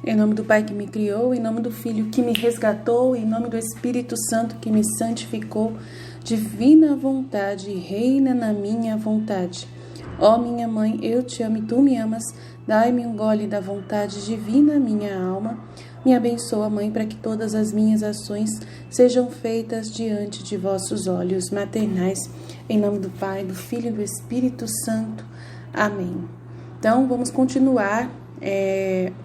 Em nome do Pai que me criou, em nome do Filho que me resgatou, em nome do Espírito Santo que me santificou, divina vontade, reina na minha vontade. Ó minha mãe, eu te amo e tu me amas, dai-me um gole da vontade divina, minha alma. Me abençoa, Mãe, para que todas as minhas ações sejam feitas diante de vossos olhos maternais. Em nome do Pai, do Filho e do Espírito Santo. Amém. Então, vamos continuar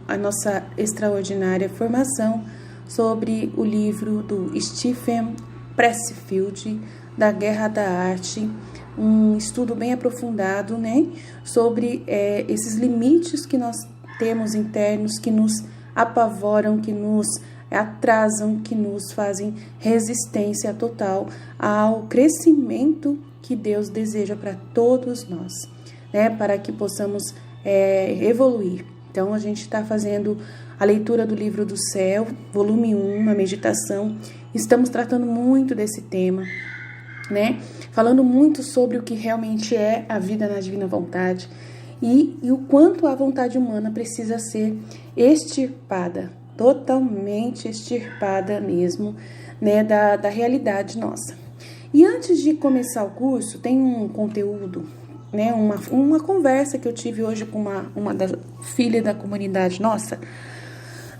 a nossa extraordinária formação sobre o livro do Stephen Pressfield, Da Guerra da Arte, um estudo bem aprofundado, né, sobre esses limites que nós temos internos, que nos apavoram, que nos atrasam, que nos fazem resistência total ao crescimento que Deus deseja para todos nós, né, para que possamos evoluir. Então, a gente está fazendo a leitura do Livro do Céu, volume 1, uma meditação. Estamos tratando muito desse tema, né? Falando muito sobre o que realmente é a vida na divina vontade e o quanto a vontade humana precisa ser extirpada, totalmente extirpada mesmo, né, da realidade nossa. E antes de começar o curso, tem um conteúdo, né, uma conversa que eu tive hoje com uma das filhas da comunidade nossa,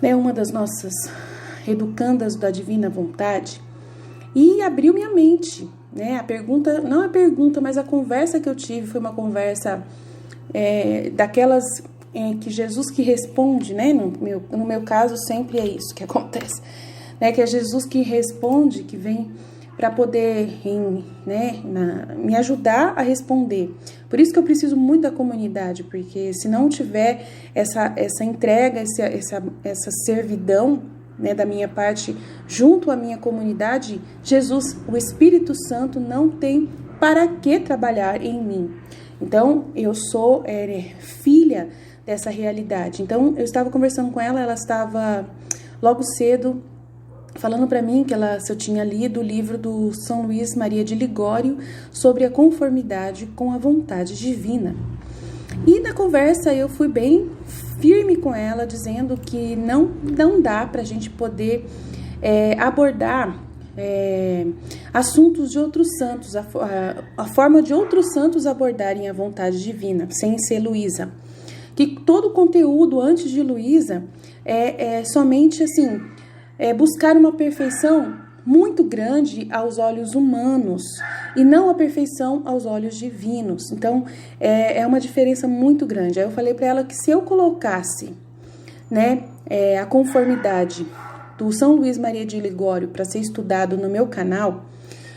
né, uma das nossas educandas da divina vontade, e abriu minha mente, né? A pergunta, não a pergunta, mas a conversa que eu tive foi uma conversa daquelas que Jesus que responde, né? No meu caso sempre é isso que acontece, né? Que é Jesus que responde, que vem para poder, me ajudar a responder. Por isso que eu preciso muito da comunidade, porque se não tiver essa entrega, essa servidão, né, da minha parte, junto à minha comunidade, Jesus, o Espírito Santo, não tem para que trabalhar em mim. Então, eu sou filha dessa realidade. Então, eu estava conversando com ela estava logo cedo falando para mim se eu tinha lido o livro do São Luís Maria de Ligório sobre a conformidade com a vontade divina. E na conversa eu fui bem firme com ela, dizendo que não dá para a gente poder abordar assuntos de outros santos, a forma de outros santos abordarem a vontade divina, sem ser Luísa. Que todo o conteúdo antes de Luísa é somente assim, buscar uma perfeição muito grande aos olhos humanos e não a perfeição aos olhos divinos. Então, é uma diferença muito grande. Aí eu falei para ela que se eu colocasse, né, a conformidade do São Luís Maria de Ligório para ser estudado no meu canal,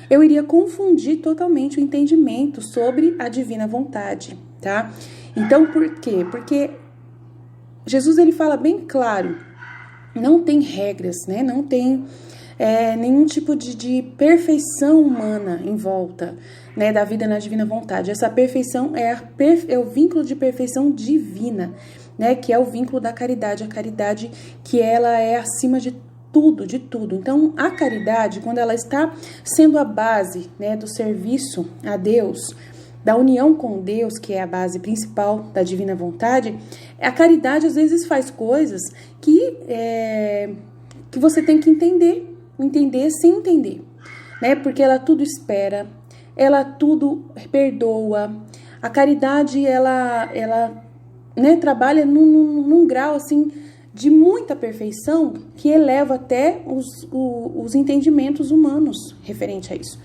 eu iria confundir totalmente o entendimento sobre a divina vontade, tá? Então, por quê? Porque Jesus, ele fala bem claro, não tem regras, né? Não tem nenhum tipo de perfeição humana em volta, né, da vida na divina vontade. Essa perfeição é o vínculo de perfeição divina, né, que é o vínculo da caridade. A caridade que ela é acima de tudo, de tudo. Então, a caridade, quando ela está sendo a base, né, do serviço a Deus, da união com Deus, que é a base principal da divina vontade, a caridade às vezes faz coisas que você tem que entender sem entender, né? Porque ela tudo espera, ela tudo perdoa. A caridade, ela né, trabalha num grau assim de muita perfeição que eleva até os entendimentos humanos referente a isso.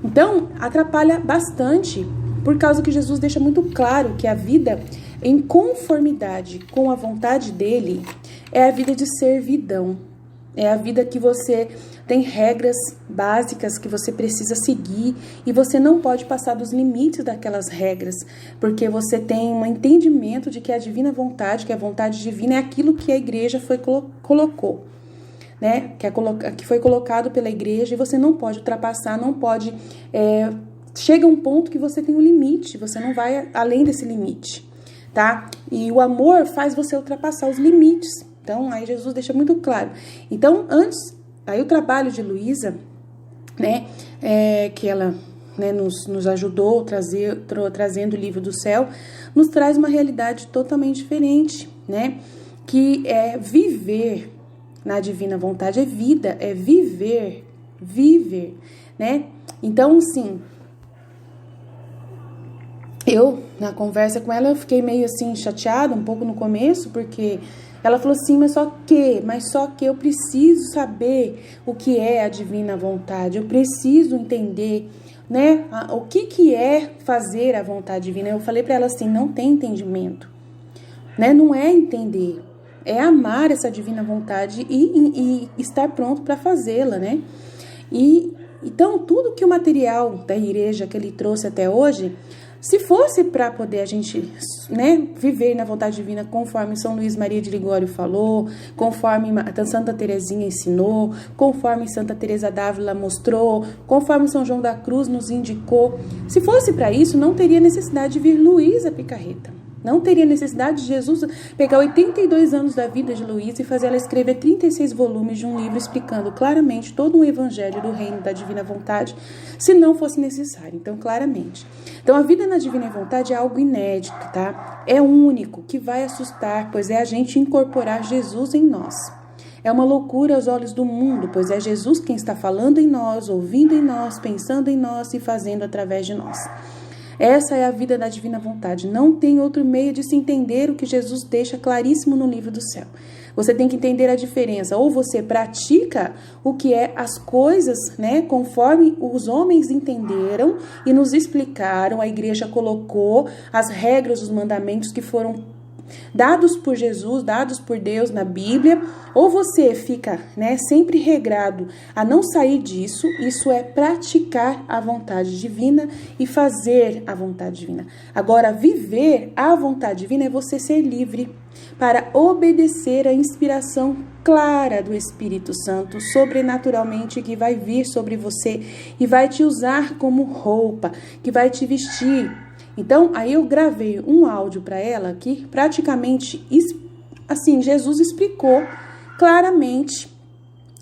Então, atrapalha bastante, por causa que Jesus deixa muito claro que a vida em conformidade com a vontade dele é a vida de servidão. É a vida que você tem regras básicas que você precisa seguir e você não pode passar dos limites daquelas regras, porque você tem um entendimento de que a divina vontade, que a vontade divina é aquilo que a igreja colocou, né? Que foi colocado pela igreja e você não pode ultrapassar, não pode... chega um ponto que você tem um limite, você não vai além desse limite, tá? E o amor faz você ultrapassar os limites. Então, aí Jesus deixa muito claro. Então, aí o trabalho de Luísa, né, que ela, né, nos ajudou trazendo o livro do céu, nos traz uma realidade totalmente diferente, né? que é viver na divina vontade, é vida, é viver, né? Então, sim, eu, na conversa com ela, eu fiquei meio assim, chateada um pouco no começo, porque ela falou assim, mas só que eu preciso saber o que é a divina vontade, eu preciso entender, né, o que é fazer a vontade divina. Eu falei para ela assim, não tem entendimento, né, não é entender, é amar essa divina vontade e estar pronto para fazê-la, né? E então tudo que o material da igreja que ele trouxe até hoje, se fosse para poder a gente, né, viver na vontade divina conforme São Luís Maria de Ligório falou, conforme Santa Teresinha ensinou, conforme Santa Teresa d'Ávila mostrou, conforme São João da Cruz nos indicou, se fosse para isso, não teria necessidade de vir Luísa Picarreta. Não teria necessidade de Jesus pegar 82 anos da vida de Luísa e fazer ela escrever 36 volumes de um livro explicando claramente todo um evangelho do reino da divina vontade, se não fosse necessário. Então, claramente. Então, a vida na divina vontade é algo inédito, tá? É único, que vai assustar, pois é a gente incorporar Jesus em nós. É uma loucura aos olhos do mundo, pois é Jesus quem está falando em nós, ouvindo em nós, pensando em nós e fazendo através de nós. Essa é a vida da divina vontade. Não tem outro meio de se entender o que Jesus deixa claríssimo no livro do céu. Você tem que entender a diferença. Ou você pratica o que é as coisas, né, conforme os homens entenderam e nos explicaram. A igreja colocou as regras, os mandamentos que foram dados por Jesus, dados por Deus na Bíblia, ou você fica, né, sempre regrado a não sair disso. Isso é praticar a vontade divina e fazer a vontade divina. Agora, viver a vontade divina é você ser livre para obedecer a inspiração clara do Espírito Santo, sobrenaturalmente, que vai vir sobre você e vai te usar como roupa, que vai te vestir. Então, aí eu gravei um áudio para ela que praticamente, assim, Jesus explicou claramente,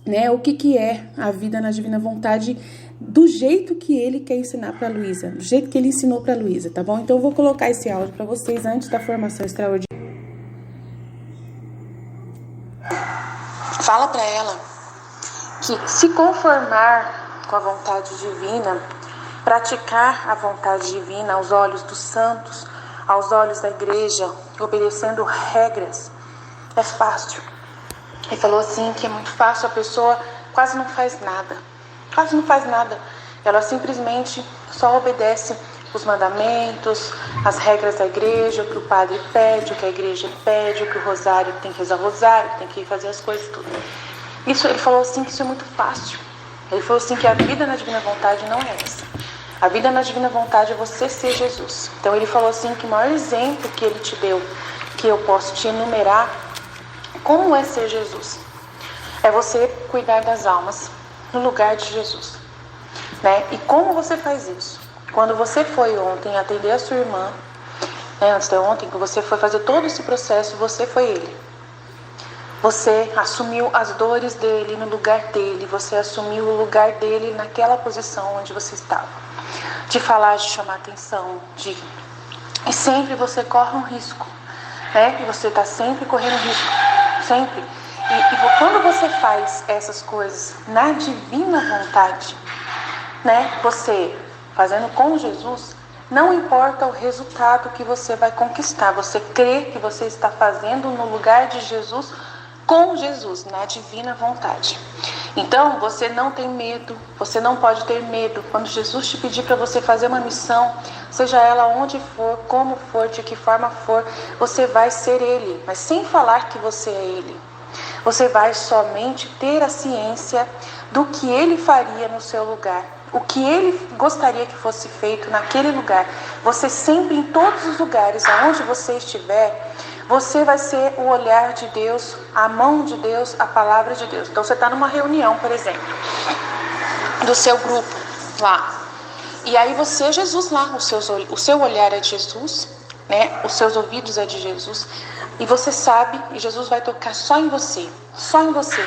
né, o que é a vida na divina vontade do jeito que ele quer ensinar para Luísa, do jeito que ele ensinou para Luísa, tá bom? Então, eu vou colocar esse áudio para vocês antes da formação extraordinária. Fala para ela que se conformar com a vontade divina, praticar a vontade divina aos olhos dos santos, aos olhos da igreja, obedecendo regras, é fácil. Ele falou assim que é muito fácil, a pessoa quase não faz nada. Ela simplesmente só obedece os mandamentos, as regras da igreja, o que o padre pede, o que a igreja pede, o que o rosário tem que rezar o rosário, tem que fazer as coisas tudo. Isso, ele falou assim que isso é muito fácil. Ele falou assim que a vida na divina vontade não é essa. A vida na divina vontade é você ser Jesus. Então ele falou assim que o maior exemplo que ele te deu, que eu posso te enumerar, como é ser Jesus, é você cuidar das almas no lugar de Jesus, né? E como você faz isso? Quando você foi ontem atender a sua irmã, né, antes de ontem, que você foi fazer todo esse processo, você foi ele. Você assumiu as dores dele no lugar dele, você assumiu o lugar dele naquela posição onde você estava. De falar, de chamar atenção, e sempre você corre um risco, né? E você está sempre correndo risco, sempre. E quando você faz essas coisas na divina vontade, né? Você fazendo com Jesus, não importa o resultado que você vai conquistar, você crê que você está fazendo no lugar de Jesus, com Jesus, na divina vontade. Então, você não tem medo, você não pode ter medo. Quando Jesus te pedir para você fazer uma missão, seja ela onde for, como for, de que forma for, você vai ser ele, mas sem falar que você é ele. Você vai somente ter a ciência do que ele faria no seu lugar, o que ele gostaria que fosse feito naquele lugar. Você sempre, em todos os lugares aonde você estiver, você vai ser o olhar de Deus, a mão de Deus, a palavra de Deus. Então você está numa reunião, por exemplo, do seu grupo lá. E aí você é Jesus lá, o seu olhar é de Jesus, né? Os seus ouvidos é de Jesus. E você sabe, e Jesus vai tocar só em você, só em você.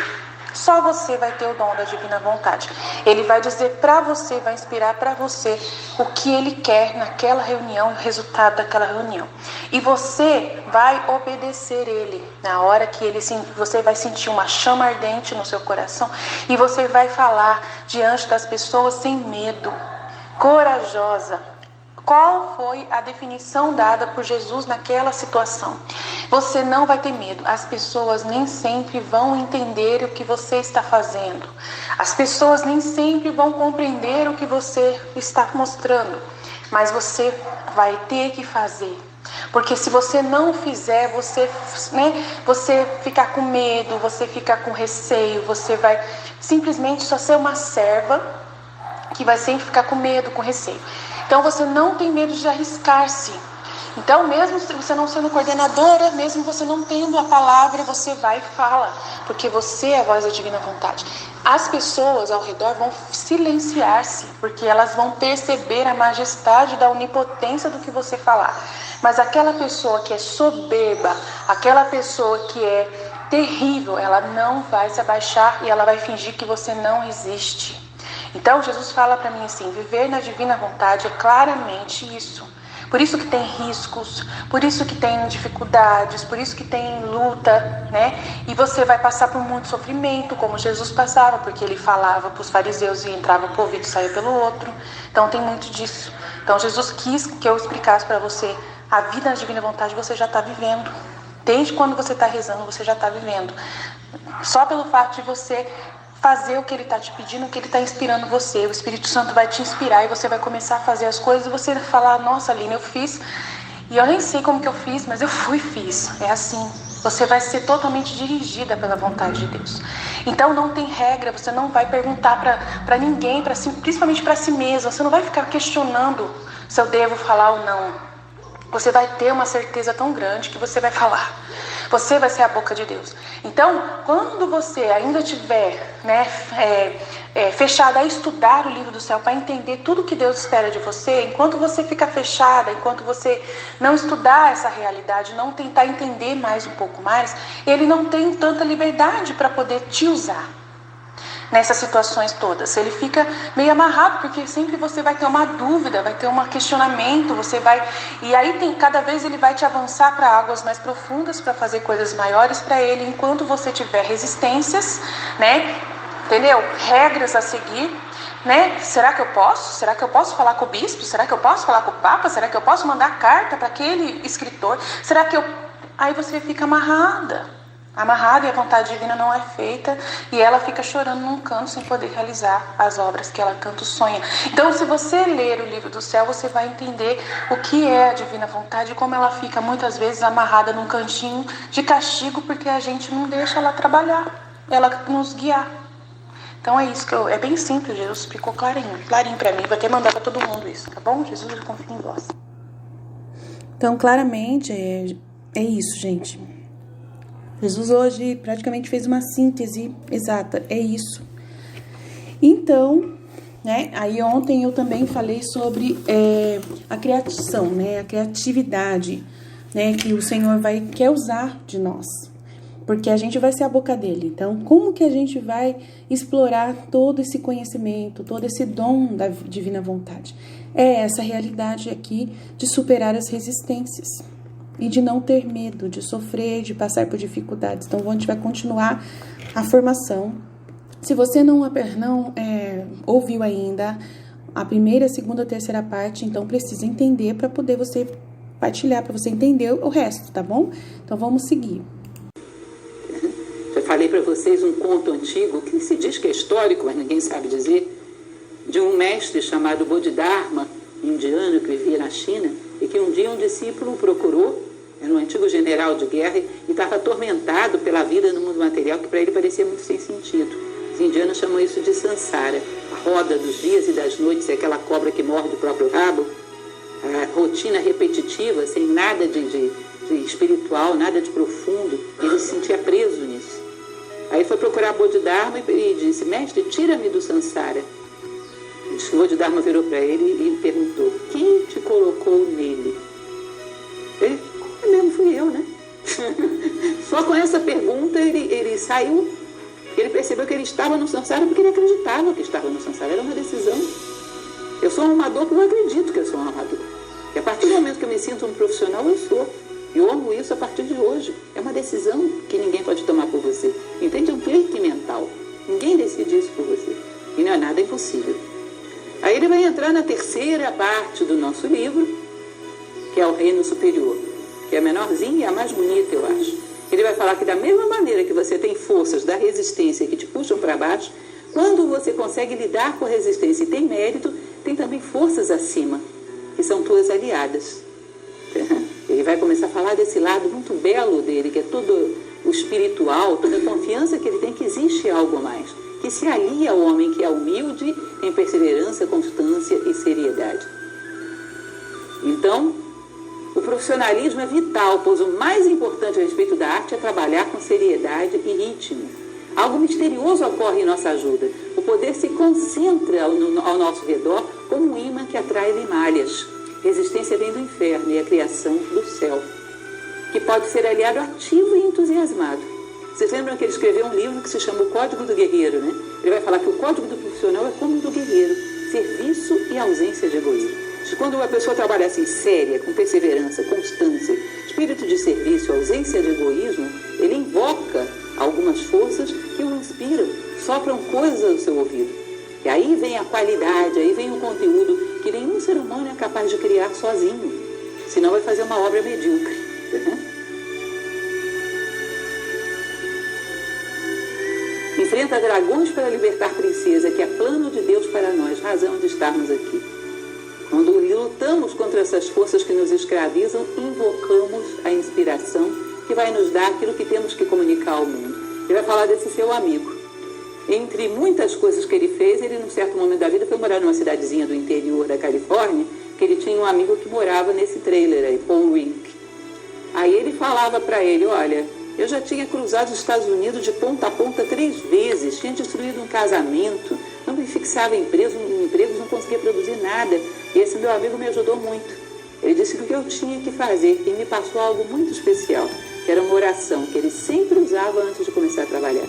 Só você vai ter o dom da divina vontade. Ele vai dizer para você, vai inspirar para você o que ele quer naquela reunião, o resultado daquela reunião. E você vai obedecer ele na hora que você vai sentir uma chama ardente no seu coração e você vai falar diante das pessoas sem medo, corajosa. Qual foi a definição dada por Jesus naquela situação? Você não vai ter medo. As pessoas nem sempre vão entender o que você está fazendo. As pessoas nem sempre vão compreender o que você está mostrando. Mas você vai ter que fazer. Porque se você não fizer, você fica com medo, você fica com receio, você vai simplesmente só ser uma serva que vai sempre ficar com medo, com receio. Então você não tem medo de arriscar-se. Então mesmo se você não sendo coordenadora, mesmo você não tendo a palavra, você vai e fala. Porque você é a voz da divina vontade. As pessoas ao redor vão silenciar-se, porque elas vão perceber a majestade da onipotência do que você falar. Mas aquela pessoa que é soberba, aquela pessoa que é terrível, ela não vai se abaixar e ela vai fingir que você não existe. Então Jesus fala para mim assim, viver na divina vontade é claramente isso. Por isso que tem riscos, por isso que tem dificuldades, por isso que tem luta, né? E você vai passar por muito sofrimento, como Jesus passava, porque ele falava para os fariseus e entrava por um ouvido e saía pelo outro. Então tem muito disso. Então Jesus quis que eu explicasse para você, a vida na divina vontade você já está vivendo. Desde quando você está rezando, você já está vivendo. Só pelo fato de você fazer o que ele está te pedindo, o que ele está inspirando você. O Espírito Santo vai te inspirar e você vai começar a fazer as coisas e você vai falar, nossa, Aline, eu fiz e eu nem sei como que eu fiz, mas eu fiz. É assim. Você vai ser totalmente dirigida pela vontade de Deus. Então não tem regra, você não vai perguntar para ninguém, principalmente para si mesmo. Você não vai ficar questionando se eu devo falar ou não. Você vai ter uma certeza tão grande que você vai falar. Você vai ser a boca de Deus. Então, quando você ainda tiver fechada a estudar o livro do céu para entender tudo que Deus espera de você, enquanto você fica fechada, enquanto você não estudar essa realidade, não tentar entender mais um pouco mais, ele não tem tanta liberdade para poder te usar nessas situações todas. Ele fica meio amarrado, porque sempre você vai ter uma dúvida, vai ter um questionamento, e aí cada vez ele vai te avançar para águas mais profundas, para fazer coisas maiores para ele, enquanto você tiver resistências, né? Entendeu? Regras a seguir, né? Será que eu posso? Será que eu posso falar com o bispo? Será que eu posso falar com o papa? Será que eu posso mandar carta para aquele escritor? Será que eu... Aí você fica amarrada e a vontade divina não é feita e ela fica chorando num canto sem poder realizar as obras que ela tanto sonha. Então, se você ler o livro do céu, você vai entender o que é a divina vontade e como ela fica muitas vezes amarrada num cantinho de castigo porque a gente não deixa ela trabalhar, ela nos guiar. Então é isso é bem simples, Jesus explicou clarinho para mim, vou até mandar para todo mundo isso, tá bom? Jesus, eu confio em vós. Então, claramente, é isso, gente. Jesus hoje praticamente fez uma síntese exata, é isso. Então, né, aí ontem eu também falei sobre a criação, né, a criatividade, né, que o Senhor quer usar de nós, porque a gente vai ser a boca dele. Então, como que a gente vai explorar todo esse conhecimento, todo esse dom da divina vontade? É essa realidade aqui de superar as resistências. E de não ter medo, de sofrer, de passar por dificuldades. Então, a gente vai continuar a formação. Se você não ouviu ainda a primeira, segunda, terceira parte, então precisa entender para poder você partilhar, para você entender o resto, tá bom? Então, vamos seguir. Já falei para vocês um conto antigo, que se diz que é histórico, mas ninguém sabe dizer, de um mestre chamado Bodhidharma, indiano, que vivia na China, e que um dia um discípulo o procurou. Era um antigo general de guerra e estava atormentado pela vida no mundo material, que para ele parecia muito sem sentido. Os indianos chamam isso de sansara, a roda dos dias e das noites, é aquela cobra que morde o próprio rabo, a rotina repetitiva, sem nada de espiritual, nada de profundo. Ele se sentia preso nisso. Aí foi procurar Bodhidharma e disse, mestre, tira-me do sansara. O Bodhidharma virou para ele e perguntou, quem te colocou nele? Ele, mesmo fui eu, né? Só com essa pergunta ele saiu, ele percebeu que ele estava no sansara porque ele acreditava que estava no sansara, era uma decisão. Eu sou um amador porque eu não acredito que eu sou um amador. E a partir do momento que eu me sinto um profissional, eu sou. Eu amo isso a partir de hoje. É uma decisão que ninguém pode tomar por você. Entende? É um clique mental. Ninguém decide isso por você. E não é nada impossível. Aí ele vai entrar na terceira parte do nosso livro, que é o reino superior, que é a menorzinha e a mais bonita, eu acho. Ele vai falar que da mesma maneira que você tem forças da resistência que te puxam para baixo, quando você consegue lidar com a resistência e tem mérito, tem também forças acima, que são tuas aliadas. Ele vai começar a falar desse lado muito belo dele, que é todo o espiritual, toda a confiança que ele tem que existe algo mais, que se alia ao homem que é humilde em perseverança, constância e seriedade. Então, o profissionalismo é vital, pois o mais importante a respeito da arte é trabalhar com seriedade e ritmo. Algo misterioso ocorre em nossa ajuda. O poder se concentra ao nosso redor como um imã que atrai limalhas. Resistência vem do inferno e a criação do céu, que pode ser aliado ativo e entusiasmado. Vocês lembram que ele escreveu um livro que se chama O Código do Guerreiro, né? Ele vai falar que o código do profissional é como o do guerreiro, serviço e ausência de egoísmo. Quando uma pessoa trabalha assim, séria, com perseverança, constância, espírito de serviço, ausência de egoísmo, ele invoca algumas forças que o inspiram, sopram coisas ao seu ouvido. E aí vem a qualidade, aí vem o conteúdo que nenhum ser humano é capaz de criar sozinho, senão vai fazer uma obra medíocre. Enfrenta dragões para libertar princesa, que é plano de Deus para nós, razão de estarmos aqui. Quando lutamos contra essas forças que nos escravizam, invocamos a inspiração que vai nos dar aquilo que temos que comunicar ao mundo. Ele vai falar desse seu amigo. Entre muitas coisas que ele fez, ele, num certo momento da vida, foi morar numa cidadezinha do interior da Califórnia, que ele tinha um amigo que morava nesse trailer aí, Paul Rink. Aí ele falava para ele, olha, eu já tinha cruzado os Estados Unidos de ponta a ponta 3 vezes, tinha destruído um casamento, não me fixava em empregos, não conseguia produzir nada. E esse meu amigo me ajudou muito. Ele disse que o que eu tinha que fazer e me passou algo muito especial, que era uma oração que ele sempre usava antes de começar a trabalhar,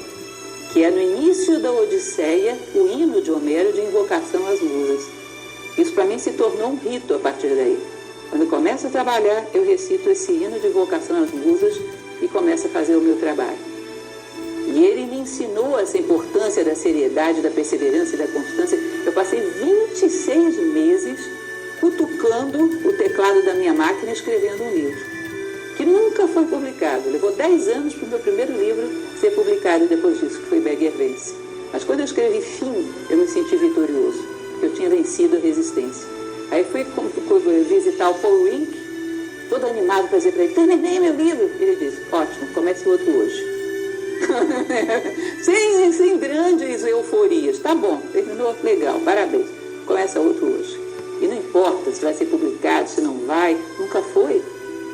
que é no início da Odisseia, o hino de Homero de invocação às musas. Isso para mim se tornou um rito a partir daí. Quando eu começo a trabalhar, eu recito esse hino de invocação às musas e começo a fazer o meu trabalho. E ele me ensinou essa importância da seriedade, da perseverança e da constância. Eu passei 26 meses cutucando o teclado da minha máquina escrevendo um livro, que nunca foi publicado. Levou 10 anos para o meu primeiro livro ser publicado depois disso, que foi Beggar Vence. Mas quando eu escrevi Fim, eu me senti vitorioso, porque eu tinha vencido a resistência. Aí fui visitar o Paul Rink, todo animado para dizer para ele, terminei meu livro. Ele disse, ótimo, comece o outro hoje. sem grandes euforias. Tá bom, terminou, legal, parabéns. Começa outro hoje. E não importa se vai ser publicado, se não vai, nunca foi.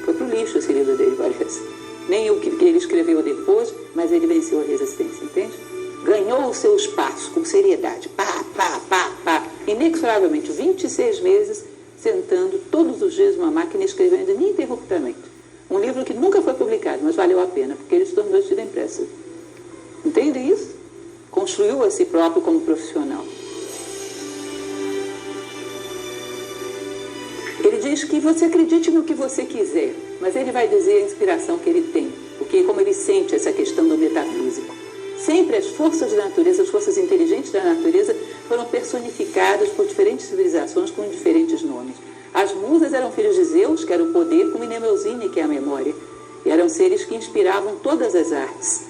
Foi pro lixo esse livro dele, parece. Nem o que ele escreveu depois, mas ele venceu a resistência, entende? Ganhou o seu espaço com seriedade. Pá, pá, pá, pá. Inexoravelmente, 26 meses, sentando todos os dias numa máquina, escrevendo ininterruptamente. Um livro que nunca foi publicado, mas valeu a pena, porque ele se tornou estilo impresso. Entende isso? Construiu a si próprio como profissional. Ele diz que você acredite no que você quiser, mas ele vai dizer a inspiração que ele tem, porque como ele sente essa questão do metafísico. Sempre as forças da natureza, as forças inteligentes da natureza, foram personificadas por diferentes civilizações com diferentes nomes. As musas eram filhos de Zeus, que era o poder, com Mnemosyne, que é a memória. E eram seres que inspiravam todas as artes.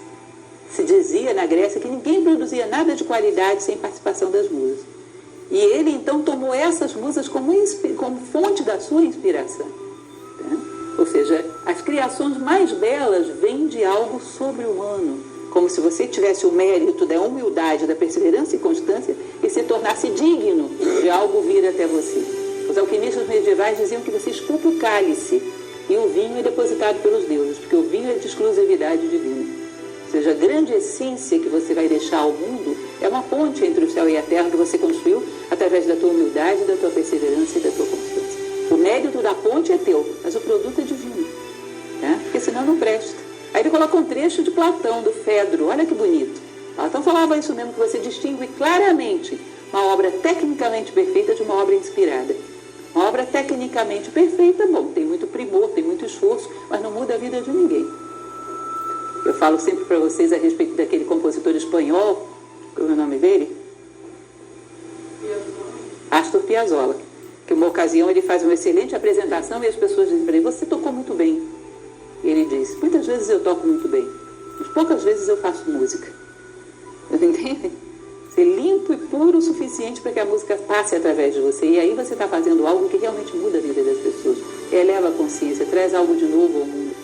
Se dizia na Grécia que ninguém produzia nada de qualidade sem participação das musas. E ele então tomou essas musas como fonte da sua inspiração. Tá? Ou seja, as criações mais belas vêm de algo sobre-humano, como se você tivesse o mérito da humildade, da perseverança e constância e se tornasse digno de algo vir até você. Os alquimistas medievais diziam que você esculpe o cálice e o vinho é depositado pelos deuses, porque o vinho é de exclusividade divina. Ou seja, a grande essência que você vai deixar ao mundo é uma ponte entre o céu e a terra que você construiu através da tua humildade, da tua perseverança e da tua constância. O mérito da ponte é teu, mas o produto é divino, tá? Porque senão não presta. Aí ele coloca um trecho de Platão, do Fedro, olha que bonito. Platão falava isso mesmo, que você distingue claramente uma obra tecnicamente perfeita de uma obra inspirada. Uma obra tecnicamente perfeita, bom, tem muito primor, tem muito esforço, mas não muda a vida de ninguém. Eu falo sempre para vocês a respeito daquele compositor espanhol, qual é o nome dele? Astor Piazzolla. Que uma ocasião ele faz uma excelente apresentação e as pessoas dizem para ele: você tocou muito bem. E ele diz: muitas vezes eu toco muito bem, mas poucas vezes eu faço música. Entende? Ser limpo e puro o suficiente para que a música passe através de você. E aí você está fazendo algo que realmente muda a vida das pessoas. Eleva a consciência, traz algo de novo ao mundo.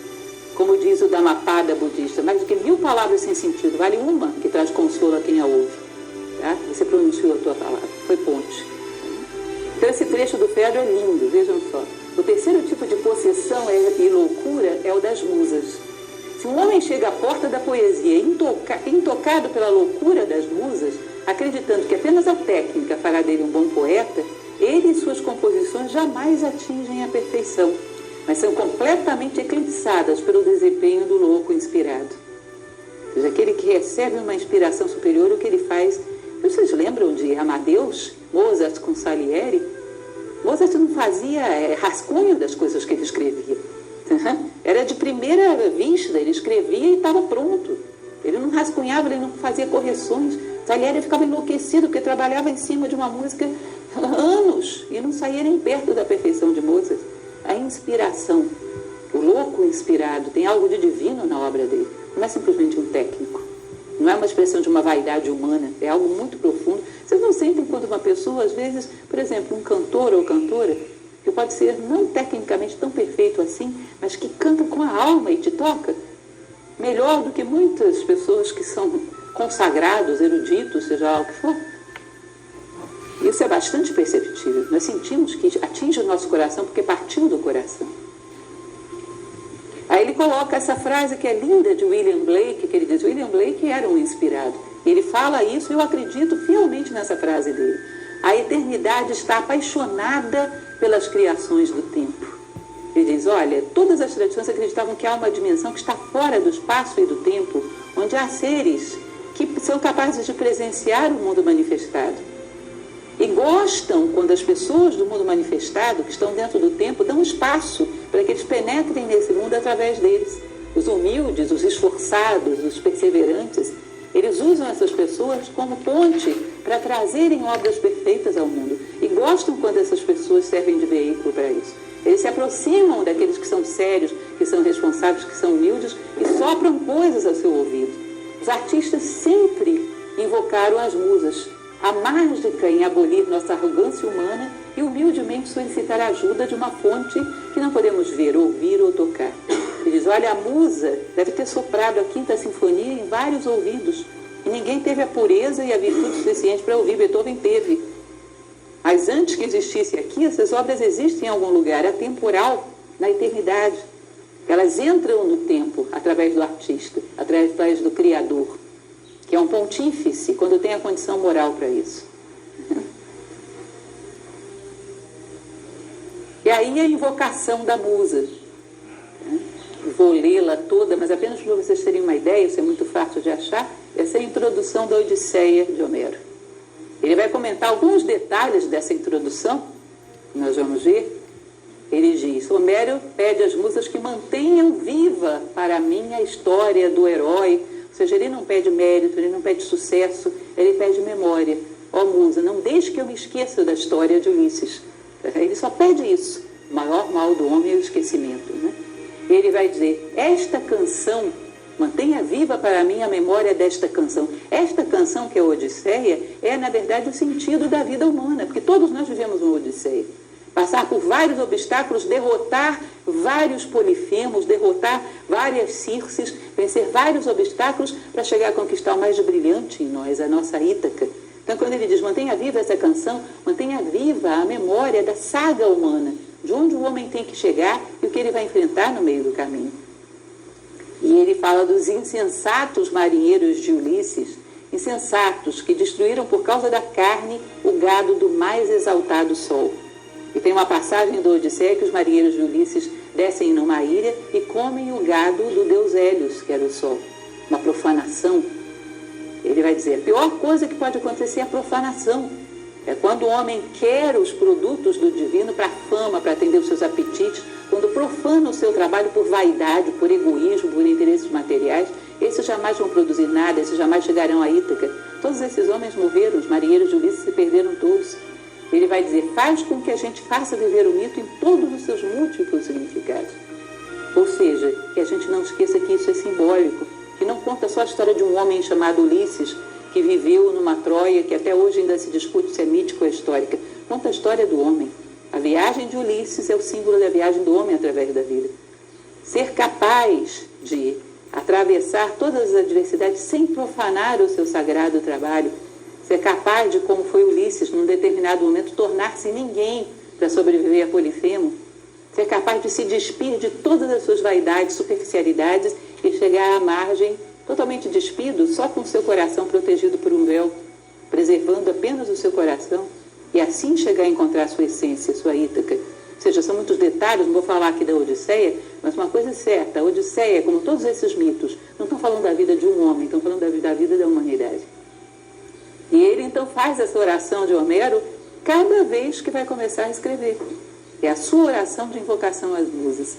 Como diz o Dhammapada budista, mais do que 1000 palavras sem sentido, vale uma que traz consolo a quem a ouve. Tá? Você pronunciou a tua palavra, foi ponte. Então esse trecho do Fedro é lindo, vejam só. O terceiro tipo de possessão e loucura é o das musas. Se um homem chega à porta da poesia intocado pela loucura das musas, acreditando que apenas a técnica fará dele um bom poeta, ele e suas composições jamais atingem a perfeição, mas são completamente eclipsadas pelo desempenho do louco inspirado. Ou seja, aquele que recebe uma inspiração superior, o que ele faz... Vocês lembram de Amadeus, Mozart com Salieri? Mozart não fazia rascunho das coisas que ele escrevia. Era de primeira vista, ele escrevia e estava pronto. Ele não rascunhava, ele não fazia correções. Salieri ficava enlouquecido porque trabalhava em cima de uma música anos e não saía nem perto da perfeição de Mozart. A inspiração, o louco inspirado, tem algo de divino na obra dele. Não é simplesmente um técnico. Não é uma expressão de uma vaidade humana, é algo muito profundo. Vocês não sentem quando uma pessoa, às vezes, por exemplo, um cantor ou cantora, que pode ser não tecnicamente tão perfeito assim, mas que canta com a alma e te toca, melhor do que muitas pessoas que são consagrados, eruditos, seja lá o que for. Isso é bastante perceptível. Nós sentimos que atinge o nosso coração porque partiu do coração. Aí ele coloca essa frase que é linda de William Blake, que ele diz: William Blake era um inspirado. E ele fala isso, eu acredito fielmente nessa frase dele. A eternidade está apaixonada pelas criações do tempo. Ele diz: olha, todas as tradições acreditavam que há uma dimensão que está fora do espaço e do tempo, onde há seres que são capazes de presenciar o mundo manifestado. E gostam quando as pessoas do mundo manifestado, que estão dentro do tempo, dão espaço para que eles penetrem nesse mundo através deles. Os humildes, os esforçados, os perseverantes, eles usam essas pessoas como ponte para trazerem obras perfeitas ao mundo. E gostam quando essas pessoas servem de veículo para isso. Eles se aproximam daqueles que são sérios, que são responsáveis, que são humildes e sopram coisas a seu ouvido. Os artistas sempre invocaram as musas, a mágica em abolir nossa arrogância humana e humildemente solicitar a ajuda de uma fonte que não podemos ver, ouvir ou tocar. Ele diz: olha, a musa deve ter soprado a Quinta Sinfonia em vários ouvidos e ninguém teve a pureza e a virtude suficiente para ouvir. Beethoven teve. Mas antes que existisse aqui, essas obras existem em algum lugar, atemporal, na eternidade. Elas entram no tempo através do artista, através do Criador, que é um pontífice quando tem a condição moral para isso. E aí a invocação da musa. Vou lê-la toda, mas apenas para vocês terem uma ideia, isso é muito fácil de achar, essa é a introdução da Odisseia de Homero. Ele vai comentar alguns detalhes dessa introdução, que nós vamos ver. Ele diz: Homero pede às musas que mantenham viva para mim a história do herói. Ou seja, ele não pede mérito, ele não pede sucesso, ele pede memória. Ó musa, não deixe que eu me esqueça da história de Ulisses. Ele só pede isso. O maior mal do homem é o esquecimento, né? Ele vai dizer: esta canção, mantenha viva para mim a memória desta canção. Esta canção, que é a Odisseia, é na verdade o sentido da vida humana, porque todos nós vivemos uma Odisseia. Passar por vários obstáculos, derrotar vários polifemos, derrotar várias Circes, vencer vários obstáculos para chegar a conquistar o mais brilhante em nós, a nossa Ítaca. Então, quando ele diz mantenha viva essa canção, mantenha viva a memória da saga humana, de onde o homem tem que chegar e o que ele vai enfrentar no meio do caminho. E ele fala dos insensatos marinheiros de Ulisses, insensatos que destruíram por causa da carne o gado do mais exaltado sol. E tem uma passagem do Odisseia que os marinheiros de Ulisses descem numa ilha e comem o gado do deus Hélios, que era o sol. Uma profanação. Ele vai dizer: a pior coisa que pode acontecer é a profanação. É quando o homem quer os produtos do divino para fama, para atender os seus apetites, quando profana o seu trabalho por vaidade, por egoísmo, por interesses materiais, esses jamais vão produzir nada, esses jamais chegarão a Ítaca. Todos esses homens morreram, os marinheiros de Ulisses se perderam todos. Ele vai dizer, faz com que a gente faça viver o mito em todos os seus múltiplos significados. Ou seja, que a gente não esqueça que isso é simbólico, que não conta só a história de um homem chamado Ulisses, que viveu numa Troia, que até hoje ainda se discute se é mítica ou histórica. Conta a história do homem. A viagem de Ulisses é o símbolo da viagem do homem através da vida. Ser capaz de atravessar todas as adversidades sem profanar o seu sagrado trabalho, ser capaz de, como foi Ulisses, num determinado momento, tornar-se ninguém para sobreviver a Polifemo, ser capaz de se despir de todas as suas vaidades, superficialidades e chegar à margem totalmente despido, só com o seu coração protegido por um véu, preservando apenas o seu coração, e assim chegar a encontrar a sua essência, a sua Ítaca. Ou seja, são muitos detalhes, não vou falar aqui da Odisseia, mas uma coisa é certa, a Odisseia, como todos esses mitos, não estão falando da vida de um homem, estão falando da vida da humanidade. E ele então faz essa oração de Homero cada vez que vai começar a escrever. É a sua oração de invocação às musas.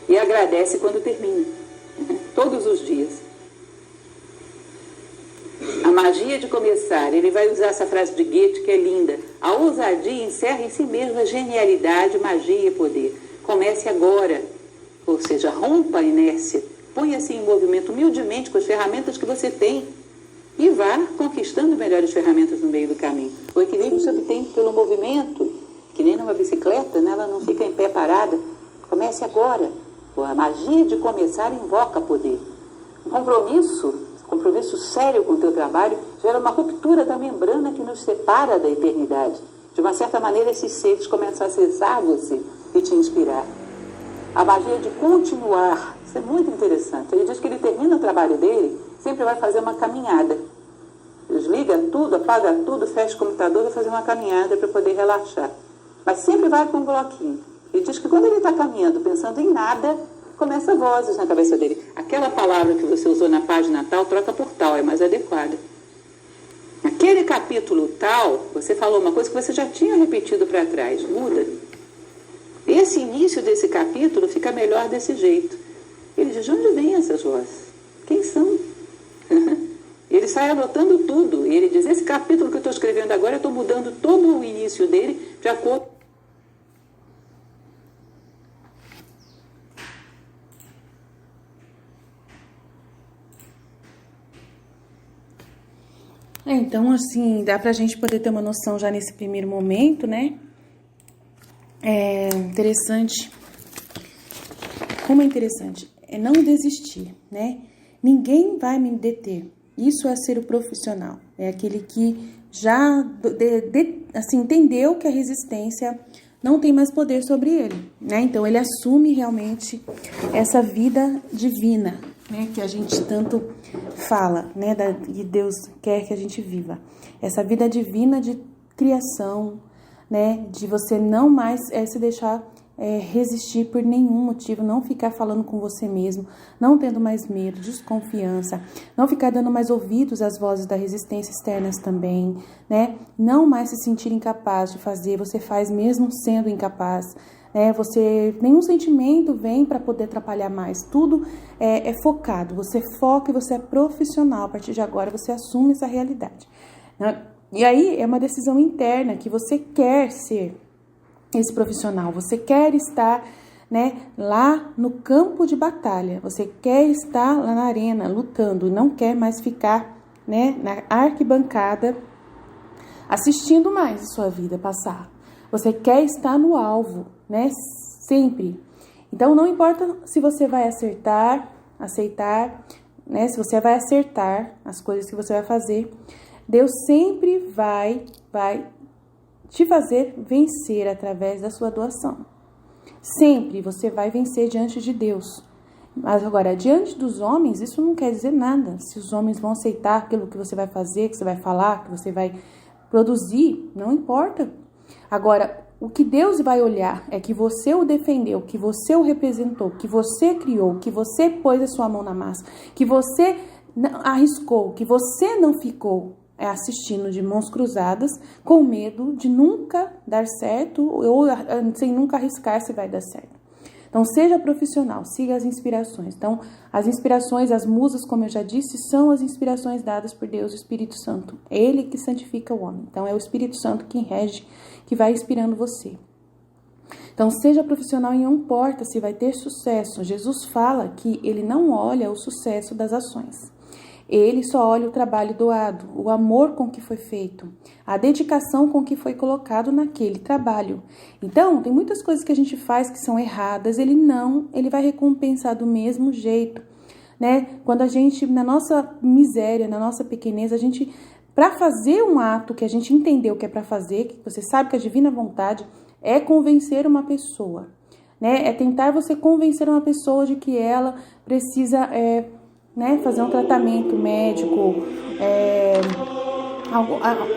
E agradece quando termina, todos os dias. A magia de começar, ele vai usar essa frase de Goethe que é linda. A ousadia encerra em si mesma genialidade, magia e poder. Comece agora, ou seja, rompa a inércia, ponha-se em movimento humildemente com as ferramentas que você tem e vá conquistando melhores ferramentas no meio do caminho. O equilíbrio se obtém pelo movimento, que nem numa bicicleta, né? Ela não fica em pé parada. Comece agora. A magia de começar invoca poder. Um compromisso sério com o teu trabalho gera uma ruptura da membrana que nos separa da eternidade. De uma certa maneira, esses seres começam a acessar você e te inspirar. A magia de continuar, isso é muito interessante. Ele diz que ele termina o trabalho dele, sempre vai fazer uma caminhada. Desliga tudo, apaga tudo, fecha o computador e vai fazer uma caminhada para poder relaxar. Mas sempre vai com um bloquinho. Ele diz que quando ele está caminhando, pensando em nada, começa vozes na cabeça dele. Aquela palavra que você usou na página tal, troca por tal, é mais adequada. Naquele capítulo tal, você falou uma coisa que você já tinha repetido para trás. Muda. Esse início desse capítulo fica melhor desse jeito. Ele diz, de onde vêm essas vozes? Quem são? Ele sai anotando tudo. E ele diz, esse capítulo que eu estou escrevendo agora, eu estou mudando todo o início dele de acordo. Então, assim, dá pra gente poder ter uma noção já nesse primeiro momento, né? É interessante. Como é interessante? É não desistir, né? Ninguém vai me deter. Isso é ser o profissional. É aquele que já assim, entendeu que a resistência não tem mais poder sobre ele, né? Então, ele assume realmente essa vida divina, né, que a gente tanto fala, né, que Deus quer que a gente viva. Essa vida divina de criação, né, de você não mais se deixar resistir por nenhum motivo, não ficar falando com você mesmo, não tendo mais medo, desconfiança, não ficar dando mais ouvidos às vozes da resistência externas também, né, não mais se sentir incapaz de fazer, você faz mesmo sendo incapaz. Nenhum sentimento vem para poder atrapalhar mais, tudo é focado, você foca e você é profissional, a partir de agora você assume essa realidade, né? E aí é uma decisão interna que você quer ser esse profissional, você quer estar, né, lá no campo de batalha, você quer estar lá na arena lutando, não quer mais ficar, né, na arquibancada assistindo mais a sua vida passar, você quer estar no alvo, né? Sempre. Então, não importa se você vai aceitar, né? Se você vai acertar as coisas que você vai fazer, Deus sempre vai te fazer vencer através da sua doação. Sempre você vai vencer diante de Deus. Mas agora, diante dos homens, isso não quer dizer nada. Se os homens vão aceitar aquilo que você vai fazer, que você vai falar, que você vai produzir, não importa. Agora, o que Deus vai olhar é que você o defendeu, que você o representou, que você criou, que você pôs a sua mão na massa, que você arriscou, que você não ficou assistindo de mãos cruzadas, com medo de nunca dar certo ou sem nunca arriscar se vai dar certo. Então, seja profissional, siga as inspirações. Então, as inspirações, as musas, como eu já disse, são as inspirações dadas por Deus, o Espírito Santo. Ele que santifica o homem. Então, é o Espírito Santo que rege, que vai inspirando você. Então, seja profissional e não importa se vai ter sucesso. Jesus fala que ele não olha o sucesso das ações. Ele só olha o trabalho doado, o amor com que foi feito, a dedicação com que foi colocado naquele trabalho. Então, tem muitas coisas que a gente faz que são erradas, ele vai recompensar do mesmo jeito, né? Quando a gente, na nossa miséria, na nossa pequenez, a gente, para fazer um ato que a gente entendeu que é para fazer, que você sabe que a divina vontade é convencer uma pessoa, né? É tentar você convencer uma pessoa de que ela precisa fazer um tratamento médico,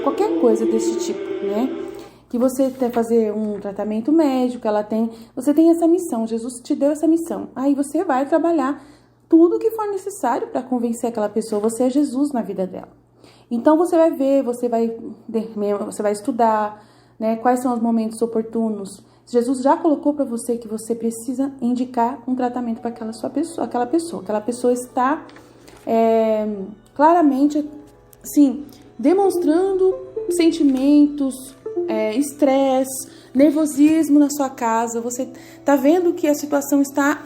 qualquer coisa desse tipo, né? Que você quer fazer um tratamento médico, você tem essa missão, Jesus te deu essa missão. Aí você vai trabalhar tudo que for necessário para convencer aquela pessoa, você é Jesus na vida dela. Então você vai ver, você vai estudar, né? Quais são os momentos oportunos. Jesus já colocou para você que você precisa indicar um tratamento para aquela pessoa está claramente, assim, demonstrando sentimentos, estresse, nervosismo na sua casa. Você está vendo que a situação está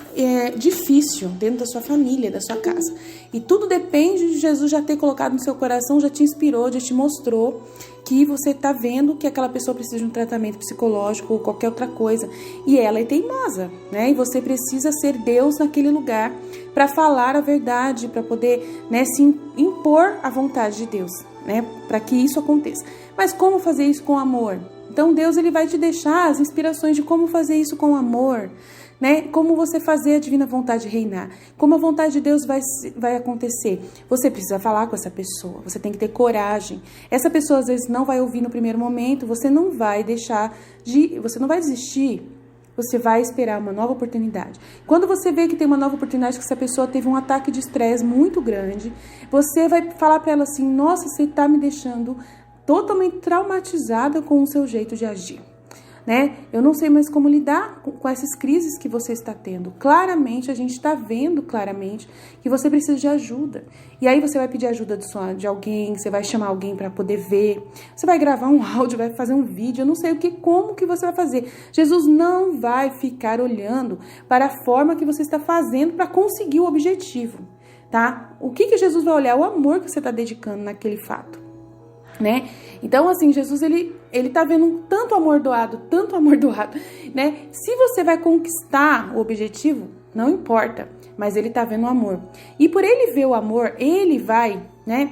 difícil dentro da sua família, da sua casa. E tudo depende de Jesus já ter colocado no seu coração, já te inspirou, já te mostrou que você está vendo que aquela pessoa precisa de um tratamento psicológico ou qualquer outra coisa. E ela é teimosa, né? E você precisa ser Deus naquele lugar para falar a verdade, para poder, né, se impor a vontade de Deus, né? Para que isso aconteça. Mas como fazer isso com amor? Então Deus ele vai te deixar as inspirações de como fazer isso com amor, né? Como você fazer a divina vontade reinar, como a vontade de Deus vai acontecer. Você precisa falar com essa pessoa, você tem que ter coragem. Essa pessoa às vezes não vai ouvir no primeiro momento, você não vai desistir, você vai esperar uma nova oportunidade. Quando você vê que tem uma nova oportunidade, que essa pessoa teve um ataque de estresse muito grande, você vai falar para ela assim: nossa, você está me deixando totalmente traumatizada com o seu jeito de agir, né? Eu não sei mais como lidar com essas crises que você está tendo. Claramente, a gente está vendo claramente que você precisa de ajuda. E aí você vai pedir ajuda de alguém, você vai chamar alguém para poder ver, você vai gravar um áudio, vai fazer um vídeo, eu não sei como que você vai fazer. Jesus não vai ficar olhando para a forma que você está fazendo para conseguir o objetivo, tá? O que Jesus vai olhar? O amor que você está dedicando naquele fato, né? Então, assim, Jesus, ele tá vendo tanto amor doado, né? Se você vai conquistar o objetivo, não importa, mas ele tá vendo o amor. E por ele ver o amor, ele vai, né,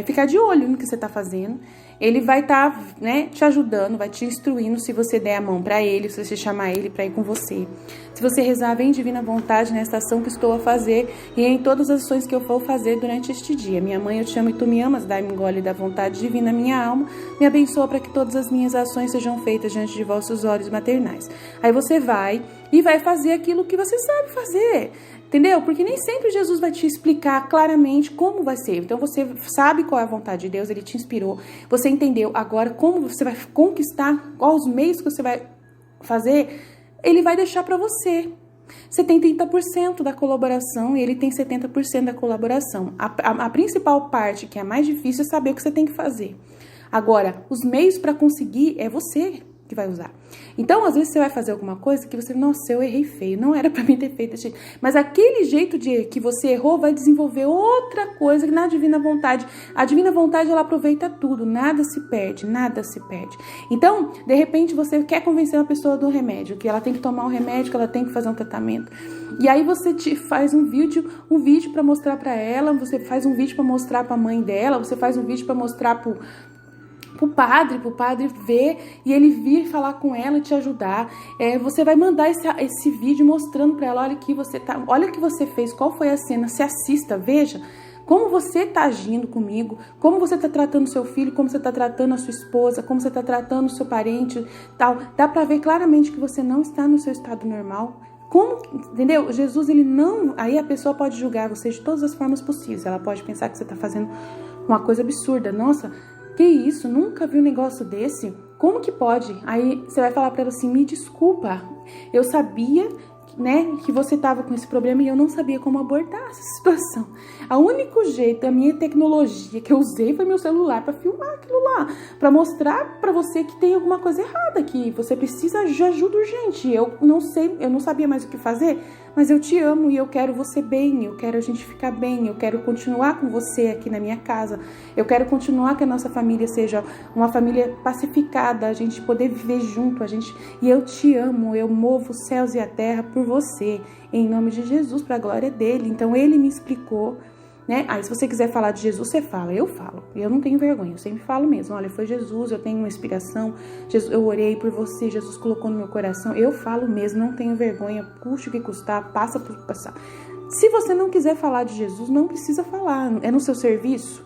ficar de olho no que você tá fazendo. Ele vai estar, né, te ajudando, vai te instruindo se você der a mão para ele, se você chamar ele para ir com você. Se você rezar, vem divina vontade nesta ação que estou a fazer e em todas as ações que eu vou fazer durante este dia. Minha mãe, eu te amo e tu me amas, dai-me um gole da vontade divina minha alma, me abençoa para que todas as minhas ações sejam feitas diante de vossos olhos maternais. Aí você vai e vai fazer aquilo que você sabe fazer. Entendeu? Porque nem sempre Jesus vai te explicar claramente como vai ser. Então você sabe qual é a vontade de Deus, ele te inspirou, você entendeu agora como você vai conquistar, quais os meios que você vai fazer, ele vai deixar para você. Você tem 30% da colaboração e ele tem 70% da colaboração. A principal parte, que é a mais difícil, é saber o que você tem que fazer. Agora, os meios para conseguir é você que vai usar. Então, às vezes você vai fazer alguma coisa que você, nossa, eu errei feio, não era pra mim ter feito desse jeito. Mas aquele jeito que você errou vai desenvolver outra coisa na divina vontade. A divina vontade, ela aproveita tudo, nada se perde. Então, de repente, você quer convencer uma pessoa do remédio, que ela tem que tomar um remédio, que ela tem que fazer um tratamento. E aí você faz um vídeo para mostrar pra ela, você faz um vídeo para mostrar pra mãe dela, você faz um vídeo para mostrar pro padre ver e ele vir falar com ela e te ajudar. Você vai mandar esse vídeo mostrando para ela, olha o que você fez, qual foi a cena, se assista, veja como você está agindo comigo, como você está tratando seu filho, como você está tratando a sua esposa, como você está tratando o seu parente, tal. Dá para ver claramente que você não está no seu estado normal. Como, entendeu? Jesus, ele não... Aí a pessoa pode julgar você de todas as formas possíveis. Ela pode pensar que você está fazendo uma coisa absurda. Nossa, que isso? Nunca vi um negócio desse? Como que pode? Aí você vai falar para ela assim, me desculpa, eu sabia, né, que você tava com esse problema e eu não sabia como abordar essa situação. O único jeito, a minha tecnologia que eu usei foi meu celular para filmar aquilo lá, para mostrar para você que tem alguma coisa errada, que você precisa de ajuda urgente. Eu não sei, eu não sabia mais o que fazer, mas eu te amo e eu quero você bem, eu quero a gente ficar bem, eu quero continuar com você aqui na minha casa, eu quero continuar que a nossa família seja uma família pacificada, a gente poder viver junto, e eu te amo, eu movo os céus e a terra por você, em nome de Jesus, para a glória dele. Então ele me explicou, né? Aí se você quiser falar de Jesus, você fala, eu falo, eu não tenho vergonha, eu sempre falo mesmo, olha, foi Jesus, eu tenho uma inspiração, Jesus, eu orei por você, Jesus colocou no meu coração, eu falo mesmo, não tenho vergonha, custe o que custar, passa por passar. Se você não quiser falar de Jesus, não precisa falar, é no seu serviço,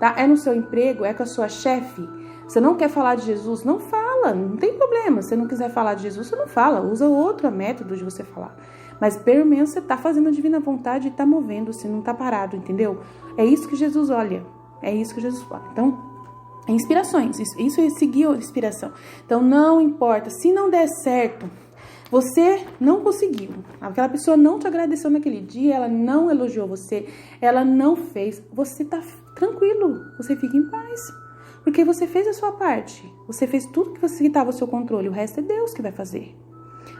tá? É no seu emprego, é com a sua chefe, você não quer falar de Jesus, não fala, não tem problema, se você não quiser falar de Jesus, você não fala, usa outro método de você falar. Mas pelo menos você está fazendo a divina vontade e está movendo-se, não está parado, entendeu? É isso que Jesus olha, é isso que Jesus fala. Então, inspirações, isso é seguir a inspiração. Então, não importa, se não der certo, você não conseguiu, aquela pessoa não te agradeceu naquele dia, ela não elogiou você, ela não fez, você está tranquilo, você fica em paz. Porque você fez a sua parte, você fez tudo que estava ao seu controle, o resto é Deus que vai fazer.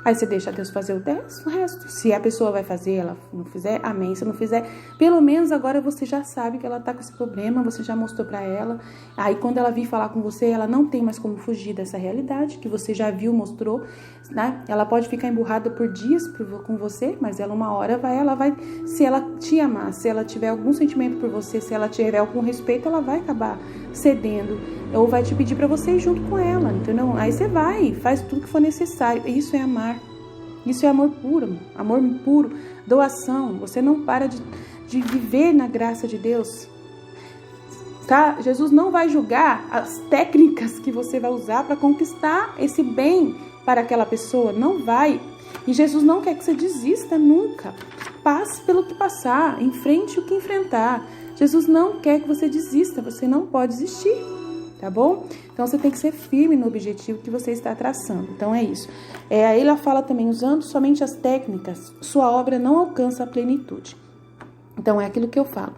Aí você deixa Deus fazer o resto. Se a pessoa vai fazer, ela não fizer, amém. Se não fizer, pelo menos agora você já sabe que ela tá com esse problema, você já mostrou pra ela. Aí quando ela vir falar com você, ela não tem mais como fugir dessa realidade, que você já viu, mostrou, né? Ela pode ficar emburrada por dias com você, mas ela uma hora ela vai, se ela te amar, se ela tiver algum sentimento por você, se ela tiver algum respeito, ela vai acabar cedendo, ou vai te pedir pra você ir junto com ela, entendeu? Aí você vai, faz tudo que for necessário. Isso é amar. Isso é amor puro, doação. Você não para de viver na graça de Deus. Tá? Jesus não vai julgar as técnicas que você vai usar para conquistar esse bem para aquela pessoa. Não vai. E Jesus não quer que você desista nunca. Passe pelo que passar, enfrente o que enfrentar. Jesus não quer que você desista, você não pode desistir. Tá bom? Então você tem que ser firme no objetivo que você está traçando. Então é isso. Aí ela fala também, usando somente as técnicas, sua obra não alcança a plenitude. Então é aquilo que eu falo.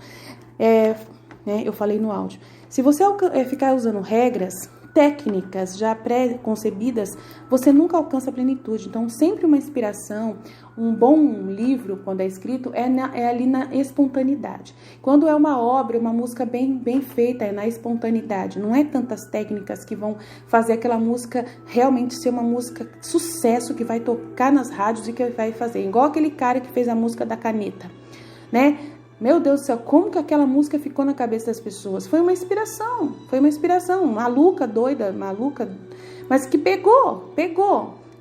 Né, eu falei no áudio. Se você ficar usando regras, técnicas já pré-concebidas, você nunca alcança a plenitude. Então sempre uma inspiração, um bom livro, quando é escrito, é ali na espontaneidade. Quando é uma obra, uma música bem feita, é na espontaneidade. Não é tantas técnicas que vão fazer aquela música realmente ser uma música sucesso, que vai tocar nas rádios e que vai fazer. Igual aquele cara que fez a música da caneta, né? Meu Deus do céu, como que aquela música ficou na cabeça das pessoas? Foi uma inspiração, maluca, doida, mas que pegou,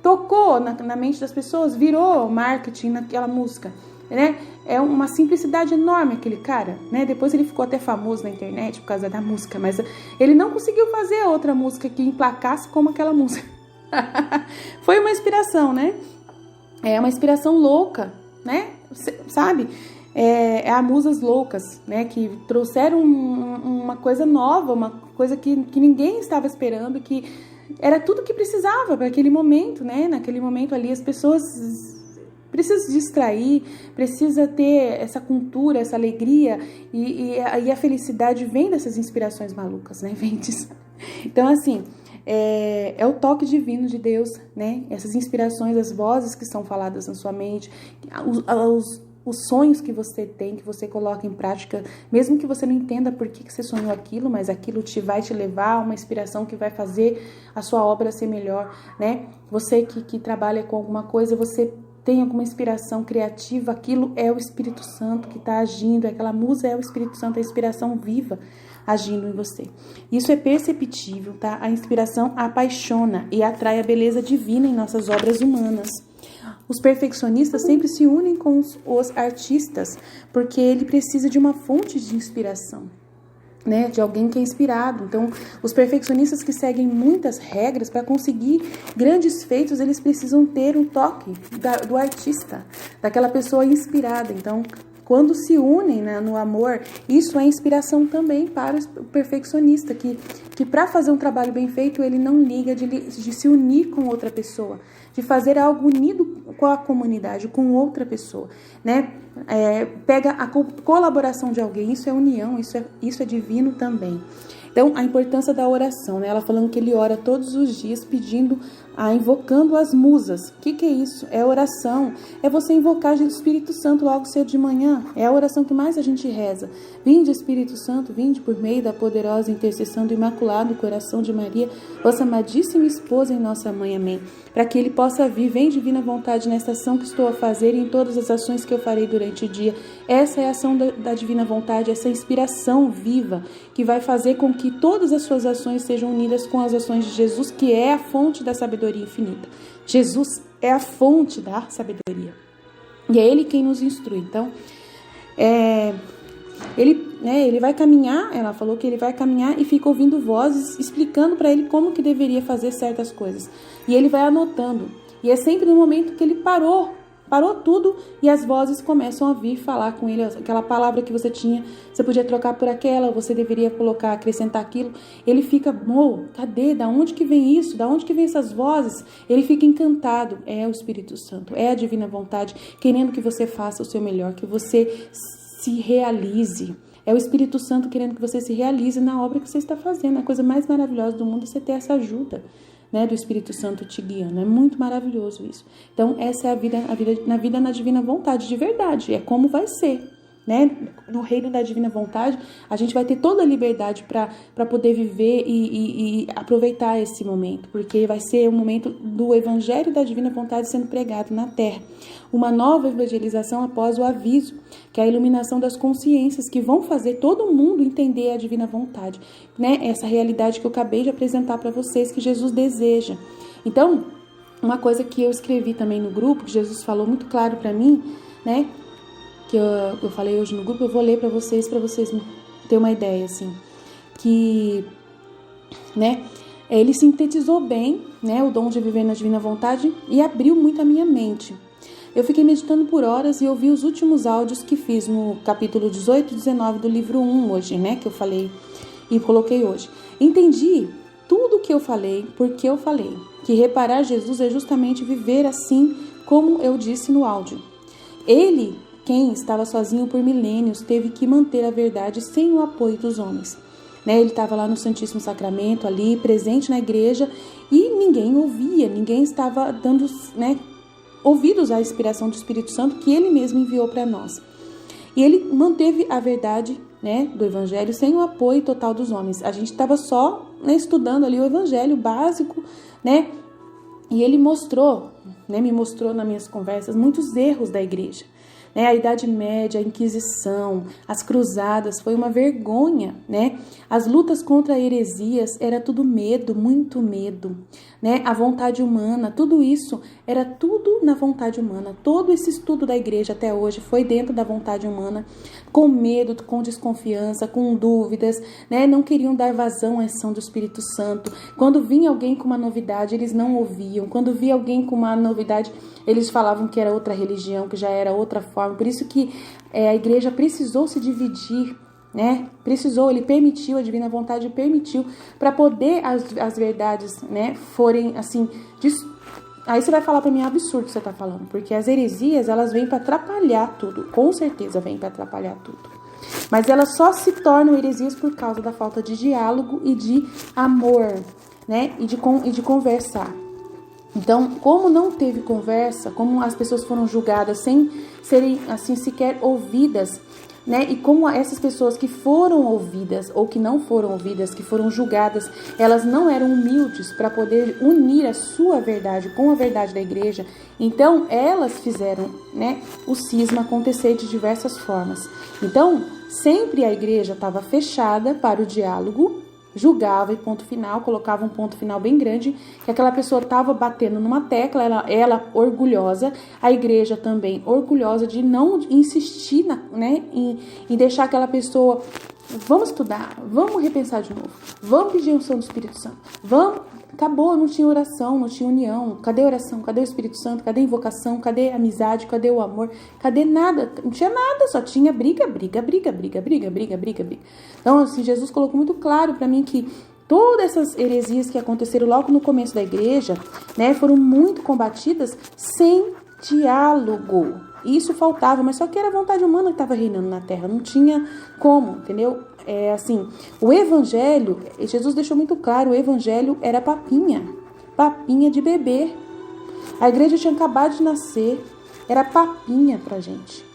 tocou na mente das pessoas, virou marketing naquela música, né? É uma simplicidade enorme aquele cara, né? Depois ele ficou até famoso na internet por causa da música, mas ele não conseguiu fazer outra música que emplacasse como aquela música. Foi uma inspiração, né? É uma inspiração louca, né? Sabe? A Musas Loucas, né, que trouxeram uma coisa nova, uma coisa que ninguém estava esperando, que era tudo que precisava para aquele momento, né? Naquele momento ali as pessoas precisam se distrair, precisa ter essa cultura, essa alegria, e a felicidade vem dessas inspirações malucas, né? Vem disso. Então, assim, é o toque divino de Deus, né? Essas inspirações, as vozes que são faladas na sua mente, os sonhos que você tem, que você coloca em prática, mesmo que você não entenda por que você sonhou aquilo, mas aquilo vai te levar a uma inspiração que vai fazer a sua obra ser melhor, né? Você que trabalha com alguma coisa, você tem alguma inspiração criativa, aquilo é o Espírito Santo que está agindo, aquela musa é o Espírito Santo, a inspiração viva agindo em você. Isso é perceptível, tá? A inspiração apaixona e atrai a beleza divina em nossas obras humanas. Os perfeccionistas sempre se unem com os artistas, porque ele precisa de uma fonte de inspiração, né? De alguém que é inspirado. Então, os perfeccionistas que seguem muitas regras para conseguir grandes feitos, eles precisam ter um toque do artista, daquela pessoa inspirada. Então, quando se unem, né, no amor, isso é inspiração também para o perfeccionista, que para fazer um trabalho bem feito, ele não liga de se unir com outra pessoa, de fazer algo unido com a comunidade, com outra pessoa, né? Pega a colaboração de alguém, isso é união, isso é divino também. Então, a importância da oração, né? Ela falando que ele ora todos os dias invocando as musas. O que é isso? É oração. É você invocar o Espírito Santo logo cedo de manhã. É a oração que mais a gente reza. Vinde, Espírito Santo, vinde por meio da poderosa intercessão do Imaculado Coração de Maria, vossa amadíssima esposa e nossa mãe. Amém. Para que ele possa vir, vem divina vontade nesta ação que estou a fazer e em todas as ações que eu farei durante o dia. Essa é a ação da divina vontade, essa inspiração viva que vai fazer com que todas as suas ações sejam unidas com as ações de Jesus, que é a fonte da sabedoria infinita. Jesus é a fonte da sabedoria. E é Ele quem nos instrui. Então, ele vai caminhar, ela falou que ele vai caminhar e fica ouvindo vozes explicando para ele como que deveria fazer certas coisas. E ele vai anotando. E é sempre no momento que ele parou tudo e as vozes começam a vir falar com ele. Aquela palavra que você tinha, você podia trocar por aquela, você deveria acrescentar aquilo. Ele fica, cadê? Da onde que vem isso? Da onde que vem essas vozes? Ele fica encantado. É o Espírito Santo, é a divina vontade, querendo que você faça o seu melhor, que você se realize. É o Espírito Santo querendo que você se realize na obra que você está fazendo. A coisa mais maravilhosa do mundo é você ter essa ajuda, né, do Espírito Santo te guiando. É muito maravilhoso isso. Então, essa é a vida na divina vontade, de verdade. É como vai ser, né? No reino da divina vontade, a gente vai ter toda a liberdade para poder viver e aproveitar esse momento, porque vai ser o momento do evangelho da divina vontade sendo pregado na terra. Uma nova evangelização após o aviso, que é a iluminação das consciências, que vão fazer todo mundo entender a divina vontade, né? Essa realidade que eu acabei de apresentar para vocês, que Jesus deseja. Então, uma coisa que eu escrevi também no grupo, que Jesus falou muito claro para mim, né? Que eu falei hoje no grupo, eu vou ler para vocês terem uma ideia, assim, que, né, ele sintetizou bem, né, o dom de viver na divina vontade e abriu muito a minha mente. Eu fiquei meditando por horas e ouvi os últimos áudios que fiz no capítulo 18 e 19 do livro 1 hoje, né, que eu falei e coloquei hoje. Entendi tudo o que eu falei, porque eu falei que reparar Jesus é justamente viver assim como eu disse no áudio. Ele, quem estava sozinho por milênios, teve que manter a verdade sem o apoio dos homens. Né? Ele estava lá no Santíssimo Sacramento, ali, presente na igreja, e ninguém ouvia, ninguém estava dando, né, ouvidos à inspiração do Espírito Santo que ele mesmo enviou para nós. E ele manteve a verdade, né, do Evangelho sem o apoio total dos homens. A gente estava só, né, estudando ali o Evangelho básico, né? E ele mostrou, né, me mostrou nas minhas conversas muitos erros da igreja. Né, a Idade Média, a Inquisição, as cruzadas, foi uma vergonha, né? As lutas contra heresias era tudo medo, muito medo, né? A vontade humana, tudo isso era tudo na vontade humana. Todo esse estudo da igreja até hoje foi dentro da vontade humana, com medo, com desconfiança, com dúvidas, né? Não queriam dar vazão à ação do Espírito Santo. Quando vinha alguém com uma novidade, eles não ouviam. Quando via alguém com uma novidade, eles falavam que era outra religião, que já era outra forma. Por isso que a igreja precisou se dividir, né? Ele permitiu, a divina vontade permitiu, para poder as verdades, né, forem assim. Aí você vai falar para mim, é absurdo que você tá falando, porque as heresias, elas vêm para atrapalhar tudo, com certeza vêm para atrapalhar tudo. Mas elas só se tornam heresias por causa da falta de diálogo e de amor, né? E de conversar. Então, como não teve conversa, como as pessoas foram julgadas sem serem assim sequer ouvidas, né? E como essas pessoas que foram ouvidas ou que não foram ouvidas, que foram julgadas, elas não eram humildes para poder unir a sua verdade com a verdade da igreja, então elas fizeram, né, o cisma acontecer de diversas formas. Então, sempre a igreja estava fechada para o diálogo, julgava e ponto final, colocava um ponto final bem grande, que aquela pessoa estava batendo numa tecla, ela orgulhosa, a igreja também orgulhosa de não insistir né, em deixar aquela pessoa, vamos estudar, vamos repensar de novo, vamos pedir a unção do Espírito Santo, vamos, acabou, não tinha oração, não tinha união. Cadê a oração? Cadê o Espírito Santo? Cadê a invocação? Cadê a amizade? Cadê o amor? Cadê nada? Não tinha nada, só tinha briga. Então, assim, Jesus colocou muito claro para mim que todas essas heresias que aconteceram logo no começo da igreja, né, foram muito combatidas sem diálogo. Isso faltava, mas só que era a vontade humana que estava reinando na terra, não tinha como, entendeu? Assim, o evangelho, Jesus deixou muito claro, o evangelho era papinha de bebê. A igreja tinha acabado de nascer, era papinha pra gente,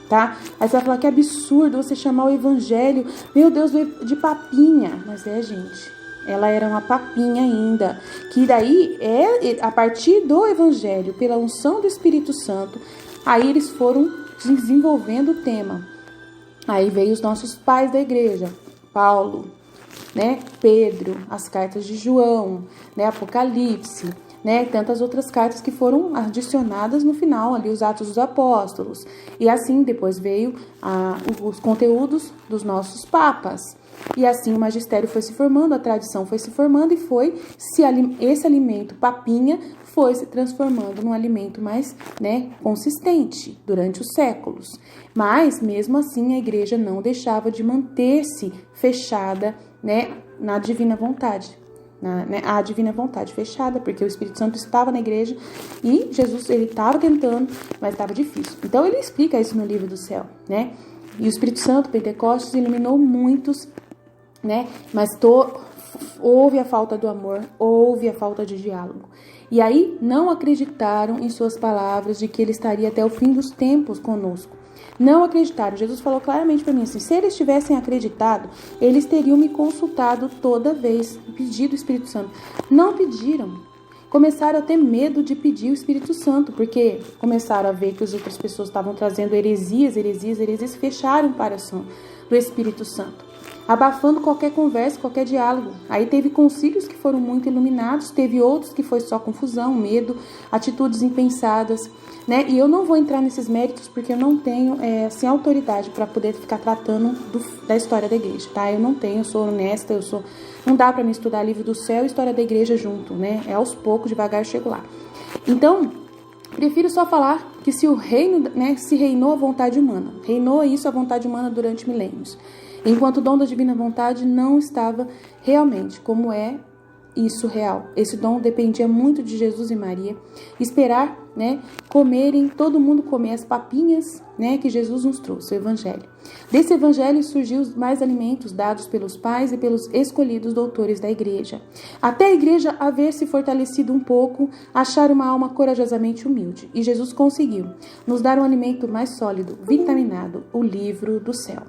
tá? Aí você vai falar que absurdo você chamar o evangelho, meu Deus, de papinha. Mas gente, ela era uma papinha ainda, que daí a partir do evangelho, pela unção do Espírito Santo, aí eles foram desenvolvendo o tema. Aí veio os nossos pais da igreja, Paulo, né, Pedro, as cartas de João, né, Apocalipse, né, tantas outras cartas que foram adicionadas no final, ali os Atos dos Apóstolos. E assim depois veio os conteúdos dos nossos papas. E assim o magistério foi se formando, a tradição foi se formando e esse alimento papinha foi se transformando num alimento mais, né, consistente durante os séculos. Mas mesmo assim a igreja não deixava de manter-se fechada, né, na divina vontade. A divina vontade fechada, porque o Espírito Santo estava na igreja e Jesus, ele estava tentando, mas estava difícil. Então ele explica isso no livro do céu, né? E o Espírito Santo, Pentecostes, iluminou muitos, né? Mas houve a falta do amor, houve a falta de diálogo. E aí não acreditaram em suas palavras de que ele estaria até o fim dos tempos conosco. Não acreditaram. Jesus falou claramente para mim assim, se eles tivessem acreditado, eles teriam me consultado toda vez, pedido o Espírito Santo. Não pediram. Começaram a ter medo de pedir o Espírito Santo, porque começaram a ver que as outras pessoas estavam trazendo heresias, fecharam para a ação do Espírito Santo, abafando qualquer conversa, qualquer diálogo. Aí teve concílios que foram muito iluminados, teve outros que foi só confusão, medo, atitudes impensadas, né? E eu não vou entrar nesses méritos porque eu não tenho assim, autoridade para poder ficar tratando da história da igreja, tá? Eu não tenho, eu sou honesta, não dá para me estudar livro do céu e história da igreja junto, né? Aos poucos, devagar, eu chego lá. Então, prefiro só falar que se o reino, né, se reinou a vontade humana, reinou isso a vontade humana durante milênios, enquanto o dom da divina vontade não estava realmente como é isso real. Esse dom dependia muito de Jesus e Maria. Esperar, né, todo mundo comer as papinhas, né, que Jesus nos trouxe, o evangelho. Desse evangelho surgiu os mais alimentos dados pelos pais e pelos escolhidos doutores da igreja. Até a igreja haver se fortalecido um pouco, achar uma alma corajosamente humilde. E Jesus conseguiu nos dar um alimento mais sólido, vitaminado, o livro do céu.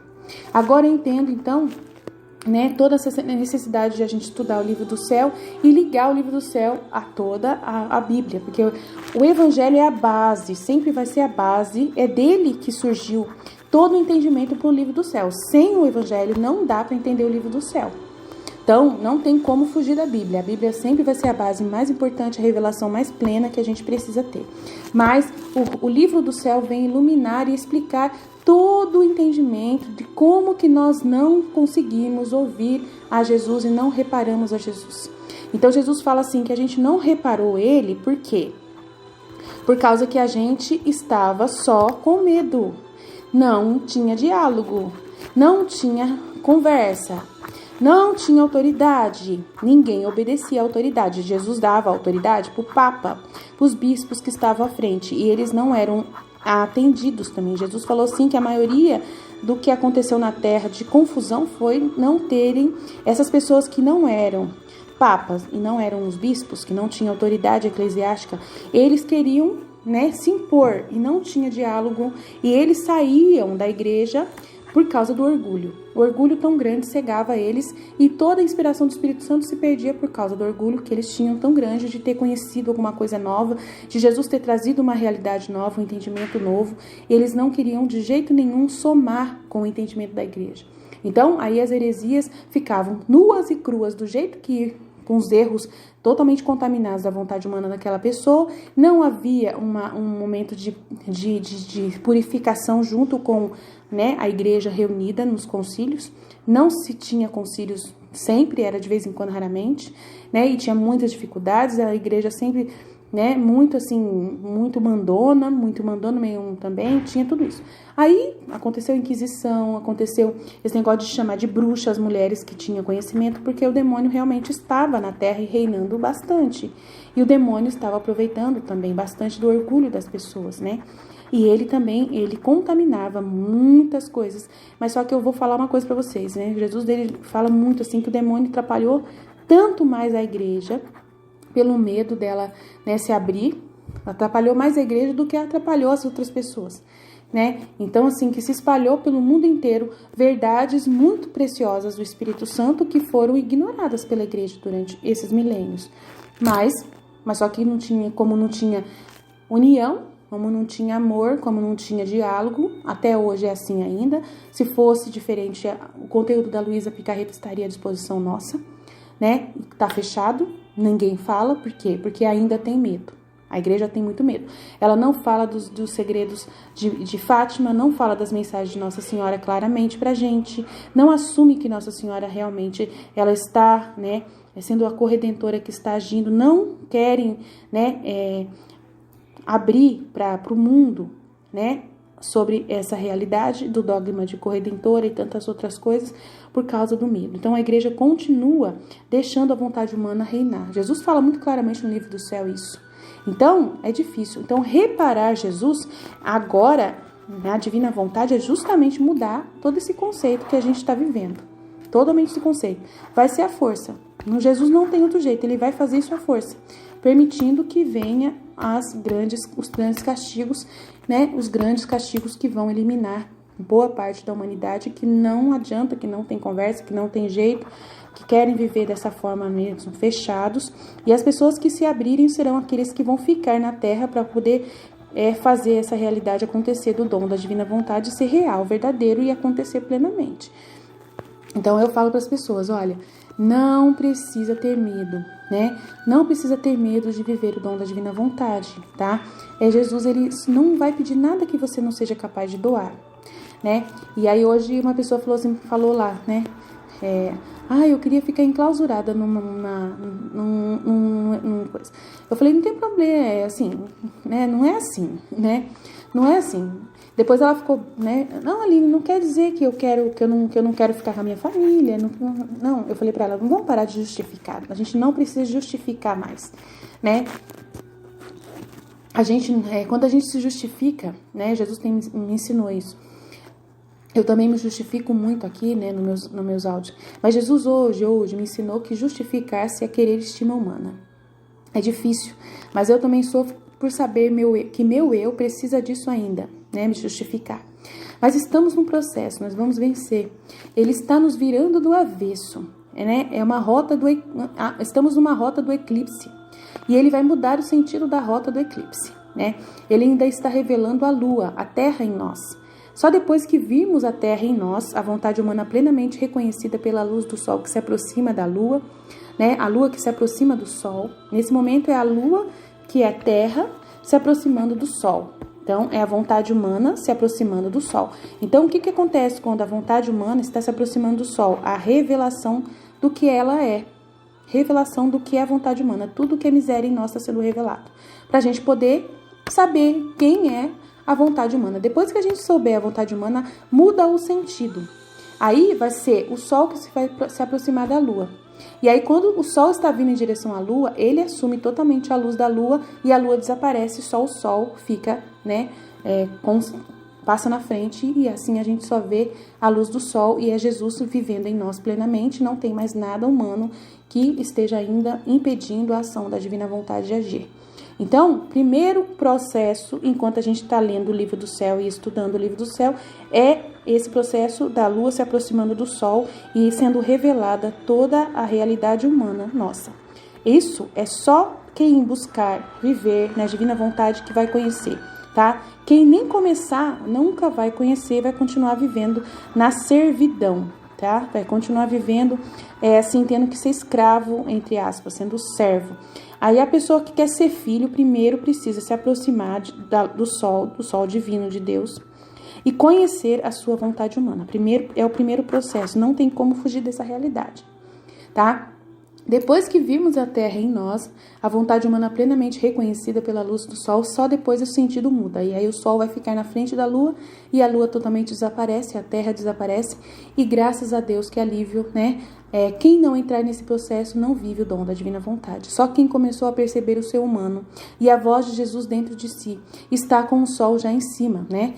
Agora eu entendo, então, né, toda essa necessidade de a gente estudar o livro do céu e ligar o livro do céu a toda a Bíblia, porque o evangelho é a base, sempre vai ser a base, é dele que surgiu todo o entendimento para o livro do céu. Sem o evangelho não dá para entender o livro do céu. Então, não tem como fugir da Bíblia. A Bíblia sempre vai ser a base mais importante, a revelação mais plena que a gente precisa ter. Mas o livro do céu vem iluminar e explicar todo o entendimento de como que nós não conseguimos ouvir a Jesus e não reparamos a Jesus. Então, Jesus fala assim, que a gente não reparou ele, por quê? Por causa que a gente estava só com medo. Não tinha diálogo, não tinha conversa. Não tinha autoridade, ninguém obedecia à autoridade. Jesus dava autoridade para o Papa, para os bispos que estavam à frente, e eles não eram atendidos também. Jesus falou assim que a maioria do que aconteceu na terra de confusão foi não terem essas pessoas que não eram papas e não eram os bispos, que não tinham autoridade eclesiástica, eles queriam, né, se impor e não tinha diálogo, e eles saíam da igreja por causa do orgulho. O orgulho tão grande cegava eles e toda a inspiração do Espírito Santo se perdia por causa do orgulho que eles tinham tão grande de ter conhecido alguma coisa nova, de Jesus ter trazido uma realidade nova, um entendimento novo. E eles não queriam de jeito nenhum somar com o entendimento da igreja. Então, aí as heresias ficavam nuas e cruas do jeito que, com os erros totalmente contaminados da vontade humana daquela pessoa, não havia um momento de purificação junto com, né, a igreja reunida nos concílios, não se tinha concílios sempre, era de vez em quando, raramente, né? E tinha muitas dificuldades, a igreja sempre, né, muito assim, muito mandona, meio também, tinha tudo isso. Aí aconteceu a Inquisição, aconteceu esse negócio de chamar de bruxa as mulheres que tinham conhecimento, porque o demônio realmente estava na terra e reinando bastante. E o demônio estava aproveitando também bastante do orgulho das pessoas, né? E ele contaminava muitas coisas. Mas só que eu vou falar uma coisa para vocês, né? Jesus dele fala muito assim que o demônio atrapalhou tanto mais a igreja, pelo medo dela, né, se abrir, atrapalhou mais a igreja do que atrapalhou as outras pessoas, né? Então, assim, que se espalhou pelo mundo inteiro verdades muito preciosas do Espírito Santo que foram ignoradas pela igreja durante esses milênios. Mas só que como não tinha união, como não tinha amor, como não tinha diálogo, até hoje é assim ainda. Se fosse diferente, o conteúdo da Luísa Picarreta estaria à disposição nossa, né? Tá fechado, ninguém fala, por quê? Porque ainda tem medo. A igreja tem muito medo. Ela não fala dos segredos de Fátima, não fala das mensagens de Nossa Senhora claramente pra gente, não assume que Nossa Senhora realmente ela está, né, sendo a corredentora que está agindo, não querem, né, abrir para o mundo, né, sobre essa realidade do dogma de corredentora e tantas outras coisas por causa do medo. Então a igreja continua deixando a vontade humana reinar. Jesus fala muito claramente no livro do céu isso. Então é difícil. Então reparar Jesus agora na divina vontade é justamente mudar todo esse conceito que a gente está vivendo. Totalmente esse conceito. Vai ser a força. Jesus não tem outro jeito, ele vai fazer isso à força, permitindo que venha os grandes castigos, né? Os grandes castigos que vão eliminar boa parte da humanidade que não adianta, que não tem conversa, que não tem jeito, que querem viver dessa forma mesmo, fechados. E as pessoas que se abrirem serão aqueles que vão ficar na terra para poder fazer essa realidade acontecer, do dom da divina vontade ser real, verdadeiro e acontecer plenamente. Então eu falo para as pessoas, olha, não precisa ter medo, né? Não precisa ter medo de viver o dom da divina vontade, tá? Jesus, ele não vai pedir nada que você não seja capaz de doar, né? E aí hoje uma pessoa falou lá, né? Eu queria ficar enclausurada numa coisa. Eu falei, não tem problema, é assim, né? Não é assim, né? Não é assim. Depois ela ficou, né? Não, Aline, não quer dizer que eu não quero ficar com a minha família. Não, eu falei pra ela, não vamos parar de justificar. A gente não precisa justificar mais, né? Quando a gente se justifica, né? Jesus me ensinou isso. Eu também me justifico muito aqui, né? Nos meus áudios. Mas Jesus hoje me ensinou que justificar-se é querer estima humana. É difícil, mas eu também sofro por saber que meu eu precisa disso ainda, né? Me justificar. Mas estamos num processo, nós vamos vencer. Ele está nos virando do avesso, né? Estamos numa rota do eclipse. E ele vai mudar o sentido da rota do eclipse, né? Ele ainda está revelando a lua, a terra em nós. Só depois que virmos a terra em nós, a vontade humana plenamente reconhecida pela luz do sol que se aproxima da lua, né? A lua que se aproxima do sol. Nesse momento é a lua, que é a terra, se aproximando do sol. Então, é a vontade humana se aproximando do sol. Então, o que acontece quando a vontade humana está se aproximando do sol? A revelação do que ela é. Revelação do que é a vontade humana. Tudo que é miséria em nós está sendo revelado. Para a gente poder saber quem é a vontade humana. Depois que a gente souber a vontade humana, muda o sentido. Aí vai ser o sol que vai se aproximar da lua. E aí, quando o sol está vindo em direção à lua, ele assume totalmente a luz da lua e a lua desaparece, só o sol fica, né, passa na frente e assim a gente só vê a luz do sol e é Jesus vivendo em nós plenamente, não tem mais nada humano que esteja ainda impedindo a ação da divina vontade de agir. Então, primeiro processo, enquanto a gente está lendo o livro do céu e estudando o livro do céu, é esse processo da lua se aproximando do sol e sendo revelada toda a realidade humana nossa. Isso é só quem buscar viver na divina vontade que vai conhecer, tá? Quem nem começar nunca vai conhecer, vai continuar vivendo na servidão, tá? Vai continuar vivendo assim, tendo que ser escravo, entre aspas, sendo servo. Aí a pessoa que quer ser filho, primeiro precisa se aproximar do sol divino de Deus e conhecer a sua vontade humana. É o primeiro processo, não tem como fugir dessa realidade. tá? Depois que vimos a terra em nós, a vontade humana plenamente reconhecida pela luz do sol, só depois o sentido muda. E aí o sol vai ficar na frente da lua e a lua totalmente desaparece, a terra desaparece. E graças a Deus, que alívio, né? Quem não entrar nesse processo não vive o dom da divina vontade. Só quem começou a perceber o ser humano e a voz de Jesus dentro de si está com o sol já em cima, né?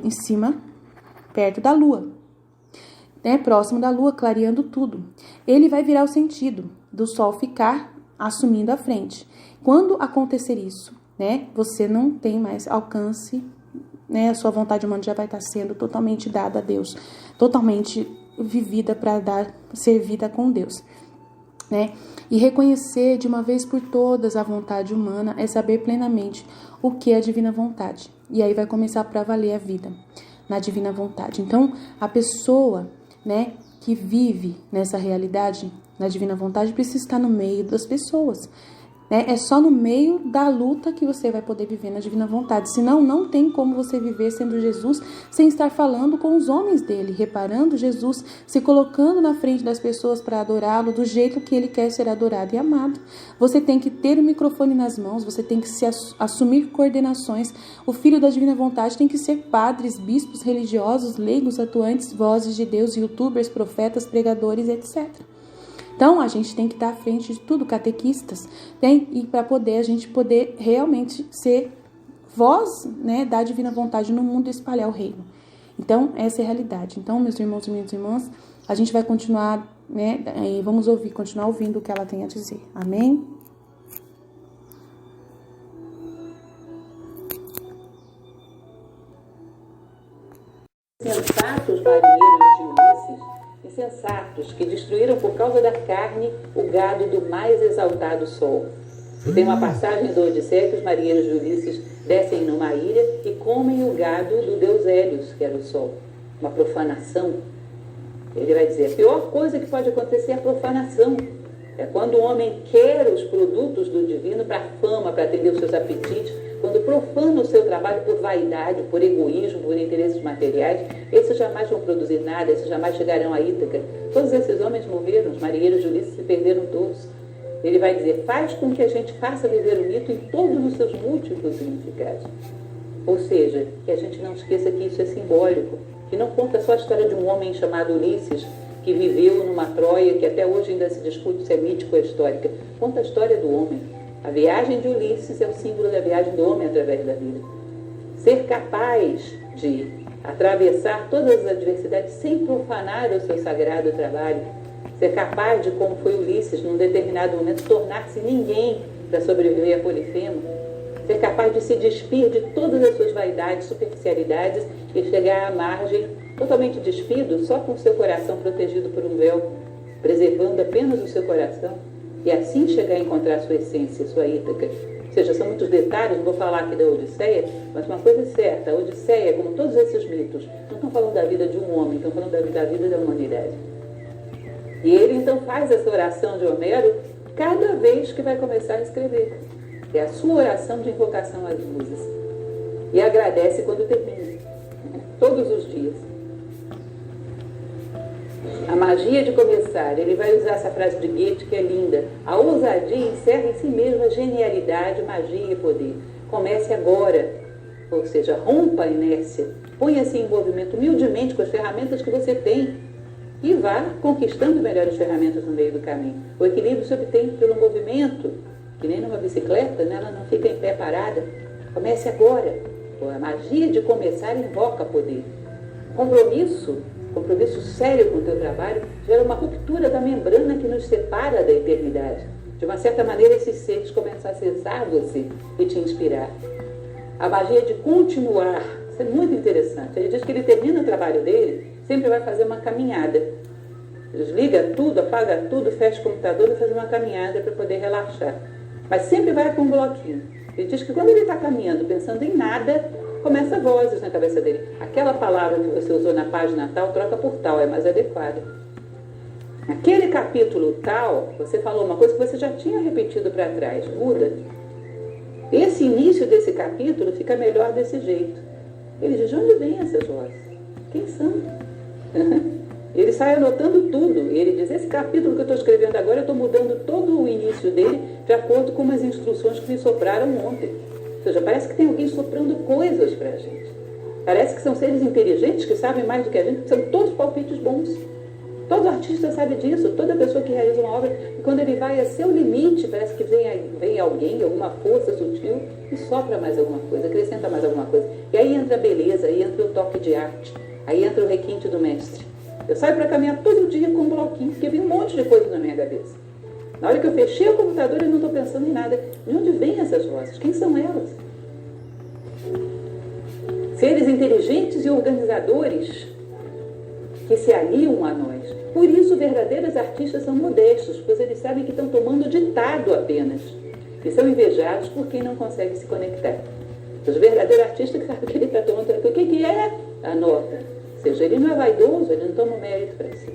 Em cima, perto da lua. Próximo da lua, clareando tudo. Ele vai virar o sentido do sol ficar assumindo a frente. Quando acontecer isso, né, você não tem mais alcance, né, a sua vontade humana já vai estar sendo totalmente dada a Deus, totalmente vivida para ser vida com Deus, né? E reconhecer de uma vez por todas a vontade humana é saber plenamente o que é a divina vontade. E aí vai começar para valer a vida na divina vontade. Então, a pessoa, né, que vive nessa realidade, na divina vontade, precisa estar no meio das pessoas, né? É só no meio da luta que você vai poder viver na divina vontade. Senão, não tem como você viver sendo Jesus sem estar falando com os homens dele, reparando Jesus, se colocando na frente das pessoas para adorá-lo do jeito que ele quer ser adorado e amado. Você tem que ter o microfone nas mãos, você tem que assumir coordenações. O filho da divina vontade tem que ser padres, bispos, religiosos, leigos, atuantes, vozes de Deus, youtubers, profetas, pregadores, etc. Então, a gente tem que estar à frente de tudo, catequistas, né? E para a gente poder realmente ser voz, né, da divina vontade no mundo e espalhar o reino. Então, essa é a realidade. Então, meus irmãos e minhas irmãs, a gente vai continuar, né, vamos continuar ouvindo o que ela tem a dizer. Amém? Sensatos marinheiros de Ulisses, insensatos, que destruíram por causa da carne o gado do mais exaltado sol. E tem uma passagem do Odisseia que os marinheiros de Ulisses descem numa ilha e comem o gado do deus Hélios, que era o sol. Uma profanação. Ele vai dizer, a pior coisa que pode acontecer é a profanação. É quando o homem quer os produtos do divino para a fama, para atender os seus apetites, quando profana o seu trabalho por vaidade, por egoísmo, por interesses materiais, esses jamais vão produzir nada, esses jamais chegarão a Ítaca. Todos esses homens morreram, os marinheiros de Ulisses se perderam todos. Ele vai dizer, faz com que a gente faça viver o mito em todos os seus múltiplos significados. Ou seja, que a gente não esqueça que isso é simbólico, que não conta só a história de um homem chamado Ulisses, que viveu numa Troia, que até hoje ainda se discute se é mítica ou histórica. Conta a história do homem. A viagem de Ulisses é o símbolo da viagem do homem através da vida. Ser capaz de atravessar todas as adversidades sem profanar o seu sagrado trabalho. Ser capaz de, como foi Ulisses, num determinado momento, tornar-se ninguém para sobreviver a Polifemo. Ser capaz de se despir de todas as suas vaidades, superficialidades e chegar à margem totalmente despido, só com o seu coração protegido por um véu, preservando apenas o seu coração. E assim chegar a encontrar a sua essência, a sua Ítaca. Ou seja, são muitos detalhes, não vou falar aqui da Odisseia, mas uma coisa é certa, a Odisseia, como todos esses mitos, não estão falando da vida de um homem, estão falando da vida da humanidade. E ele então faz essa oração de Homero cada vez que vai começar a escrever. É a sua oração de invocação às luzes. E agradece quando termina, todos os dias. A magia de começar, ele vai usar essa frase de Goethe que é linda. A ousadia encerra em si mesma genialidade, magia e poder. Comece agora, ou seja, rompa a inércia, ponha-se em movimento humildemente com as ferramentas que você tem e vá conquistando melhores ferramentas no meio do caminho. O equilíbrio se obtém pelo movimento, que nem numa bicicleta, né? Ela não fica em pé parada. Comece agora. A magia de começar invoca poder. Compromisso sério com o teu trabalho, gera uma ruptura da membrana que nos separa da eternidade. De uma certa maneira, esses seres começam a acessar você e te inspirar. A magia de continuar, isso é muito interessante. Ele diz que ele termina o trabalho dele, sempre vai fazer uma caminhada. Desliga tudo, apaga tudo, fecha o computador e faz uma caminhada para poder relaxar. Mas sempre vai com um bloquinho. Ele diz que quando ele está caminhando, pensando em nada, começa vozes na cabeça dele. Aquela palavra que você usou na página tal, troca por tal, é mais adequada. Naquele capítulo tal, você falou uma coisa que você já tinha repetido para trás. Muda. Esse início desse capítulo fica melhor desse jeito. Ele diz, de onde vêm essas vozes? Quem são? Ele sai anotando tudo. Ele diz, esse capítulo que eu estou escrevendo agora, eu estou mudando todo o início dele de acordo com umas instruções que me sopraram ontem. Ou seja, parece que tem alguém soprando coisas para a gente. Parece que são seres inteligentes que sabem mais do que a gente, que são todos palpites bons. Todo artista sabe disso, toda pessoa que realiza uma obra, e quando ele vai a seu limite, parece que vem alguém, alguma força sutil, e sopra mais alguma coisa, acrescenta mais alguma coisa. E aí entra a beleza, aí entra o toque de arte, aí entra o requinte do mestre. Eu saio para caminhar todo dia com um bloquinho, porque vem um monte de coisa na minha cabeça. Na hora que eu fechei o computador, eu não estou pensando em nada. De onde vêm essas vozes? Quem são elas? Seres inteligentes e organizadores que se aliam a nós. Por isso, verdadeiros artistas são modestos, pois eles sabem que estão tomando ditado apenas. E são invejados por quem não consegue se conectar. Os verdadeiros artistas sabem que ele está tomando... O que é? Anota. Ou seja, ele não é vaidoso, ele não toma mérito para si.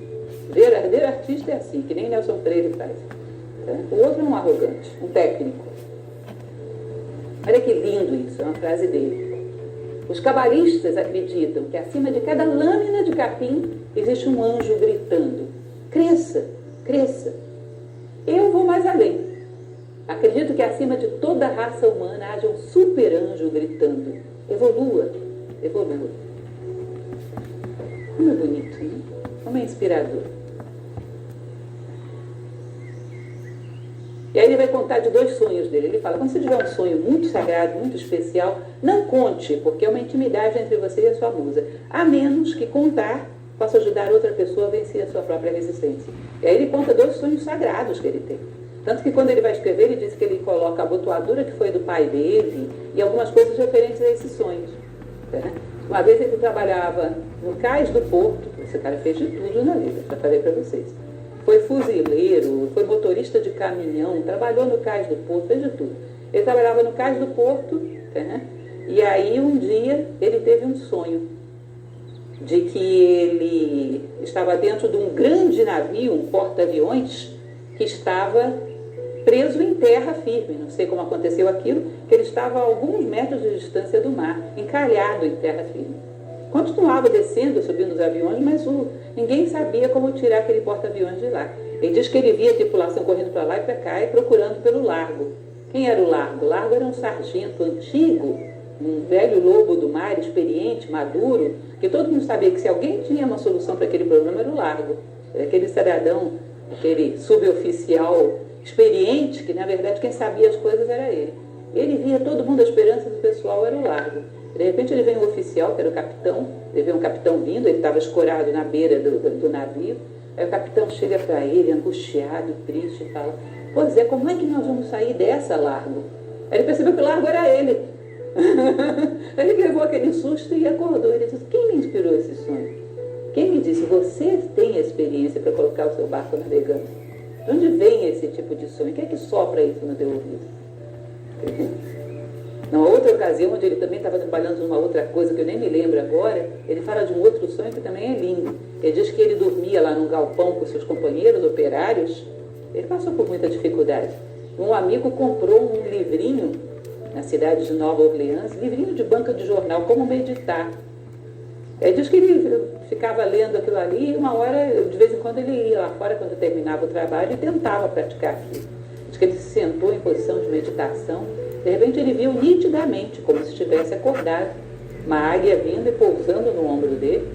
O verdadeiro artista é assim, que nem Nelson Freire faz. Tá? O outro é um arrogante, um técnico. Olha que lindo isso, é uma frase dele. Os cabalistas acreditam que acima de cada lâmina de capim existe um anjo gritando: cresça, cresça. Eu vou mais além. Acredito que acima de toda a raça humana haja um super anjo gritando: evolua, evolua. Como é bonito, né? Como é inspirador. E aí ele vai contar de 2 sonhos dele. Ele fala, quando você tiver um sonho muito sagrado, muito especial, não conte, porque é uma intimidade entre você e a sua musa. A menos que contar possa ajudar outra pessoa a vencer a sua própria resistência. E aí ele conta 2 sonhos sagrados que ele tem. Tanto que quando ele vai escrever, ele diz que ele coloca a abotoadura que foi do pai dele e algumas coisas referentes a esses sonhos. Né? Uma vez ele trabalhava no cais do porto. Esse cara fez de tudo na vida, já falei para vocês. Foi fuzileiro, foi motorista de caminhão, trabalhou no cais do porto, fez de tudo. Ele trabalhava no cais do porto, né? E aí um dia ele teve um sonho de que ele estava dentro de um grande navio, um porta-aviões, que estava preso em terra firme. Não sei como aconteceu aquilo, que ele estava a alguns metros de distância do mar, encalhado em terra firme. Continuava descendo, subindo os aviões, mas ninguém sabia como tirar aquele porta-aviões de lá. Ele diz que ele via a tripulação correndo para lá e para cá e procurando pelo largo. Quem era o largo? O largo era um sargento antigo, um velho lobo do mar, experiente, maduro, que todo mundo sabia que se alguém tinha uma solução para aquele problema era o largo. Era aquele cidadão, aquele suboficial experiente, que na verdade quem sabia as coisas era ele. Ele via todo mundo, a esperança do pessoal era o largo. De repente ele vem um oficial, que era o capitão, ele vê um capitão vindo, ele estava escorado na beira do navio, aí o capitão chega para ele, angustiado, triste, e fala, pois é, como é que nós vamos sair dessa, largo? Aí ele percebeu que o largo era ele. Ele levou aquele susto e acordou. Ele disse, quem me inspirou esse sonho? Quem me disse, você tem a experiência para colocar o seu barco navegando? De onde vem esse tipo de sonho? Quem é que sopra isso no teu ouvido? Numa outra ocasião, onde ele também estava trabalhando numa outra coisa que eu nem me lembro agora, ele fala de um outro sonho que também é lindo. Ele diz que ele dormia lá num galpão com seus companheiros operários. Ele passou por muita dificuldade. Um amigo comprou um livrinho na cidade de Nova Orleans, livrinho de banca de jornal, como meditar. Ele diz que ele ficava lendo aquilo ali e uma hora, de vez em quando, ele ia lá fora, quando terminava o trabalho, e tentava praticar aquilo. Diz que ele se sentou em posição de meditação. De repente ele viu nitidamente, como se estivesse acordado, uma águia vindo e pousando no ombro dele.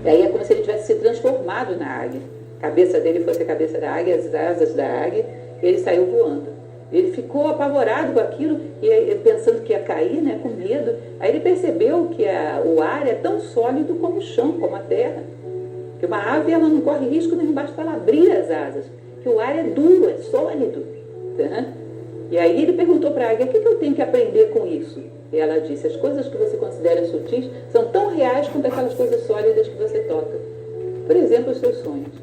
E aí é como se ele tivesse se transformado na águia. A cabeça dele fosse a cabeça da águia, as asas da águia, e ele saiu voando. Ele ficou apavorado com aquilo, e pensando que ia cair, né, com medo. Aí ele percebeu que o ar é tão sólido como o chão, como a terra. Que uma ave ela não corre risco nem basta ela abrir as asas. Que o ar é duro, é sólido. Né? E aí ele perguntou para a águia, o que eu tenho que aprender com isso? E ela disse, as coisas que você considera sutis são tão reais quanto aquelas coisas sólidas que você toca. Por exemplo, os seus sonhos.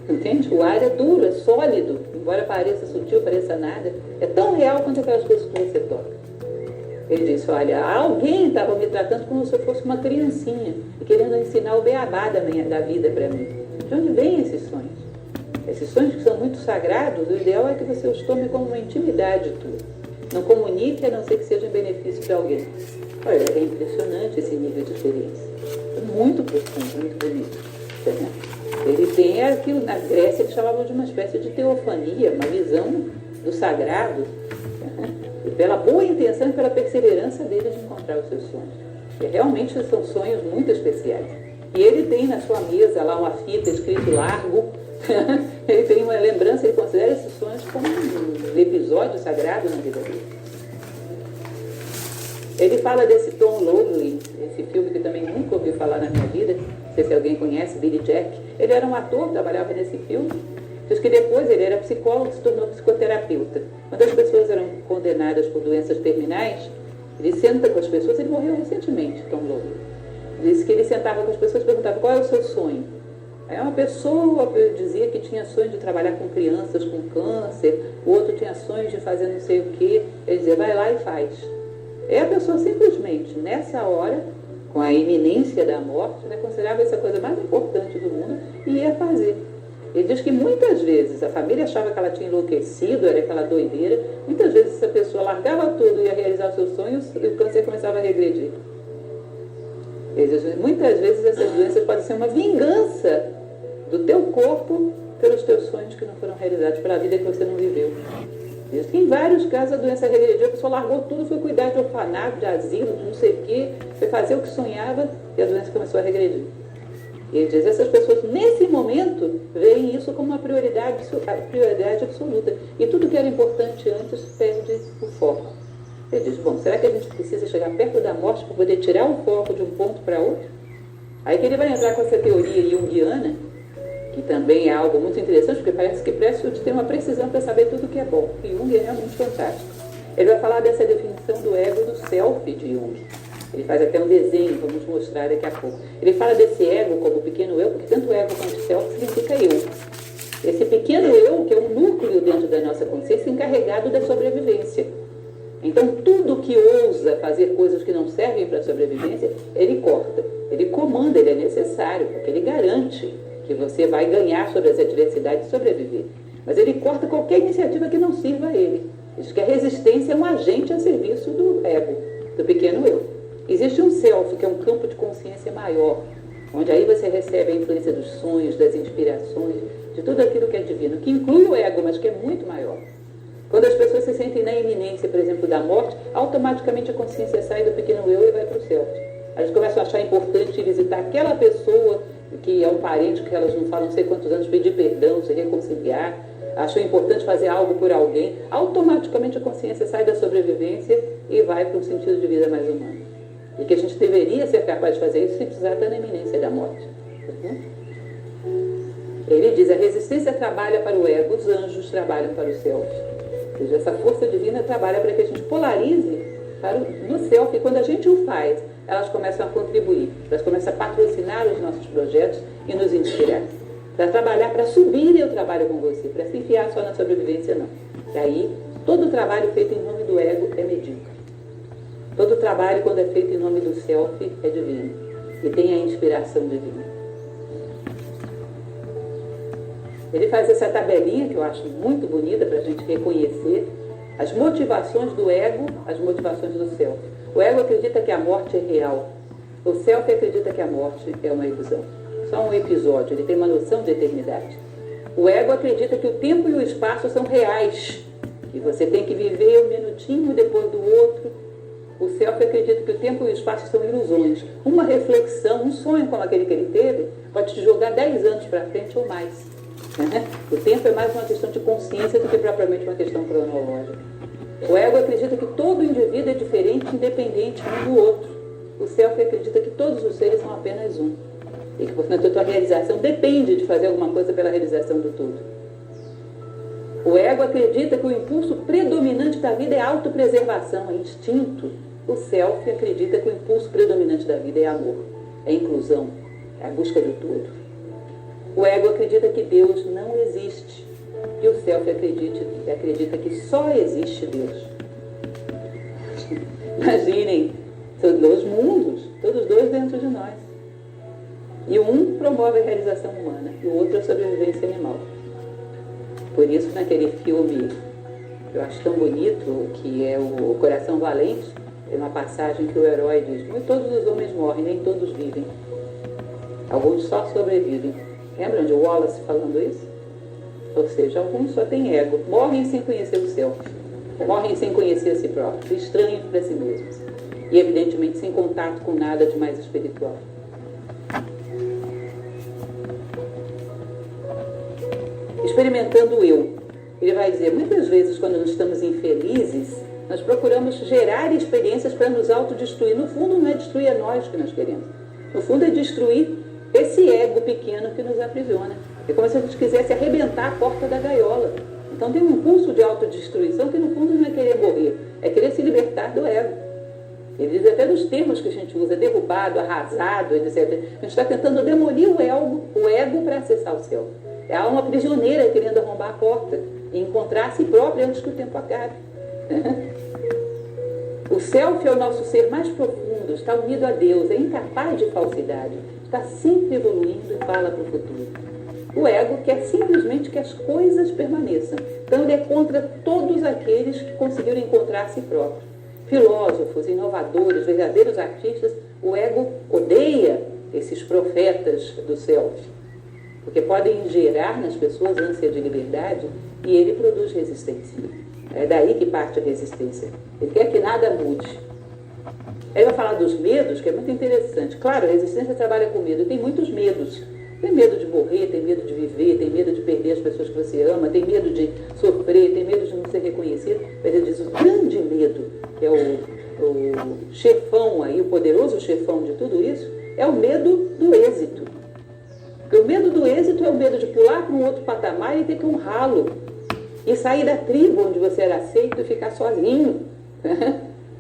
Entende? O ar é duro, é sólido, embora pareça sutil, pareça nada, é tão real quanto aquelas coisas que você toca. Ele disse, olha, alguém estava me tratando como se eu fosse uma criancinha e querendo ensinar o beabá da vida para mim. De onde vêm esses sonhos? Esses sonhos que são muito sagrados, o ideal é que você os tome como uma intimidade tua. Não comunique a não ser que seja em benefício de alguém. Olha, é impressionante esse nível de experiência. É muito profundo, muito bonito. Ele tem aquilo, na Grécia eles chamavam de uma espécie de teofania, uma visão do sagrado, e pela boa intenção e pela perseverança dele de encontrar os seus sonhos. E realmente são sonhos muito especiais. E ele tem na sua mesa lá uma fita escrito largo, ele tem uma lembrança, ele considera esses sonhos como um episódio sagrado na vida dele. Ele fala desse Tom Longley, esse filme que também nunca ouvi falar na minha vida, não sei se alguém conhece, Billy Jack. Ele era um ator, trabalhava nesse filme. Diz que depois ele era psicólogo e se tornou psicoterapeuta. Quando as pessoas eram condenadas por doenças terminais, ele senta com as pessoas, ele morreu recentemente, Tom Longley. Disse que ele sentava com as pessoas e perguntava qual é o seu sonho. Aí uma pessoa dizia que tinha sonho de trabalhar com crianças com câncer, o outro tinha sonhos de fazer não sei o quê. Ele dizia, vai lá e faz. E a pessoa simplesmente, nessa hora, com a iminência da morte, considerava essa coisa mais importante do mundo e ia fazer. Ele diz que muitas vezes a família achava que ela tinha enlouquecido, era aquela doideira. Muitas vezes essa pessoa largava tudo e ia realizar os seus sonhos e o câncer começava a regredir. Ele diz, muitas vezes essas doenças podem ser uma vingança do teu corpo pelos teus sonhos que não foram realizados, pela vida que você não viveu. Diz que em vários casos a doença regrediu, a pessoa largou tudo, foi cuidar de orfanato, de asilo, de não sei o quê, foi fazer o que sonhava e a doença começou a regredir. Ele diz, essas pessoas nesse momento veem isso como uma prioridade absoluta. E tudo que era importante antes perde o foco. Ele diz, bom, será que a gente precisa chegar perto da morte para poder tirar o foco de um ponto para outro? Aí que ele vai entrar com essa teoria junguiana, que também é algo muito interessante, porque parece que Prescott tem uma precisão para saber tudo o que é bom. E Jung é realmente fantástico. Ele vai falar dessa definição do ego, do self de Jung. Ele faz até um desenho, vamos mostrar daqui a pouco. Ele fala desse ego como pequeno eu, porque tanto ego quanto self significa eu. Esse pequeno eu, que é um núcleo dentro da nossa consciência, encarregado da sobrevivência. Então, tudo que ousa fazer coisas que não servem para a sobrevivência, ele corta. Ele comanda, ele é necessário, porque ele garante que você vai ganhar sobre as adversidades e sobreviver. Mas ele corta qualquer iniciativa que não sirva a ele. Diz que a resistência é um agente a serviço do ego, do pequeno eu. Existe um self, que é um campo de consciência maior, onde aí você recebe a influência dos sonhos, das inspirações, de tudo aquilo que é divino, que inclui o ego, mas que é muito maior. Quando as pessoas se sentem na iminência, por exemplo, da morte, automaticamente a consciência sai do pequeno eu e vai para o self. Elas começam a achar importante visitar aquela pessoa que é um parente que elas não falam não sei quantos anos, pedir perdão, se reconciliar, achou importante fazer algo por alguém, automaticamente a consciência sai da sobrevivência e vai para um sentido de vida mais humano. E que a gente deveria ser capaz de fazer isso sem precisar estar na iminência da morte. Ele diz, a resistência trabalha para o ego, os anjos trabalham para o self. Ou seja, essa força divina trabalha para que a gente polarize no self, e quando a gente o faz, elas começam a contribuir, elas começam a patrocinar os nossos projetos e nos inspirar. Para trabalhar, para subir eu trabalho com você, para se enfiar só na sobrevivência não. E aí, todo o trabalho feito em nome do ego é medíocre. Todo trabalho, quando é feito em nome do self, é divino. E tem a inspiração divina. Ele faz essa tabelinha, que eu acho muito bonita, para a gente reconhecer as motivações do ego, as motivações do self. O ego acredita que a morte é real. O self acredita que a morte é uma ilusão. Só um episódio, ele tem uma noção de eternidade. O ego acredita que o tempo e o espaço são reais. E você tem que viver um minutinho depois do outro. O self acredita que o tempo e o espaço são ilusões. Uma reflexão, um sonho como aquele que ele teve, pode te jogar 10 anos para frente ou mais. O tempo é mais uma questão de consciência do que propriamente uma questão cronológica. O ego acredita que todo indivíduo é diferente, independente um do outro. O self acredita que todos os seres são apenas um. E que, portanto, a tua realização depende de fazer alguma coisa pela realização do todo. O ego acredita que o impulso predominante da vida é a autopreservação, é instinto. O self acredita que o impulso predominante da vida é amor, é inclusão, é a busca do todo. O ego acredita que Deus não existe. E o self acredita que só existe Deus. Imaginem, são dois mundos, todos dois dentro de nós. E um promove a realização humana e o outro a sobrevivência animal. Por isso, naquele filme que eu acho tão bonito, que é o Coração Valente, tem uma passagem que o herói diz, todos os homens morrem, nem todos vivem. Alguns só sobrevivem. Lembram de Wallace falando isso? Ou seja, alguns só têm ego, morrem sem conhecer o self, morrem sem conhecer a si próprios, estranhos para si mesmos. E, evidentemente, sem contato com nada de mais espiritual. Experimentando o eu. Ele vai dizer, muitas vezes, quando nós estamos infelizes, nós procuramos gerar experiências para nos autodestruir. No fundo, não é destruir a nós que nós queremos. No fundo, é destruir esse ego pequeno que nos aprisiona. É como se a gente quisesse arrebentar a porta da gaiola. Então, tem um impulso de autodestruição que, no fundo, não é querer morrer, é querer se libertar do ego. Ele diz até dos termos que a gente usa, derrubado, arrasado, etc. A gente está tentando demolir o ego para acessar o céu. É a alma prisioneira querendo arrombar a porta e encontrar a si própria antes que o tempo acabe. O self é o nosso ser mais profundo, está unido a Deus, é incapaz de falsidade, está sempre evoluindo e fala para o futuro. O ego quer simplesmente que as coisas permaneçam. Então ele é contra todos aqueles que conseguiram encontrar a si próprio. Filósofos, inovadores, verdadeiros artistas, o ego odeia esses profetas do self, porque podem gerar nas pessoas ânsia de liberdade e ele produz resistência. É daí que parte a resistência. Ele quer que nada mude. Ele vai falar dos medos, que é muito interessante. Claro, a resistência trabalha com medo. Tem muitos medos. Tem medo de morrer, tem medo de viver, tem medo de perder as pessoas que você ama, tem medo de sofrer, tem medo de não ser reconhecido. Mas ele diz, o grande medo, que é o chefão aí, o poderoso chefão de tudo isso, é o medo do êxito. Porque o medo do êxito é o medo de pular para um outro patamar e ter que honrá-lo. E sair da tribo onde você era aceito e ficar sozinho.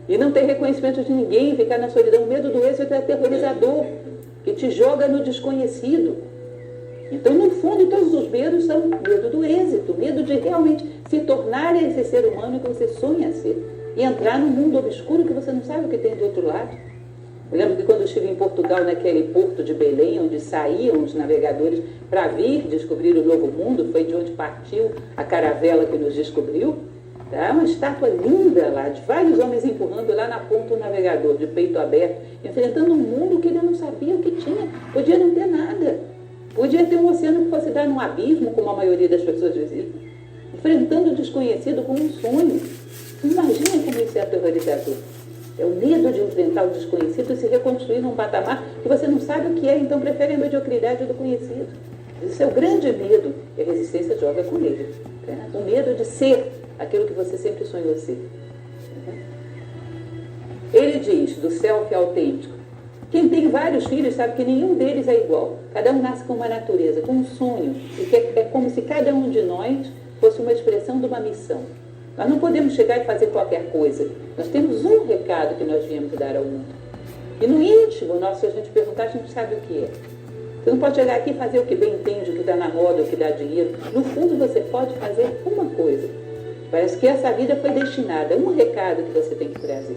E não ter reconhecimento de ninguém, ficar na solidão. O medo do êxito é aterrorizador, que te joga no desconhecido. Então, no fundo, todos os medos são medo do êxito, medo de realmente se tornar esse ser humano que você sonha ser. E entrar num mundo obscuro que você não sabe o que tem do outro lado. Eu lembro que quando eu estive em Portugal, naquele porto de Belém, onde saíam os navegadores para vir descobrir o novo mundo, foi de onde partiu a caravela que nos descobriu. Tá? Uma estátua linda lá, de vários homens empurrando lá na ponta o navegador, de peito aberto, enfrentando um mundo que ele não sabia o que tinha. Podia não ter nada. Podia ter um oceano que fosse dar num abismo, como a maioria das pessoas dizia. Enfrentando o desconhecido como um sonho. Imagina como isso é aterrorizador. É o medo de enfrentar o desconhecido e se reconstruir num patamar que você não sabe o que é, então prefere a mediocridade do conhecido. Esse é o grande medo e a resistência joga com ele. Né? O medo de ser aquilo que você sempre sonhou ser. Ele diz, do self autêntico, quem tem vários filhos sabe que nenhum deles é igual. Cada um nasce com uma natureza, com um sonho, e que é como se cada um de nós fosse uma expressão de uma missão. Nós não podemos chegar e fazer qualquer coisa. Nós temos um recado que nós viemos dar ao mundo. E no íntimo, nosso, se a gente perguntar, a gente sabe o que é. Você não pode chegar aqui e fazer o que bem entende, o que dá na moda, o que dá dinheiro. No fundo, você pode fazer uma coisa. Parece que essa vida foi destinada a um recado que você tem que trazer,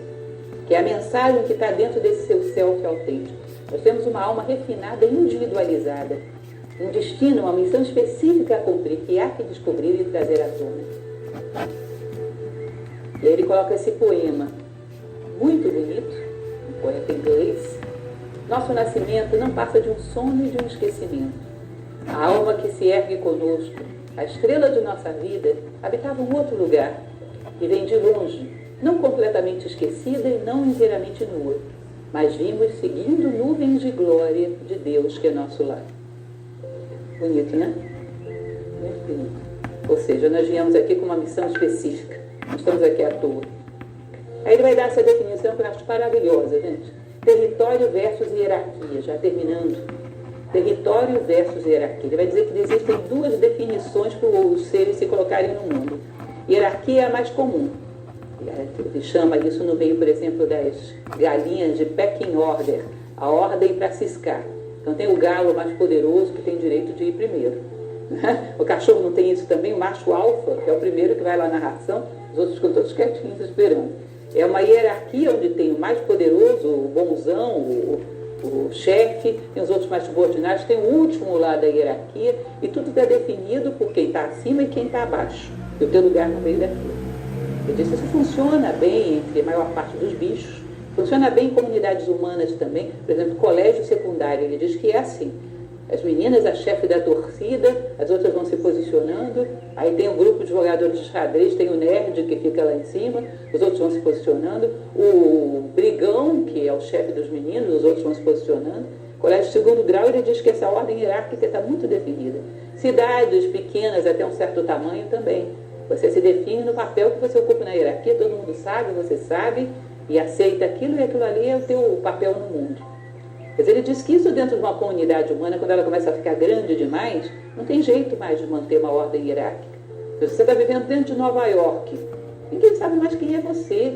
que é a mensagem que está dentro desse seu self autêntico. Nós temos uma alma refinada e individualizada, um destino, uma missão específica a cumprir, que há que descobrir e trazer à tona. E aí ele coloca esse poema, muito bonito, um poeta inglês. Nosso nascimento não passa de um sonho e de um esquecimento. A alma que se ergue conosco, a estrela de nossa vida, habitava um outro lugar e vem de longe, não completamente esquecida e não inteiramente nua, mas vimos seguindo nuvens de glória de Deus que é nosso lar. Bonito, né? Muito bonito. Ou seja, nós viemos aqui com uma missão específica. Não estamos aqui à toa. Aí ele vai dar essa definição que eu acho maravilhosa, gente. Território versus hierarquia, já terminando. Território versus hierarquia. Ele vai dizer que existem duas definições para os seres se colocarem no mundo. Hierarquia é a mais comum. Ele chama isso no meio, por exemplo, das galinhas de pecking order, a ordem para ciscar. Então tem o galo mais poderoso que tem direito de ir primeiro. O cachorro não tem isso também, o macho alfa, que é o primeiro que vai lá na ração, os outros ficam todos quietinhos esperando. É uma hierarquia onde tem o mais poderoso, o bonzão, o chefe, tem os outros mais subordinados, tem o último lá da hierarquia, e tudo está definido por quem está acima e quem está abaixo. E o teu lugar no meio daquilo. Eu disse, isso funciona bem entre a maior parte dos bichos, funciona bem em comunidades humanas também. Por exemplo, colégio secundário, ele diz que é assim. As meninas, a chefe da torcida, as outras vão se posicionando, aí tem um grupo de jogadores de xadrez, tem o nerd que fica lá em cima, os outros vão se posicionando, o brigão, que é o chefe dos meninos, os outros vão se posicionando. Colégio de segundo grau, ele diz que essa ordem hierárquica está muito definida. Cidades pequenas até um certo tamanho também. Você se define no papel que você ocupa na hierarquia, todo mundo sabe, você sabe, e aceita aquilo, e aquilo ali é o teu papel no mundo. Quer dizer, ele diz que isso dentro de uma comunidade humana, quando ela começa a ficar grande demais, não tem jeito mais de manter uma ordem hierárquica. Se você está vivendo dentro de Nova York, ninguém sabe mais quem é você.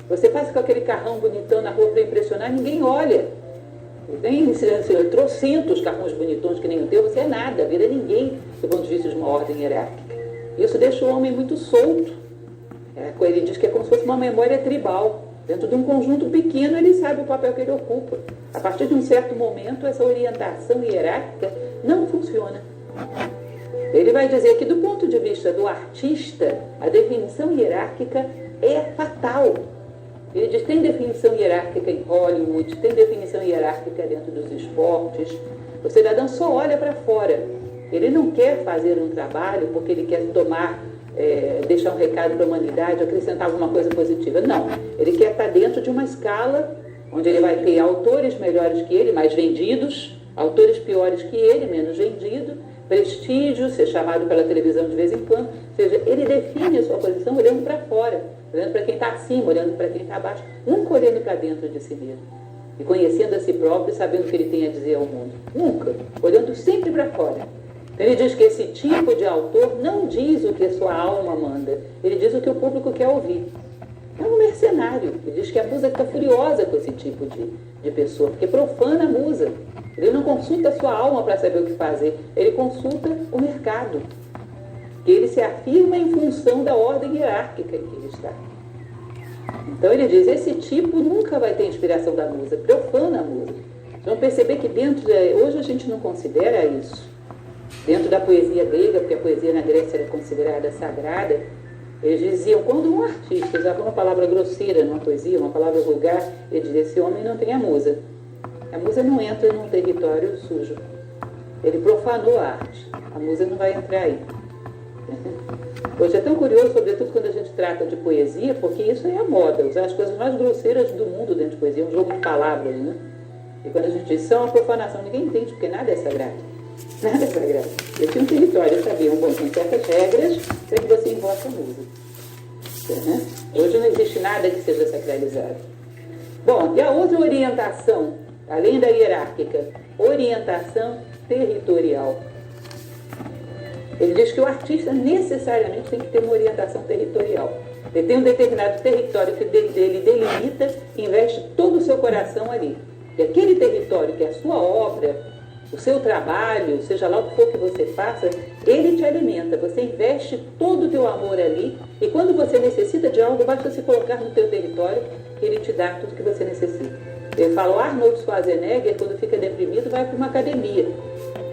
Você passa com aquele carrão bonitão na rua para impressionar, ninguém olha. Tem trocentos carrões bonitões que nem o teu, você é nada, vira ninguém do ponto de vista de uma ordem hierárquica. Isso deixa o homem muito solto. Ele diz que é como se fosse uma memória tribal. Dentro de um conjunto pequeno, ele sabe o papel que ele ocupa. A partir de um certo momento, essa orientação hierárquica não funciona. Ele vai dizer que, do ponto de vista do artista, a definição hierárquica é fatal. Ele diz que tem definição hierárquica em Hollywood, tem definição hierárquica dentro dos esportes. O cidadão só olha para fora. Ele não quer fazer um trabalho porque ele quer deixar um recado para a humanidade, acrescentar alguma coisa positiva. Não, ele quer estar dentro de uma escala onde ele vai ter autores melhores que ele, mais vendidos, autores piores que ele, menos vendido, prestígio, ser chamado pela televisão de vez em quando. Ou seja, ele define a sua posição olhando para fora, olhando para quem está acima, olhando para quem está abaixo, nunca olhando para dentro de si mesmo. E conhecendo a si próprio e sabendo o que ele tem a dizer ao mundo. Nunca, olhando sempre para fora. Então ele diz que esse tipo de autor não diz o que a sua alma manda, ele diz o que o público quer ouvir. É um mercenário. Ele diz que a musa fica furiosa com esse tipo de pessoa, porque profana a musa. Ele não consulta a sua alma para saber o que fazer, ele consulta o mercado. Que ele se afirma em função da ordem hierárquica em que ele está. Então ele diz, esse tipo nunca vai ter inspiração da musa, profana a musa. Vocês vão perceber que hoje a gente não considera isso. Dentro da poesia grega, porque a poesia na Grécia era considerada sagrada, eles diziam, quando um artista usava uma palavra grosseira numa poesia, uma palavra vulgar, ele dizia, esse homem não tem a musa. A musa não entra num território sujo. Ele profanou a arte. A musa não vai entrar aí. Hoje é tão curioso, sobretudo quando a gente trata de poesia, porque isso é a moda, usar as coisas mais grosseiras do mundo dentro de poesia, é um jogo de palavras, né? E quando a gente diz, isso é uma profanação, ninguém entende, porque nada é sagrado. Nada é sagrado. Eu tinha um território, eu sabia, tem certas regras para que você invoque a musa. Hoje não existe nada que seja sacralizado. Bom, e a outra orientação, além da hierárquica, orientação territorial. Ele diz que o artista necessariamente tem que ter uma orientação territorial. Ele tem um determinado território que ele delimita e investe todo o seu coração ali. E aquele território que é a sua obra, o seu trabalho, seja lá o que for que você faça, ele te alimenta. Você investe todo o teu amor ali e quando você necessita de algo, basta se colocar no teu território que ele te dá tudo que você necessita. Ele fala, o Arnold Schwarzenegger, quando fica deprimido, vai para uma academia.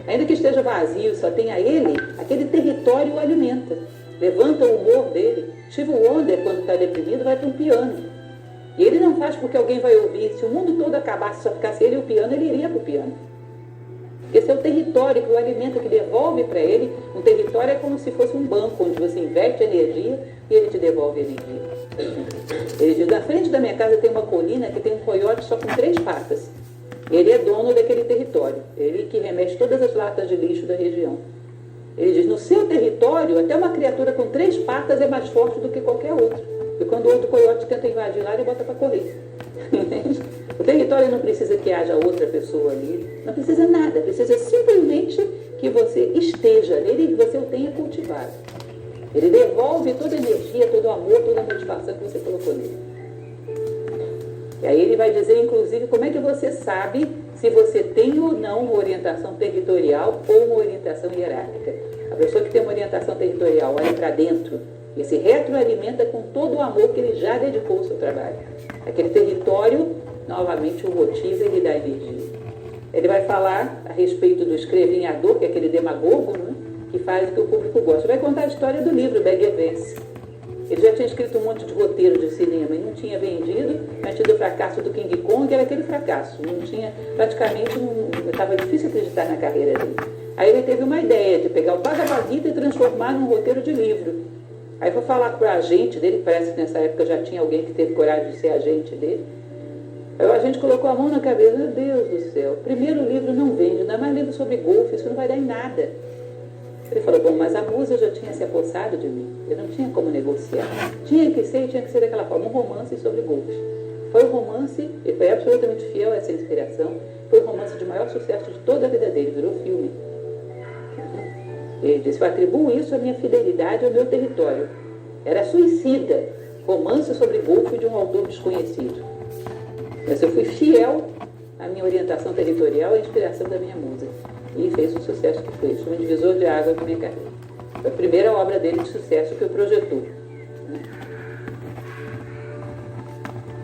Ainda que esteja vazio, só tenha ele, aquele território o alimenta. Levanta o humor dele. Steve Wonder, quando está deprimido, vai para um piano. E ele não faz porque alguém vai ouvir. Se o mundo todo acabasse, só ficasse ele e o piano, ele iria para o piano. Esse é o território que o alimenta, que devolve para ele. Um território é como se fosse um banco, onde você investe energia e ele te devolve energia. Ele diz, na frente da minha casa tem uma colina que tem um coiote só com 3 patas. Ele é dono daquele território. Ele que remexe todas as latas de lixo da região. Ele diz, no seu território, até uma criatura com 3 patas é mais forte do que qualquer outro. E quando o outro coiote tenta invadir lá, ele bota para correr. O território não precisa que haja outra pessoa ali, não precisa nada, precisa simplesmente que você esteja nele e que você o tenha cultivado. Ele devolve toda a energia, todo o amor, toda a motivação que você colocou nele. E aí ele vai dizer, inclusive, como é que você sabe se você tem ou não uma orientação territorial ou uma orientação hierárquica. A pessoa que tem uma orientação territorial olha para dentro e se retroalimenta com todo o amor que ele já dedicou ao seu trabalho. Aquele território, novamente, o motiva e lhe dá energia. Ele vai falar a respeito do escrevinhador, que é aquele demagogo, né, que faz o que o público gosta. Vai contar a história do livro Beggevance. Ele já tinha escrito um monte de roteiro de cinema e não tinha vendido, mas tido o fracasso do King Kong, era aquele fracasso. Não tinha, praticamente, estava difícil acreditar na carreira dele. Aí ele teve uma ideia de pegar o Bhagavad Gita e transformar num roteiro de livro. Aí foi falar para o agente dele, parece que nessa época já tinha alguém que teve coragem de ser agente dele. Aí o agente colocou a mão na cabeça, meu Deus do céu, primeiro livro não vende, ainda mais livro sobre golfe, isso não vai dar em nada. Ele falou, bom, mas a musa já tinha se apossado de mim, eu não tinha como negociar. Tinha que ser daquela forma, um romance sobre golfe. Foi um romance, e foi absolutamente fiel a essa inspiração, foi o romance de maior sucesso de toda a vida dele, virou filme. Ele disse, eu atribuo isso à minha fidelidade ao meu território. Era suicida, romance sobre golfe de um autor desconhecido. Mas eu fui fiel à minha orientação territorial e à inspiração da minha musa. E fez o sucesso que fez. Foi um divisor de água na minha carreira. Foi a primeira obra dele de sucesso que eu projetou.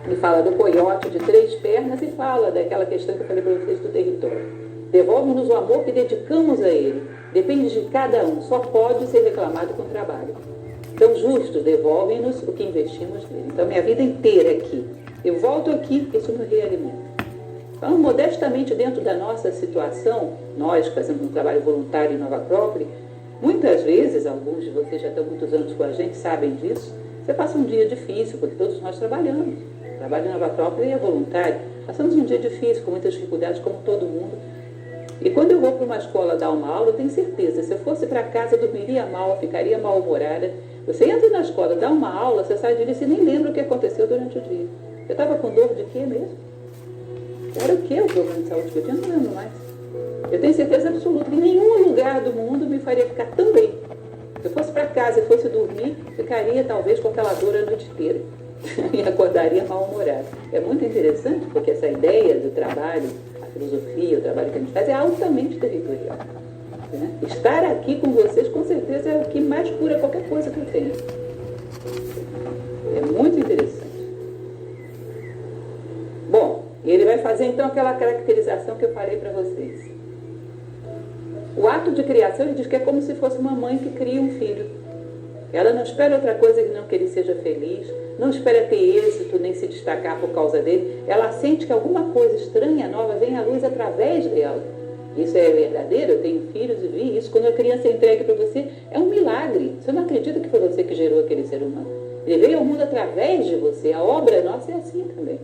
Ele fala do coiote de 3 pernas e fala daquela questão que eu falei para vocês do território. Devolve-nos o amor que dedicamos a ele. Depende de cada um. Só pode ser reclamado com trabalho. Então, justos, devolvem-nos o que investimos nele. Então, minha vida inteira aqui. Eu volto aqui, isso me realimenta. Então, modestamente, dentro da nossa situação, nós fazemos um trabalho voluntário em Nova Acrópole, muitas vezes, alguns de vocês já estão muitos anos com a gente, sabem disso, você passa um dia difícil, porque todos nós trabalhamos. O trabalho em Nova Acrópole é voluntário. Passamos um dia difícil, com muitas dificuldades, como todo mundo. E quando eu vou para uma escola dar uma aula, eu tenho certeza, se eu fosse para casa, eu dormiria mal, ficaria mal-humorada. Você entra na escola, dá uma aula, você sai de ali e nem lembra o que aconteceu durante o dia. Eu estava com dor de quê mesmo? Era o que o problema de saúde que eu tinha? Não lembro mais. Eu tenho certeza absoluta que em nenhum lugar do mundo me faria ficar tão bem. Se eu fosse para casa e fosse dormir, ficaria talvez com aquela dor a noite inteira. E acordaria mal-humorada. É muito interessante porque essa ideia do trabalho, a filosofia, o trabalho que a gente faz é altamente territorial. Né? Estar aqui com vocês com certeza é o que mais cura qualquer coisa que eu tenho. É muito interessante. Bom, ele vai fazer então aquela caracterização que eu falei para vocês. O ato de criação, ele diz que é como se fosse uma mãe que cria um filho. Ela não espera outra coisa que não que ele seja feliz, não espera ter êxito nem se destacar por causa dele. Ela sente que alguma coisa estranha, nova, vem à luz através dela. Isso é verdadeiro, eu tenho filhos e vi isso. Quando a criança é entregue para você, é um milagre. Você não acredita que foi você que gerou aquele ser humano. Ele veio ao mundo através de você. A obra nossa é assim também.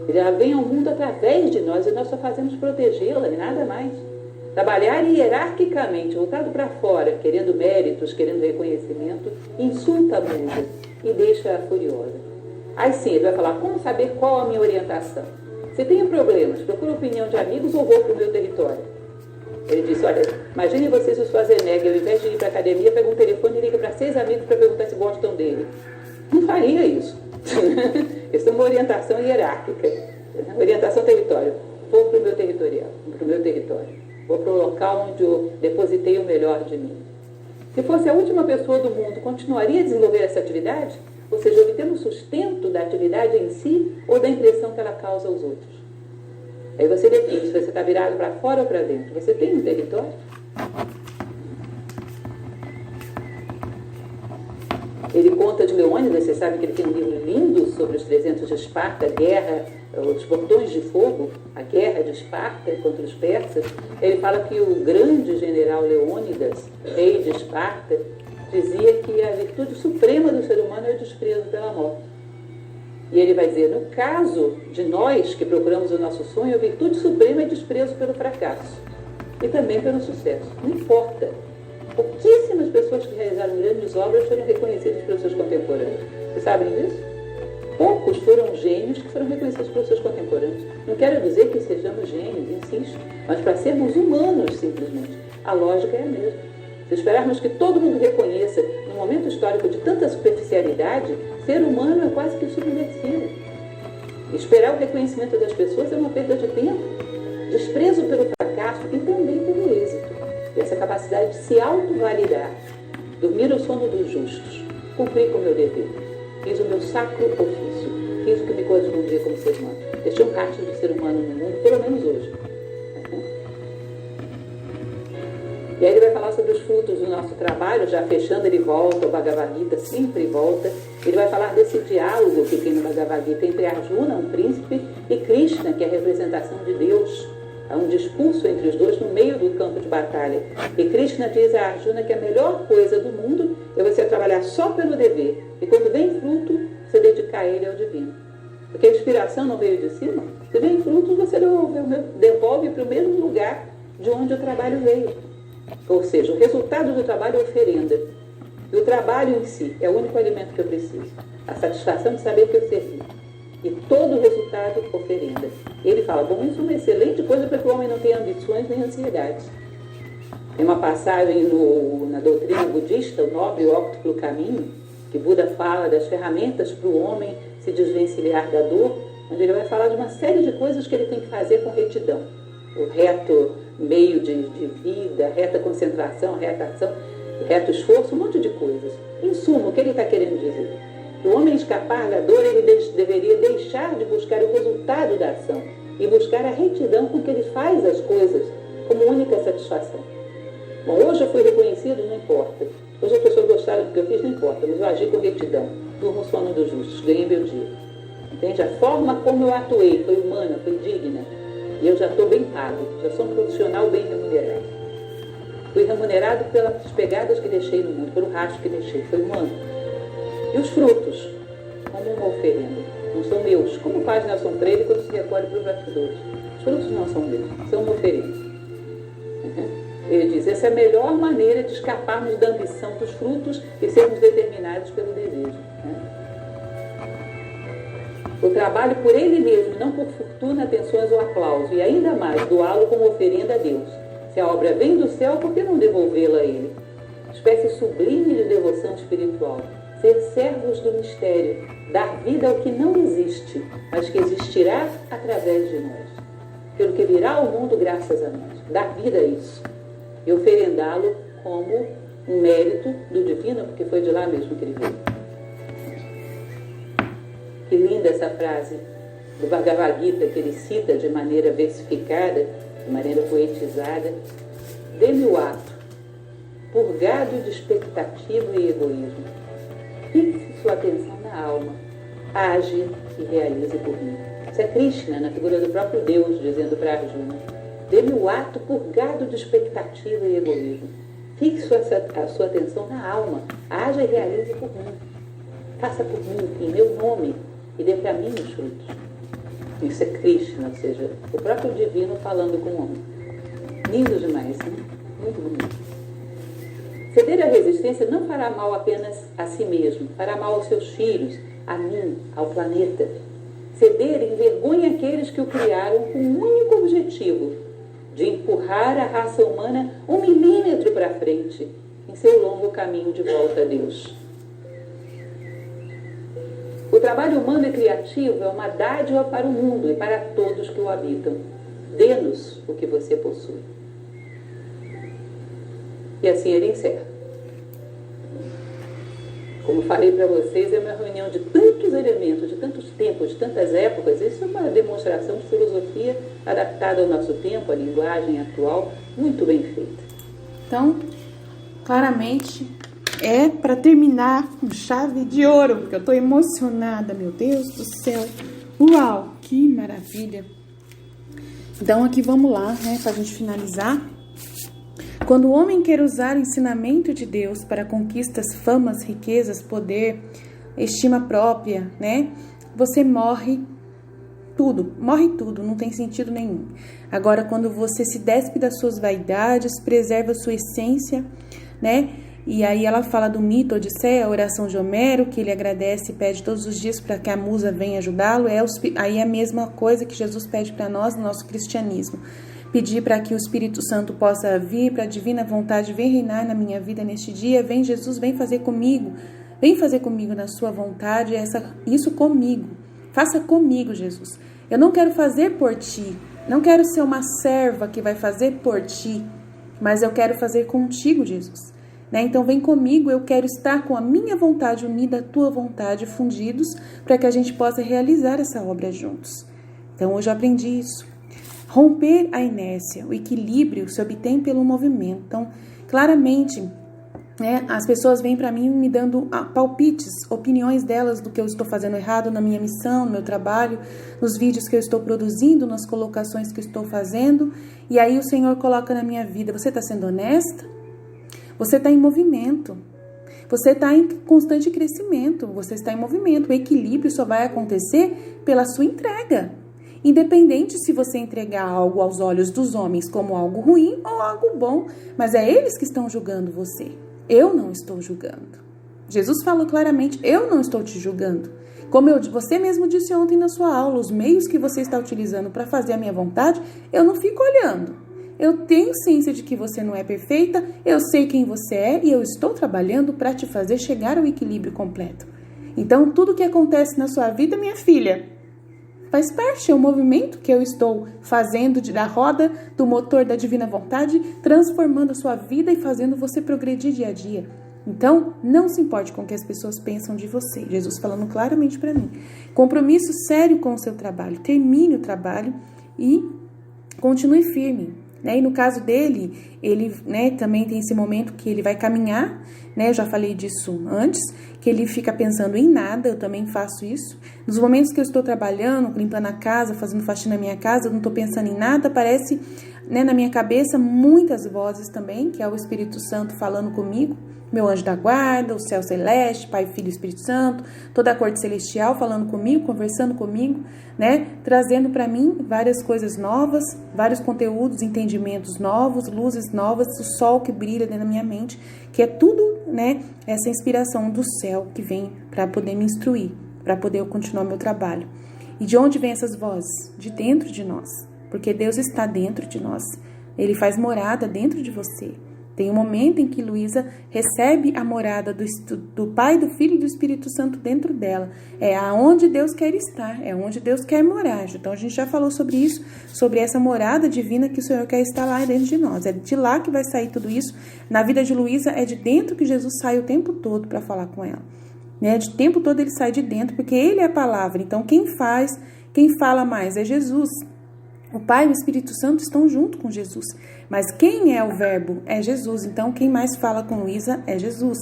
Ele vem ao mundo através de nós e nós só fazemos protegê-la e nada mais. Trabalhar hierarquicamente, voltado para fora, querendo méritos, querendo reconhecimento, insulta a musa e deixa-a furiosa. Aí sim, ele vai falar, como saber qual a minha orientação? Se tenho problemas, procuro opinião de amigos ou vou para o meu território? Ele disse, olha, imagine você se o Schwarzenegger, ao invés de ir para a academia, pega um telefone e liga para 6 amigos para perguntar se gostam dele. Não faria isso. Isso é uma orientação hierárquica. Orientação território. Vou para o meu territorial, para o meu território. Vou para o local onde eu depositei o melhor de mim. Se fosse a última pessoa do mundo, continuaria a desenvolver essa atividade? Ou seja, obtendo o sustento da atividade em si ou da impressão que ela causa aos outros? Aí você define se você está virado para fora ou para dentro. Você tem um território? Ele conta de Leônidas, você sabe que ele tem um livro lindo sobre os 300 de Esparta, a guerra, os botões de fogo, a guerra de Esparta contra os persas. Ele fala que o grande general Leônidas, rei de Esparta, dizia que a virtude suprema do ser humano é o desprezo pela morte. E ele vai dizer, no caso de nós que procuramos o nosso sonho, a virtude suprema é desprezo pelo fracasso e também pelo sucesso. Não importa. Pouquíssimas pessoas que realizaram grandes obras foram reconhecidas pelos seus contemporâneos. Vocês sabem disso? Poucos foram gênios que foram reconhecidos pelos seus contemporâneos. Não quero dizer que sejamos gênios, insisto, mas para sermos humanos, simplesmente. A lógica é a mesma. Se esperarmos que todo mundo reconheça, num momento histórico de tanta superficialidade, ser humano é quase que submersivo. Esperar o reconhecimento das pessoas é uma perda de tempo. Desprezo pelo fracasso e também pelo êxito. Essa capacidade de se autovalidar. Dormir o sono dos justos. Cumprir com o meu dever. Fiz o meu sacro ofício. Fiz o que me correspondia como ser humano. Deixei um rastro de ser humano no mundo, pelo menos hoje. E aí ele vai falar sobre os frutos do nosso trabalho, já fechando, ele volta, o Bhagavad Gita sempre volta. Ele vai falar desse diálogo que tem no Bhagavad Gita entre Arjuna, um príncipe, e Krishna, que é a representação de Deus. Há um discurso entre os dois no meio do campo de batalha. E Krishna diz a Arjuna que a melhor coisa do mundo é você trabalhar só pelo dever. E quando vem fruto, você dedicar ele ao divino. Porque a inspiração não veio de cima. Se vem fruto, você devolve para o mesmo lugar de onde o trabalho veio. Ou seja, o resultado do trabalho é oferenda. E o trabalho em si é o único alimento que eu preciso. A satisfação de saber que eu servi. E todo o resultado, oferenda. Ele fala, bom, isso é uma excelente coisa para que o homem não tenha ambições nem ansiedades. Tem uma passagem na doutrina budista, o nobre e óptimo caminho, que Buda fala das ferramentas para o homem se desvencilhar da dor, onde ele vai falar de uma série de coisas que ele tem que fazer com retidão. O reto meio de vida, a reta concentração, reta ação, reto esforço, um monte de coisas. Em suma, o que ele está querendo dizer? O homem escapar da dor, ele deveria deixar de buscar o resultado da ação e buscar a retidão com que ele faz as coisas como única satisfação. Bom, hoje eu fui reconhecido, não importa. Hoje as pessoas gostaram do que eu fiz, não importa, mas eu agi com retidão. Durmo o sono dos justos, ganhei meu dia. Entende? A forma como eu atuei foi humana, foi digna. E eu já estou bem pago, já sou um profissional bem remunerado. Fui remunerado pelas pegadas que deixei no mundo, pelo rastro que deixei, foi humano. E os frutos, como uma oferenda, não são meus. Como faz Nelson Freire quando se recolhe para os bastidores? Os frutos não são meus, são uma oferenda. Ele diz, essa é a melhor maneira de escaparmos da ambição dos frutos e sermos determinados pelo desejo. O trabalho por ele mesmo, não por fortuna, atenções ou aplauso, e ainda mais, doá-lo como oferenda a Deus. Se a obra vem do céu, por que não devolvê-la a ele? Espécie sublime de devoção espiritual. Ser servos do mistério, dar vida ao que não existe, mas que existirá através de nós. Pelo que virá ao mundo graças a nós. Dar vida a isso. E oferendá-lo como um mérito do divino, porque foi de lá mesmo que ele veio. Que linda essa frase do Bhagavad Gita, que ele cita de maneira versificada, de maneira poetizada. Dê-me o ato, purgado de expectativa e egoísmo. Fixe sua atenção na alma, age e realize por mim. Isso é Krishna, na figura do próprio Deus, dizendo para Arjuna. Dê-me o ato purgado de expectativa e egoísmo. Fixe a sua atenção na alma, age e realize por mim. Faça por mim, em meu nome, e dê para mim os frutos. Isso é Krishna, ou seja, o próprio divino falando com o homem. Lindo demais, né? Muito bonito. Ceder à resistência não fará mal apenas a si mesmo, fará mal aos seus filhos, a mim, ao planeta. Ceder envergonha aqueles que o criaram com um único objetivo, de empurrar a raça humana 1 milímetro para frente, em seu longo caminho de volta a Deus. O trabalho humano e criativo é uma dádiva para o mundo e para todos que o habitam. Dê-nos o que você possui. E assim ele encerra. Como falei para vocês, é uma reunião de tantos elementos, de tantos tempos, de tantas épocas. Isso é uma demonstração de filosofia adaptada ao nosso tempo, à linguagem atual, muito bem feita. Então, claramente, é para terminar com chave de ouro, porque eu estou emocionada, meu Deus do céu. Uau, que maravilha. Então, aqui vamos lá, né, para a gente finalizar. Quando o homem quer usar o ensinamento de Deus para conquistas, famas, riquezas, poder, estima própria, né? Você morre tudo, não tem sentido nenhum. Agora, quando você se despe das suas vaidades, preserva a sua essência, né? E aí ela fala do mito Odisseia, a oração de Homero, que ele agradece e pede todos os dias para que a musa venha ajudá-lo. Aí é a mesma coisa que Jesus pede para nós no nosso cristianismo. Pedir para que o Espírito Santo possa vir, para a divina vontade, vem reinar na minha vida neste dia. Vem Jesus, vem fazer comigo na sua vontade, isso comigo. Faça comigo, Jesus. Eu não quero fazer por ti, não quero ser uma serva que vai fazer por ti, mas eu quero fazer contigo, Jesus. Né? Então vem comigo, eu quero estar com a minha vontade unida à tua vontade, fundidos, para que a gente possa realizar essa obra juntos. Então hoje eu aprendi isso. Romper a inércia, o equilíbrio se obtém pelo movimento. Então, claramente, as pessoas vêm para mim me dando palpites, opiniões delas do que eu estou fazendo errado na minha missão, no meu trabalho, nos vídeos que eu estou produzindo, nas colocações que eu estou fazendo. E aí o Senhor coloca na minha vida: você está sendo honesta? Você está em movimento. Você está em constante crescimento. Você está em movimento. O equilíbrio só vai acontecer pela sua entrega. Independente se você entregar algo aos olhos dos homens como algo ruim ou algo bom, mas é eles que estão julgando você. Eu não estou julgando. Jesus falou claramente: eu não estou te julgando. Como você mesmo disse ontem na sua aula, os meios que você está utilizando para fazer a minha vontade, eu não fico olhando. Eu tenho ciência de que você não é perfeita, eu sei quem você é e eu estou trabalhando para te fazer chegar ao equilíbrio completo. Então, tudo que acontece na sua vida, minha filha, faz parte, é um movimento que eu estou fazendo da roda, do motor da divina vontade, transformando a sua vida e fazendo você progredir dia a dia. Então, não se importe com o que as pessoas pensam de você. Jesus falando claramente para mim. Compromisso sério com o seu trabalho. Termine o trabalho e continue firme. E no caso dele, ele também tem esse momento que ele vai caminhar, eu já falei disso antes, que ele fica pensando em nada, eu também faço isso. Nos momentos que eu estou trabalhando, limpando a casa, fazendo faxina na minha casa, eu não estou pensando em nada, aparece na minha cabeça muitas vozes também, que é o Espírito Santo falando comigo, meu anjo da guarda, o céu celeste, Pai, Filho e Espírito Santo, toda a corte celestial falando comigo, conversando comigo, trazendo para mim várias coisas novas, vários conteúdos, entendimentos novos, luzes novas, o sol que brilha dentro da minha mente, que é tudo, essa inspiração do céu que vem para poder me instruir, para poder eu continuar meu trabalho. E de onde vem essas vozes? De dentro de nós, porque Deus está dentro de nós, Ele faz morada dentro de você. Tem um momento em que Luísa recebe a morada do Pai, do Filho e do Espírito Santo dentro dela. É aonde Deus quer estar, é onde Deus quer morar. Então a gente já falou sobre isso, sobre essa morada divina que o Senhor quer estar lá dentro de nós. É de lá que vai sair tudo isso. Na vida de Luísa é de dentro que Jesus sai o tempo todo para falar com ela. De tempo todo ele sai de dentro, porque ele é a palavra. Então quem fala mais é Jesus. O Pai e o Espírito Santo estão junto com Jesus. Mas quem é o verbo? É Jesus. Então, quem mais fala com Luísa é Jesus.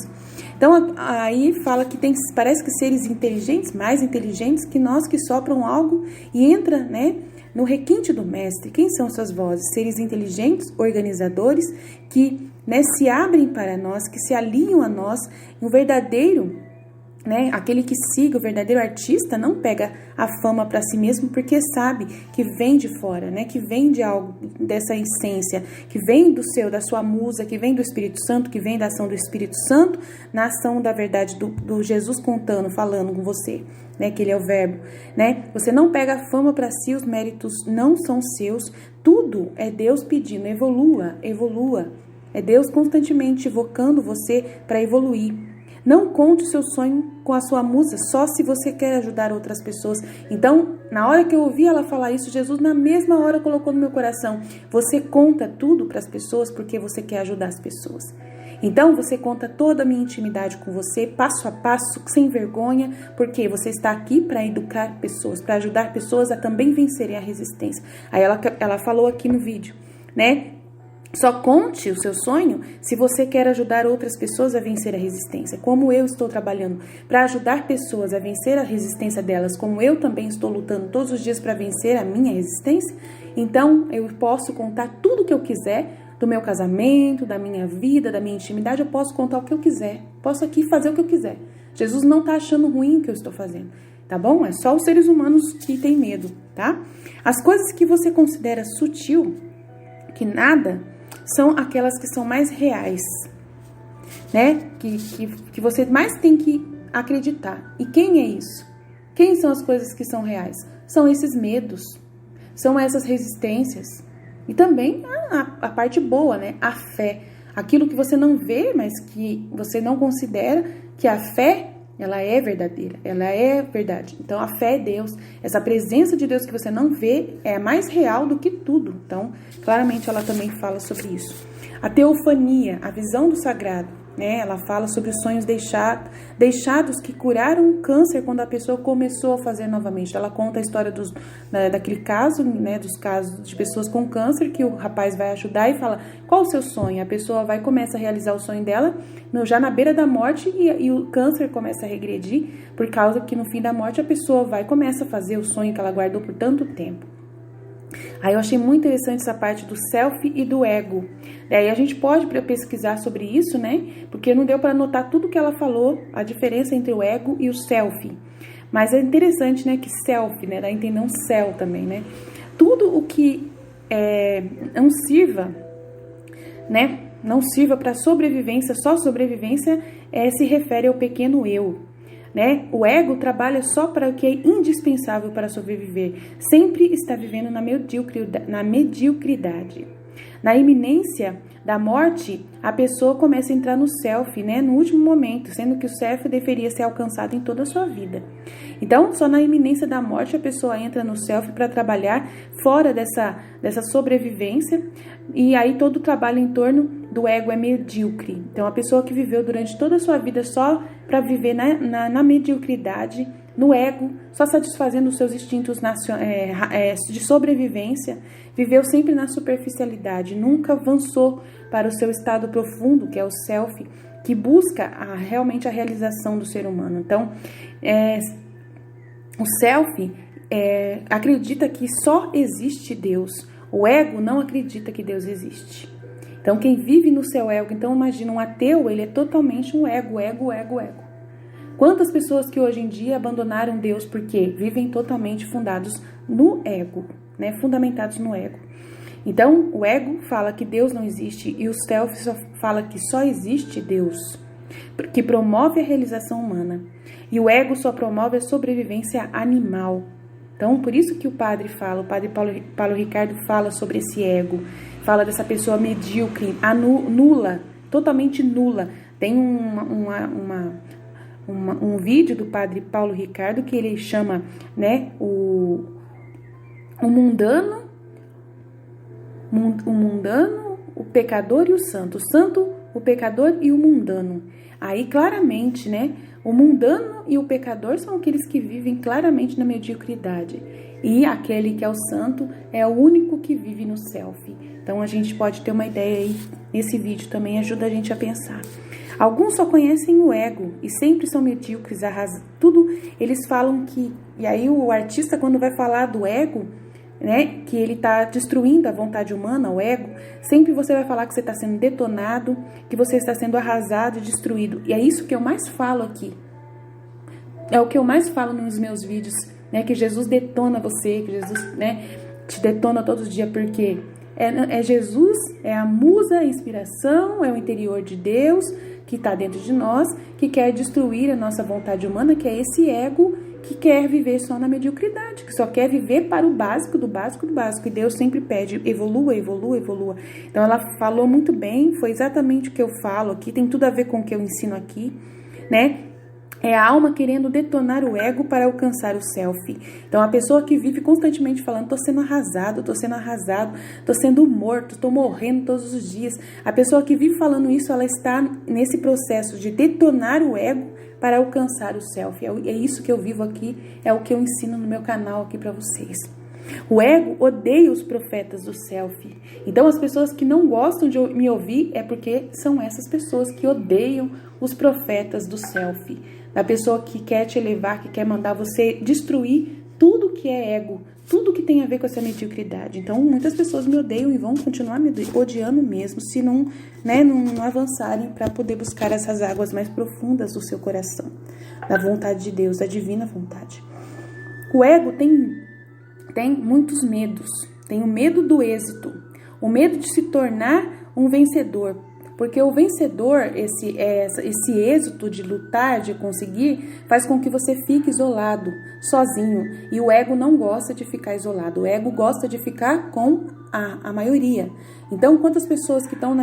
Então, aí fala que parece que seres inteligentes, mais inteligentes que nós, que sopram algo e entra, no requinte do mestre. Quem são suas vozes? Seres inteligentes, organizadores, que se abrem para nós, que se alinham a nós. Um verdadeiro... Aquele que siga, o verdadeiro artista, não pega a fama para si mesmo porque sabe que vem de fora, que vem de algo, dessa essência, que vem da sua musa, que vem do Espírito Santo, que vem da ação do Espírito Santo, na ação da verdade do Jesus falando com você, que ele é o verbo, Você não pega a fama para si, os méritos não são seus, tudo é Deus pedindo, evolua. É Deus constantemente evocando você para evoluir. Não conte o seu sonho com a sua musa, só se você quer ajudar outras pessoas. Então, na hora que eu ouvi ela falar isso, Jesus na mesma hora colocou no meu coração: você conta tudo para as pessoas porque você quer ajudar as pessoas. Então, você conta toda a minha intimidade com você, passo a passo, sem vergonha, porque você está aqui para educar pessoas, para ajudar pessoas a também vencerem a resistência. Aí ela falou aqui no vídeo, Só conte o seu sonho se você quer ajudar outras pessoas a vencer a resistência. Como eu estou trabalhando para ajudar pessoas a vencer a resistência delas, como eu também estou lutando todos os dias para vencer a minha resistência, então eu posso contar tudo o que eu quiser do meu casamento, da minha vida, da minha intimidade, eu posso contar o que eu quiser. Posso aqui fazer o que eu quiser. Jesus não está achando ruim o que eu estou fazendo, tá bom? É só os seres humanos que têm medo, tá? As coisas que você considera sutil, que nada... são aquelas que são mais reais, que você mais tem que acreditar. E quem é isso? Quem são as coisas que são reais? São esses medos, são essas resistências. E também a parte boa, a fé. Aquilo que você não vê, mas que você não considera, que a fé, ela é verdadeira, ela é verdade. Então, a fé é Deus, essa presença de Deus que você não vê é mais real do que tudo. Então, claramente, ela também fala sobre isso. A teofania, a visão do sagrado, né? Ela fala sobre os sonhos deixados que curaram o câncer quando a pessoa começou a fazer novamente. Ela conta a história daquele caso, né? Dos casos de pessoas com câncer que o rapaz vai ajudar e fala, qual o seu sonho? A pessoa vai começa a realizar o sonho dela já na beira da morte e o câncer começa a regredir por causa que no fim da morte a pessoa começa a fazer o sonho que ela guardou por tanto tempo. Aí eu achei muito interessante essa parte do self e do ego. Daí a gente pode pesquisar sobre isso, né? Porque não deu para anotar tudo que ela falou, a diferença entre o ego e o self. Mas é interessante, né? Que self, né? Dá a entender um céu também, né? Tudo o que não sirva, né? Não sirva para sobrevivência, só sobrevivência se refere ao pequeno eu. Né? O ego trabalha só para o que é indispensável para sobreviver. Sempre está vivendo na mediocridade. Na iminência da morte, a pessoa começa a entrar no self, né? No último momento, sendo que o self deveria ser alcançado em toda a sua vida. Então, só na iminência da morte a pessoa entra no self para trabalhar fora dessa sobrevivência, e aí todo o trabalho em torno do ego é medíocre. Então, a pessoa que viveu durante toda a sua vida só para viver na mediocridade, no ego, só satisfazendo os seus instintos de sobrevivência, viveu sempre na superficialidade, nunca avançou para o seu estado profundo, que é o self, que busca realmente a realização do ser humano. Então, o self acredita que só existe Deus. O ego não acredita que Deus existe. Então, quem vive no seu ego, então imagina um ateu, ele é totalmente um ego. Quantas pessoas que hoje em dia abandonaram Deus porque vivem totalmente fundados no ego, né? Fundamentados no ego. Então, o ego fala que Deus não existe e o self fala que só existe Deus, que promove a realização humana. E o ego só promove a sobrevivência animal. Então, por isso que o padre Paulo Ricardo fala sobre esse ego, fala dessa pessoa medíocre, nula, totalmente nula. Tem um vídeo do padre Paulo Ricardo que ele chama, né, o mundano, o pecador e o santo. O santo, o pecador e o mundano. Aí, claramente, né, o mundano e o pecador são aqueles que vivem claramente na mediocridade. E aquele que é o santo é o único que vive no self. Então, a gente pode ter uma ideia aí. Esse vídeo também ajuda a gente a pensar. Alguns só conhecem o ego e sempre são medíocres, tudo eles falam que... E aí o artista, quando vai falar do ego, né, que ele está destruindo a vontade humana, o ego, sempre você vai falar que você está sendo detonado, que você está sendo arrasado e destruído. E é isso que eu mais falo aqui. É o que eu mais falo nos meus vídeos, né, que Jesus detona você, que Jesus, né, te detona todos os dias, porque é Jesus, é a musa, a inspiração, é o interior de Deus que está dentro de nós, que quer destruir a nossa vontade humana, que é esse ego que quer viver só na mediocridade, que só quer viver para o básico, do básico, do básico. E Deus sempre pede, evolua, evolua, evolua. Então ela falou muito bem, foi exatamente o que eu falo aqui, tem tudo a ver com o que eu ensino aqui, né? É a alma querendo detonar o ego para alcançar o self. Então, a pessoa que vive constantemente falando, tô sendo arrasado, tô sendo morto, tô morrendo todos os dias. A pessoa que vive falando isso, ela está nesse processo de detonar o ego para alcançar o self. É isso que eu vivo aqui, é o que eu ensino no meu canal aqui para vocês. O ego odeia os profetas do self. Então, as pessoas que não gostam de me ouvir é porque são essas pessoas que odeiam os profetas do self. A pessoa que quer te elevar, que quer mandar você destruir tudo que é ego, tudo que tem a ver com essa mediocridade. Então, muitas pessoas me odeiam e vão continuar me odiando mesmo, se não avançarem para poder buscar essas águas mais profundas do seu coração, da vontade de Deus, da divina vontade. O ego tem muitos medos. Tem o medo do êxito, o medo de se tornar um vencedor. Porque o vencedor, esse êxito de lutar, de conseguir, faz com que você fique isolado, sozinho. E o ego não gosta de ficar isolado. O ego gosta de ficar com a maioria. Então, quantas pessoas que estão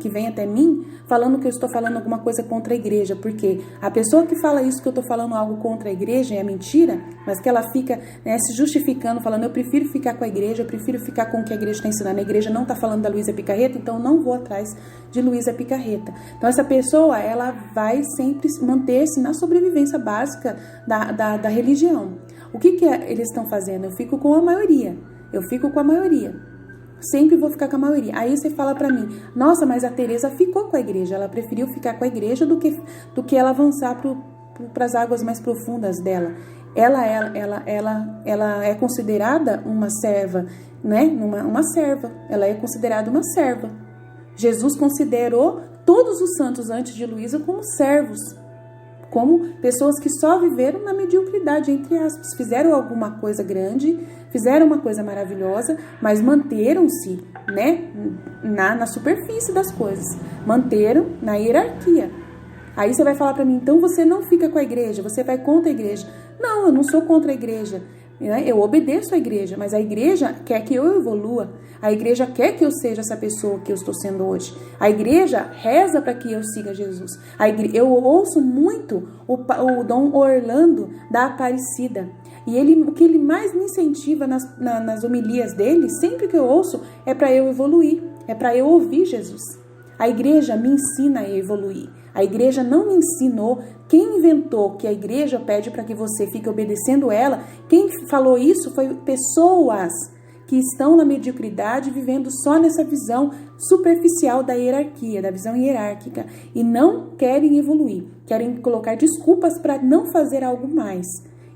que vêm até mim falando que eu estou falando alguma coisa contra a igreja? Porque a pessoa que fala isso, que eu estou falando algo contra a igreja, é mentira, mas que ela fica, né, se justificando, falando, eu prefiro ficar com a igreja, eu prefiro ficar com o que a igreja está ensinando. A igreja não está falando da Luísa Picarreta, então eu não vou atrás de Luísa Picarreta. Então, essa pessoa, ela vai sempre manter-se na sobrevivência básica da religião. O que eles estão fazendo? Eu fico com a maioria. Sempre vou ficar com a maioria. Aí você fala pra mim, nossa, mas a Teresa ficou com a igreja. Ela preferiu ficar com a igreja do que ela avançar para as águas mais profundas dela. Ela é considerada uma serva, né? Uma serva. Ela é considerada uma serva. Jesus considerou todos os santos antes de Luísa como servos, como pessoas que só viveram na mediocridade, entre aspas. Fizeram alguma coisa grande, fizeram uma coisa maravilhosa, mas manteram-se, né, na superfície das coisas. Manteram na hierarquia. Aí você vai falar para mim, então você não fica com a igreja, você vai contra a igreja. Não, eu não sou contra a igreja. Eu obedeço à igreja, mas a igreja quer que eu evolua. A igreja quer que eu seja essa pessoa que eu estou sendo hoje. A igreja reza para que eu siga Jesus. Eu ouço muito o Dom Orlando da Aparecida. E o que ele mais me incentiva nas homilias dele, sempre que eu ouço, é para eu evoluir. É para eu ouvir Jesus. A igreja me ensina a evoluir. A igreja não me ensinou. Quem inventou que a igreja pede para que você fique obedecendo ela, quem falou isso foi pessoas que estão na mediocridade, vivendo só nessa visão superficial da hierarquia, da visão hierárquica, e não querem evoluir, querem colocar desculpas para não fazer algo mais.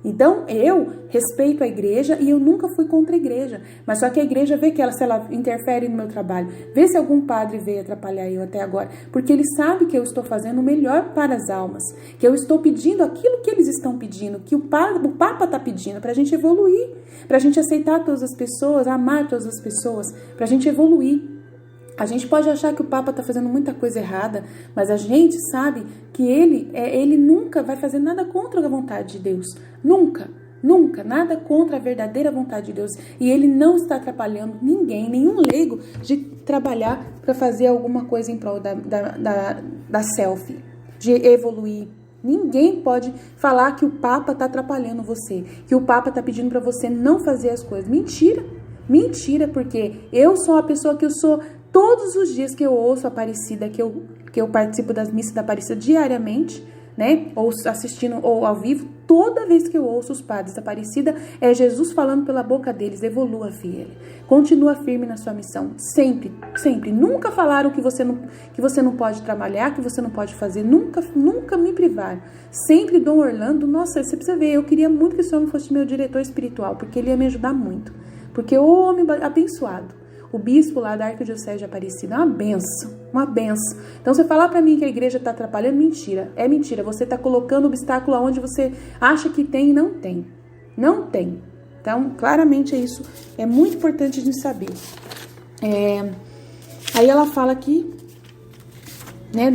Então, eu respeito a igreja e eu nunca fui contra a igreja. Mas só que a igreja vê que se ela interfere no meu trabalho, vê se algum padre veio atrapalhar eu até agora. Porque ele sabe que eu estou fazendo o melhor para as almas. Que eu estou pedindo aquilo que eles estão pedindo, que o Papa está pedindo, para a gente evoluir. Para a gente aceitar todas as pessoas, amar todas as pessoas, para a gente evoluir. A gente pode achar que o Papa está fazendo muita coisa errada, mas a gente sabe que ele nunca vai fazer nada contra a vontade de Deus. Nunca, nunca, nada contra a verdadeira vontade de Deus. E ele não está atrapalhando ninguém, nenhum leigo, de trabalhar para fazer alguma coisa em prol da selfie, de evoluir. Ninguém pode falar que o Papa está atrapalhando você, que o Papa está pedindo para você não fazer as coisas. Mentira, mentira, porque eu sou a pessoa que eu sou. Todos os dias que eu ouço a Aparecida, que eu participo das missas da Aparecida diariamente, né, ou assistindo ou ao vivo, toda vez que eu ouço os padres da Aparecida, é Jesus falando pela boca deles, evolua, filha, continua firme na sua missão, sempre, sempre, nunca falaram que você não pode trabalhar, que você não pode fazer, nunca me privaram, sempre Dom Orlando, nossa, você precisa ver, eu queria muito que esse homem fosse meu diretor espiritual, porque ele ia me ajudar muito, porque o homem abençoado. O bispo lá da Arquidiocese de Aparecida é uma benção, uma benção. Então, você falar pra mim que a igreja tá atrapalhando, mentira. É mentira. Você tá colocando obstáculo onde você acha que tem e não tem. Não tem. Então, claramente é isso. É muito importante de saber. Aí ela fala aqui, né,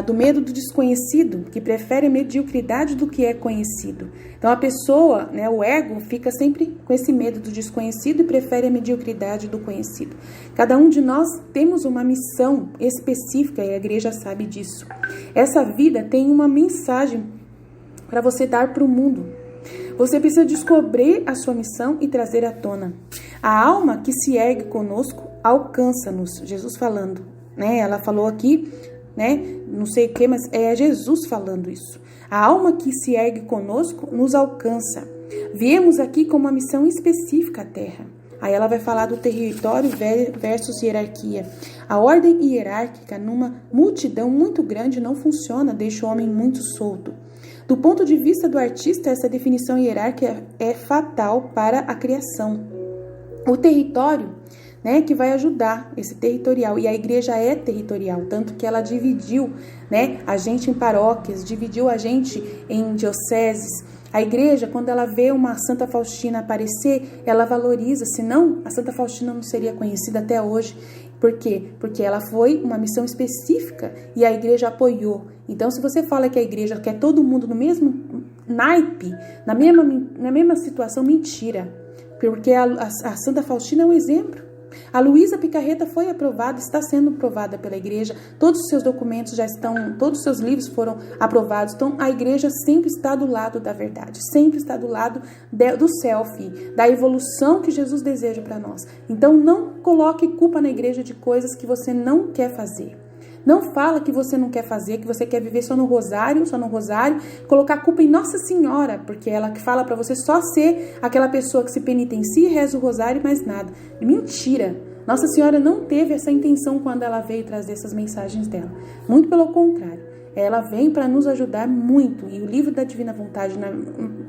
do medo do desconhecido, que prefere a mediocridade do que é conhecido. Então a pessoa, né, o ego, fica sempre com esse medo do desconhecido e prefere a mediocridade do conhecido. Cada um de nós temos uma missão específica e a igreja sabe disso. Essa vida tem uma mensagem para você dar para o mundo. Você precisa descobrir a sua missão e trazer à tona. A alma que se ergue conosco alcança-nos. Jesus falando, né? Ela falou aqui, né? Não sei o que, mas é Jesus falando isso. A alma que se ergue conosco nos alcança. Viemos aqui com uma missão específica à Terra. Aí ela vai falar do território versus hierarquia. A ordem hierárquica numa multidão muito grande não funciona, deixa o homem muito solto. Do ponto de vista do artista, essa definição hierárquica é fatal para a criação. O território, né, que vai ajudar esse territorial, e a igreja é territorial, tanto que ela dividiu, né, a gente em paróquias, dividiu a gente em dioceses. A igreja, quando ela vê uma Santa Faustina aparecer, ela valoriza, senão a Santa Faustina não seria conhecida até hoje. Por quê? Porque ela foi uma missão específica e a igreja apoiou. Então, se você fala que a igreja quer todo mundo no mesmo naipe, na mesma situação, mentira. Porque a Santa Faustina é um exemplo. A Luísa Picarreta foi aprovada, está sendo aprovada pela igreja, todos os seus documentos já estão, todos os seus livros foram aprovados, então a igreja sempre está do lado da verdade, sempre está do lado do selfie, da evolução que Jesus deseja para nós. Então não coloque culpa na igreja de coisas que você não quer fazer. Não fala que você não quer fazer, que você quer viver só no rosário, colocar a culpa em Nossa Senhora, porque ela que fala para você só ser aquela pessoa que se penitencia e reza o rosário e mais nada. Mentira! Nossa Senhora não teve essa intenção quando ela veio trazer essas mensagens dela. Muito pelo contrário. Ela vem para nos ajudar muito. E o livro da Divina Vontade,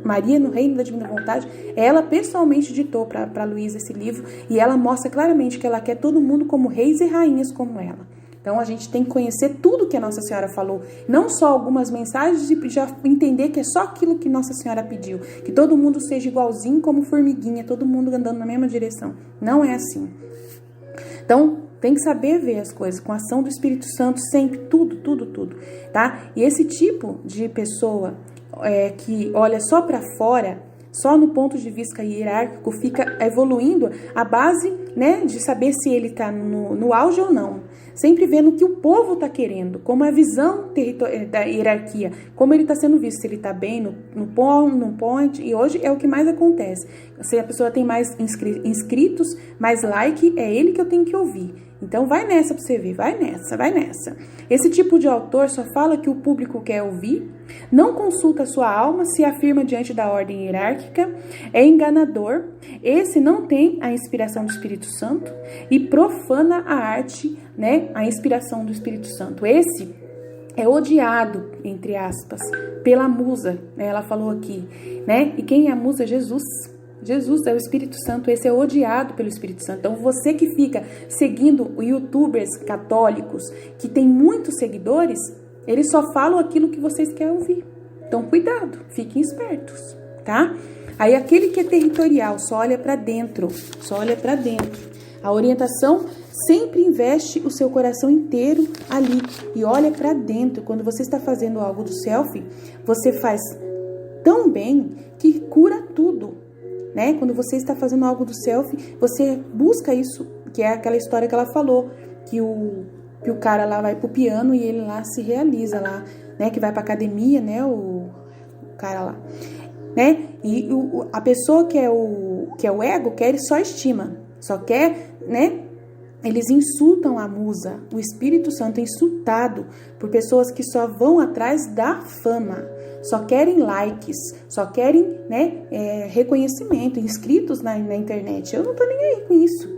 Maria no Reino da Divina Vontade, ela pessoalmente ditou para Luísa esse livro e ela mostra claramente que ela quer todo mundo como reis e rainhas como ela. Então, a gente tem que conhecer tudo que a Nossa Senhora falou, não só algumas mensagens e já entender que é só aquilo que Nossa Senhora pediu, que todo mundo seja igualzinho como formiguinha, todo mundo andando na mesma direção. Não é assim. Então, tem que saber ver as coisas com a ação do Espírito Santo sempre, tudo, tá? E esse tipo de pessoa que olha só para fora, só no ponto de vista hierárquico, fica evoluindo a base, né, de saber se ele está no auge ou não. Sempre vendo o que o povo está querendo, como a visão da hierarquia, como ele está sendo visto, se ele está bem no point, e hoje é o que mais acontece. Se a pessoa tem mais inscritos, mais like, é ele que eu tenho que ouvir. Então vai nessa para você ver, vai nessa. Esse tipo de autor só fala que o público quer ouvir, não consulta a sua alma, se afirma diante da ordem hierárquica, é enganador, esse não tem a inspiração do Espírito Santo e profana a arte, né, a inspiração do Espírito Santo. Esse é odiado, entre aspas, pela musa, né, ela falou aqui, né? E quem é a musa? Jesus é o Espírito Santo, esse é odiado pelo Espírito Santo. Então você que fica seguindo youtubers católicos que tem muitos seguidores, eles só falam aquilo que vocês querem ouvir. Então cuidado, fiquem espertos, tá? Aí aquele que é territorial só olha para dentro, A orientação sempre investe o seu coração inteiro ali e olha para dentro. Quando você está fazendo algo do selfie, você faz tão bem que cura tudo. Né? Quando você está fazendo algo do selfie, você busca isso, que é aquela história que ela falou, que o cara lá vai pro piano e ele lá se realiza lá, né? Que vai pra academia, né? O cara lá, né? E a pessoa que é o ego quer só estima, só quer, né? Eles insultam a musa, o Espírito Santo é insultado por pessoas que só vão atrás da fama, só querem likes, só querem, né, reconhecimento, inscritos na internet. Eu não tô nem aí com isso,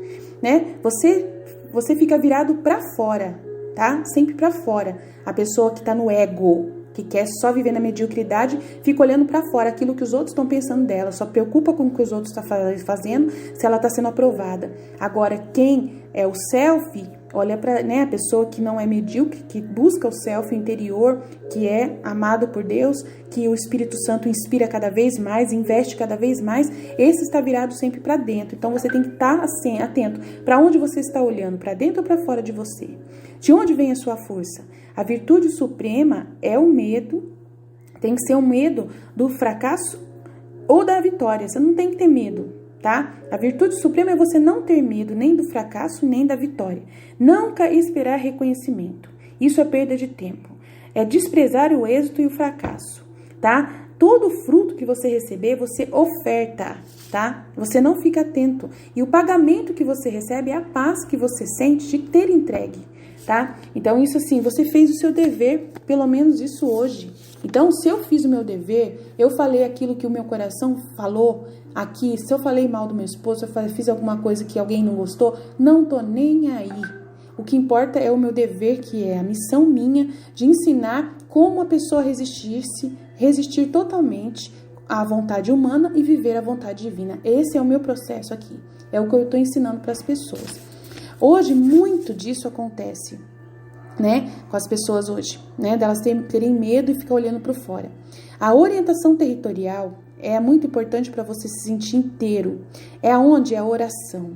né? Você fica virado pra fora, tá? Sempre pra fora. A pessoa que tá no ego, que quer só viver na mediocridade, fica olhando pra fora aquilo que os outros estão pensando dela, só preocupa com o que os outros estão fazendo, se ela tá sendo aprovada. Agora, quem é o selfie, olha para, né, a pessoa que não é medíocre, que busca o self interior, que é amado por Deus, que o Espírito Santo inspira cada vez mais, investe cada vez mais, esse está virado sempre para dentro. Então você tem que estar assim, atento para onde você está olhando, para dentro ou para fora de você. De onde vem a sua força? A virtude suprema é o medo, tem que ser o medo do fracasso ou da vitória. Você não tem que ter medo, tá? A virtude suprema é você não ter medo nem do fracasso, nem da vitória. Nunca esperar reconhecimento. Isso é perda de tempo. É desprezar o êxito e o fracasso, tá? Todo fruto que você receber, você oferta, tá? Você não fica atento. E o pagamento que você recebe é a paz que você sente de ter entregue, tá? Então, isso assim, você fez o seu dever, pelo menos isso hoje. Então, se eu fiz o meu dever, eu falei aquilo que o meu coração falou aqui, se eu falei mal do meu esposo, se eu fiz alguma coisa que alguém não gostou, não tô nem aí. O que importa é o meu dever, que é a missão minha de ensinar como a pessoa resistir totalmente à vontade humana e viver a vontade divina. Esse é o meu processo aqui. É o que eu estou ensinando para as pessoas. Hoje, muito disso acontece, né, com as pessoas hoje, né, delas terem medo e ficar olhando para fora. A orientação territorial é muito importante para você se sentir inteiro. É onde é a oração,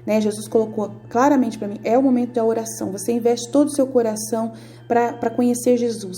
né? Jesus colocou claramente para mim, é o momento da oração. Você investe todo o seu coração para conhecer Jesus.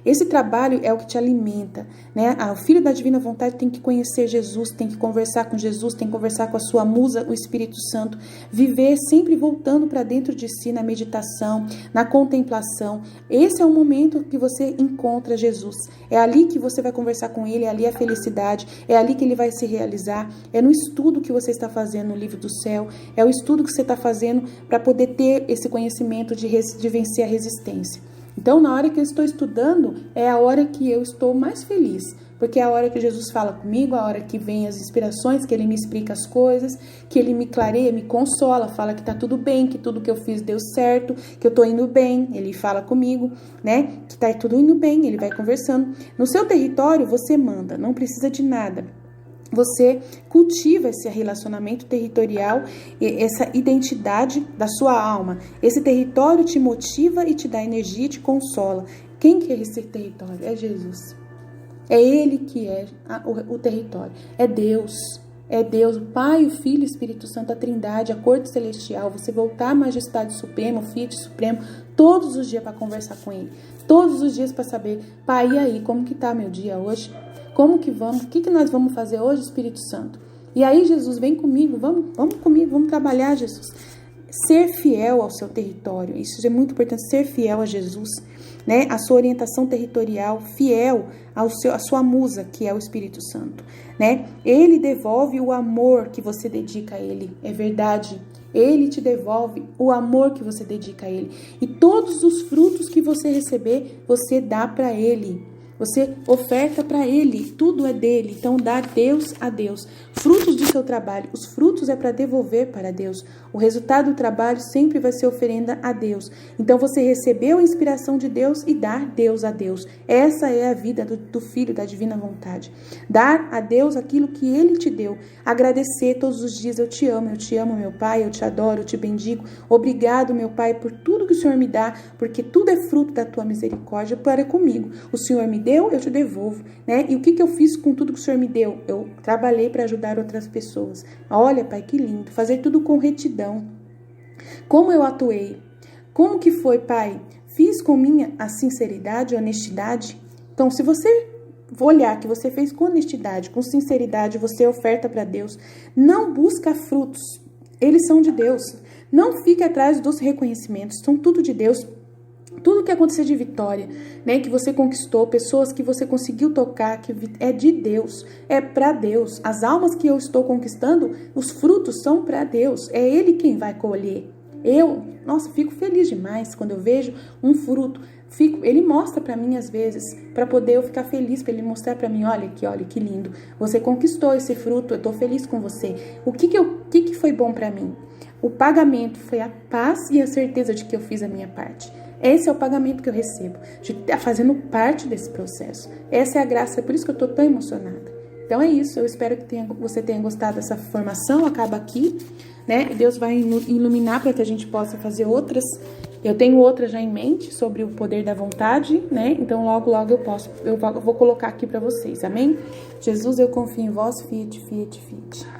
Esse trabalho é o que te alimenta, né? O filho da divina vontade tem que conhecer Jesus, tem que conversar com Jesus, tem que conversar com a sua musa, o Espírito Santo, viver sempre voltando para dentro de si na meditação, na contemplação. Esse é o momento que você encontra Jesus. É ali que você vai conversar com ele, é ali a felicidade, é ali que ele vai se realizar, é no estudo que você está fazendo no livro do céu, é o estudo que você está fazendo para poder ter esse conhecimento de vencer a resistência. Então, na hora que eu estou estudando, é a hora que eu estou mais feliz, porque é a hora que Jesus fala comigo, a hora que vem as inspirações, que ele me explica as coisas, que ele me clareia, me consola, fala que tá tudo bem, que tudo que eu fiz deu certo, que eu tô indo bem, ele fala comigo, né? Que tá tudo indo bem, ele vai conversando. No seu território, você manda, não precisa de nada. Você cultiva esse relacionamento territorial, essa identidade da sua alma. Esse território te motiva e te dá energia e te consola. Quem que é esse território? É Jesus. É Ele que é o território. É Deus. É Deus, o Pai, o Filho, o Espírito Santo, a Trindade, a corte celestial. Você voltar à majestade suprema, o Fiat supremo, todos os dias para conversar com Ele. Todos os dias para saber, Pai, e aí, como que tá meu dia hoje? Como que vamos? O que nós vamos fazer hoje, Espírito Santo? E aí, Jesus, vem comigo, vamos comigo, vamos trabalhar, Jesus. Ser fiel ao seu território, isso é muito importante, ser fiel a Jesus, né? A sua orientação territorial, fiel à sua musa, que é o Espírito Santo, né? Ele devolve o amor que você dedica a Ele, é verdade. Ele te devolve o amor que você dedica a Ele. E todos os frutos que você receber, você dá para Ele. Você oferta para Ele, tudo é dele, então dá Deus a Deus. Frutos do seu trabalho, os frutos é para devolver para Deus. O resultado do trabalho sempre vai ser oferenda a Deus. Então você recebeu a inspiração de Deus e dar Deus a Deus. Essa é a vida do Filho da Divina Vontade. Dar a Deus aquilo que Ele te deu. Agradecer todos os dias, eu te amo, meu Pai, eu te adoro, eu te bendigo. Obrigado, meu Pai, por tudo que o Senhor me dá, porque tudo é fruto da tua misericórdia para comigo. O Senhor me deu, eu te devolvo, né? E o que eu fiz com tudo que o Senhor me deu? Eu trabalhei para ajudar outras pessoas. Olha, Pai, que lindo. Fazer tudo com retidão. Como eu atuei? Como que foi, Pai? Fiz com a sinceridade e honestidade? Então, se você olhar que você fez com honestidade, com sinceridade, você oferta para Deus. Não busca frutos. Eles são de Deus. Não fique atrás dos reconhecimentos. São tudo de Deus. Tudo que acontecer de vitória, né, que você conquistou, pessoas que você conseguiu tocar, que é de Deus, é para Deus. As almas que eu estou conquistando, os frutos são para Deus. É Ele quem vai colher. Fico feliz demais quando eu vejo um fruto. Ele mostra para mim às vezes, para poder eu ficar feliz, para ele mostrar para mim, olha que lindo. Você conquistou esse fruto, eu estou feliz com você. O que foi bom para mim? O pagamento foi a paz e a certeza de que eu fiz a minha parte. Esse é o pagamento que eu recebo, de estar fazendo parte desse processo. Essa é a graça, é por isso que eu estou tão emocionada. Então é isso, eu espero que você tenha gostado dessa formação, acaba aqui, né? Deus vai iluminar para que a gente possa fazer outras. Eu tenho outras já em mente sobre o poder da vontade, né? Então logo eu vou colocar aqui para vocês, amém? Jesus, eu confio em vós, fiat, fiat, fiat.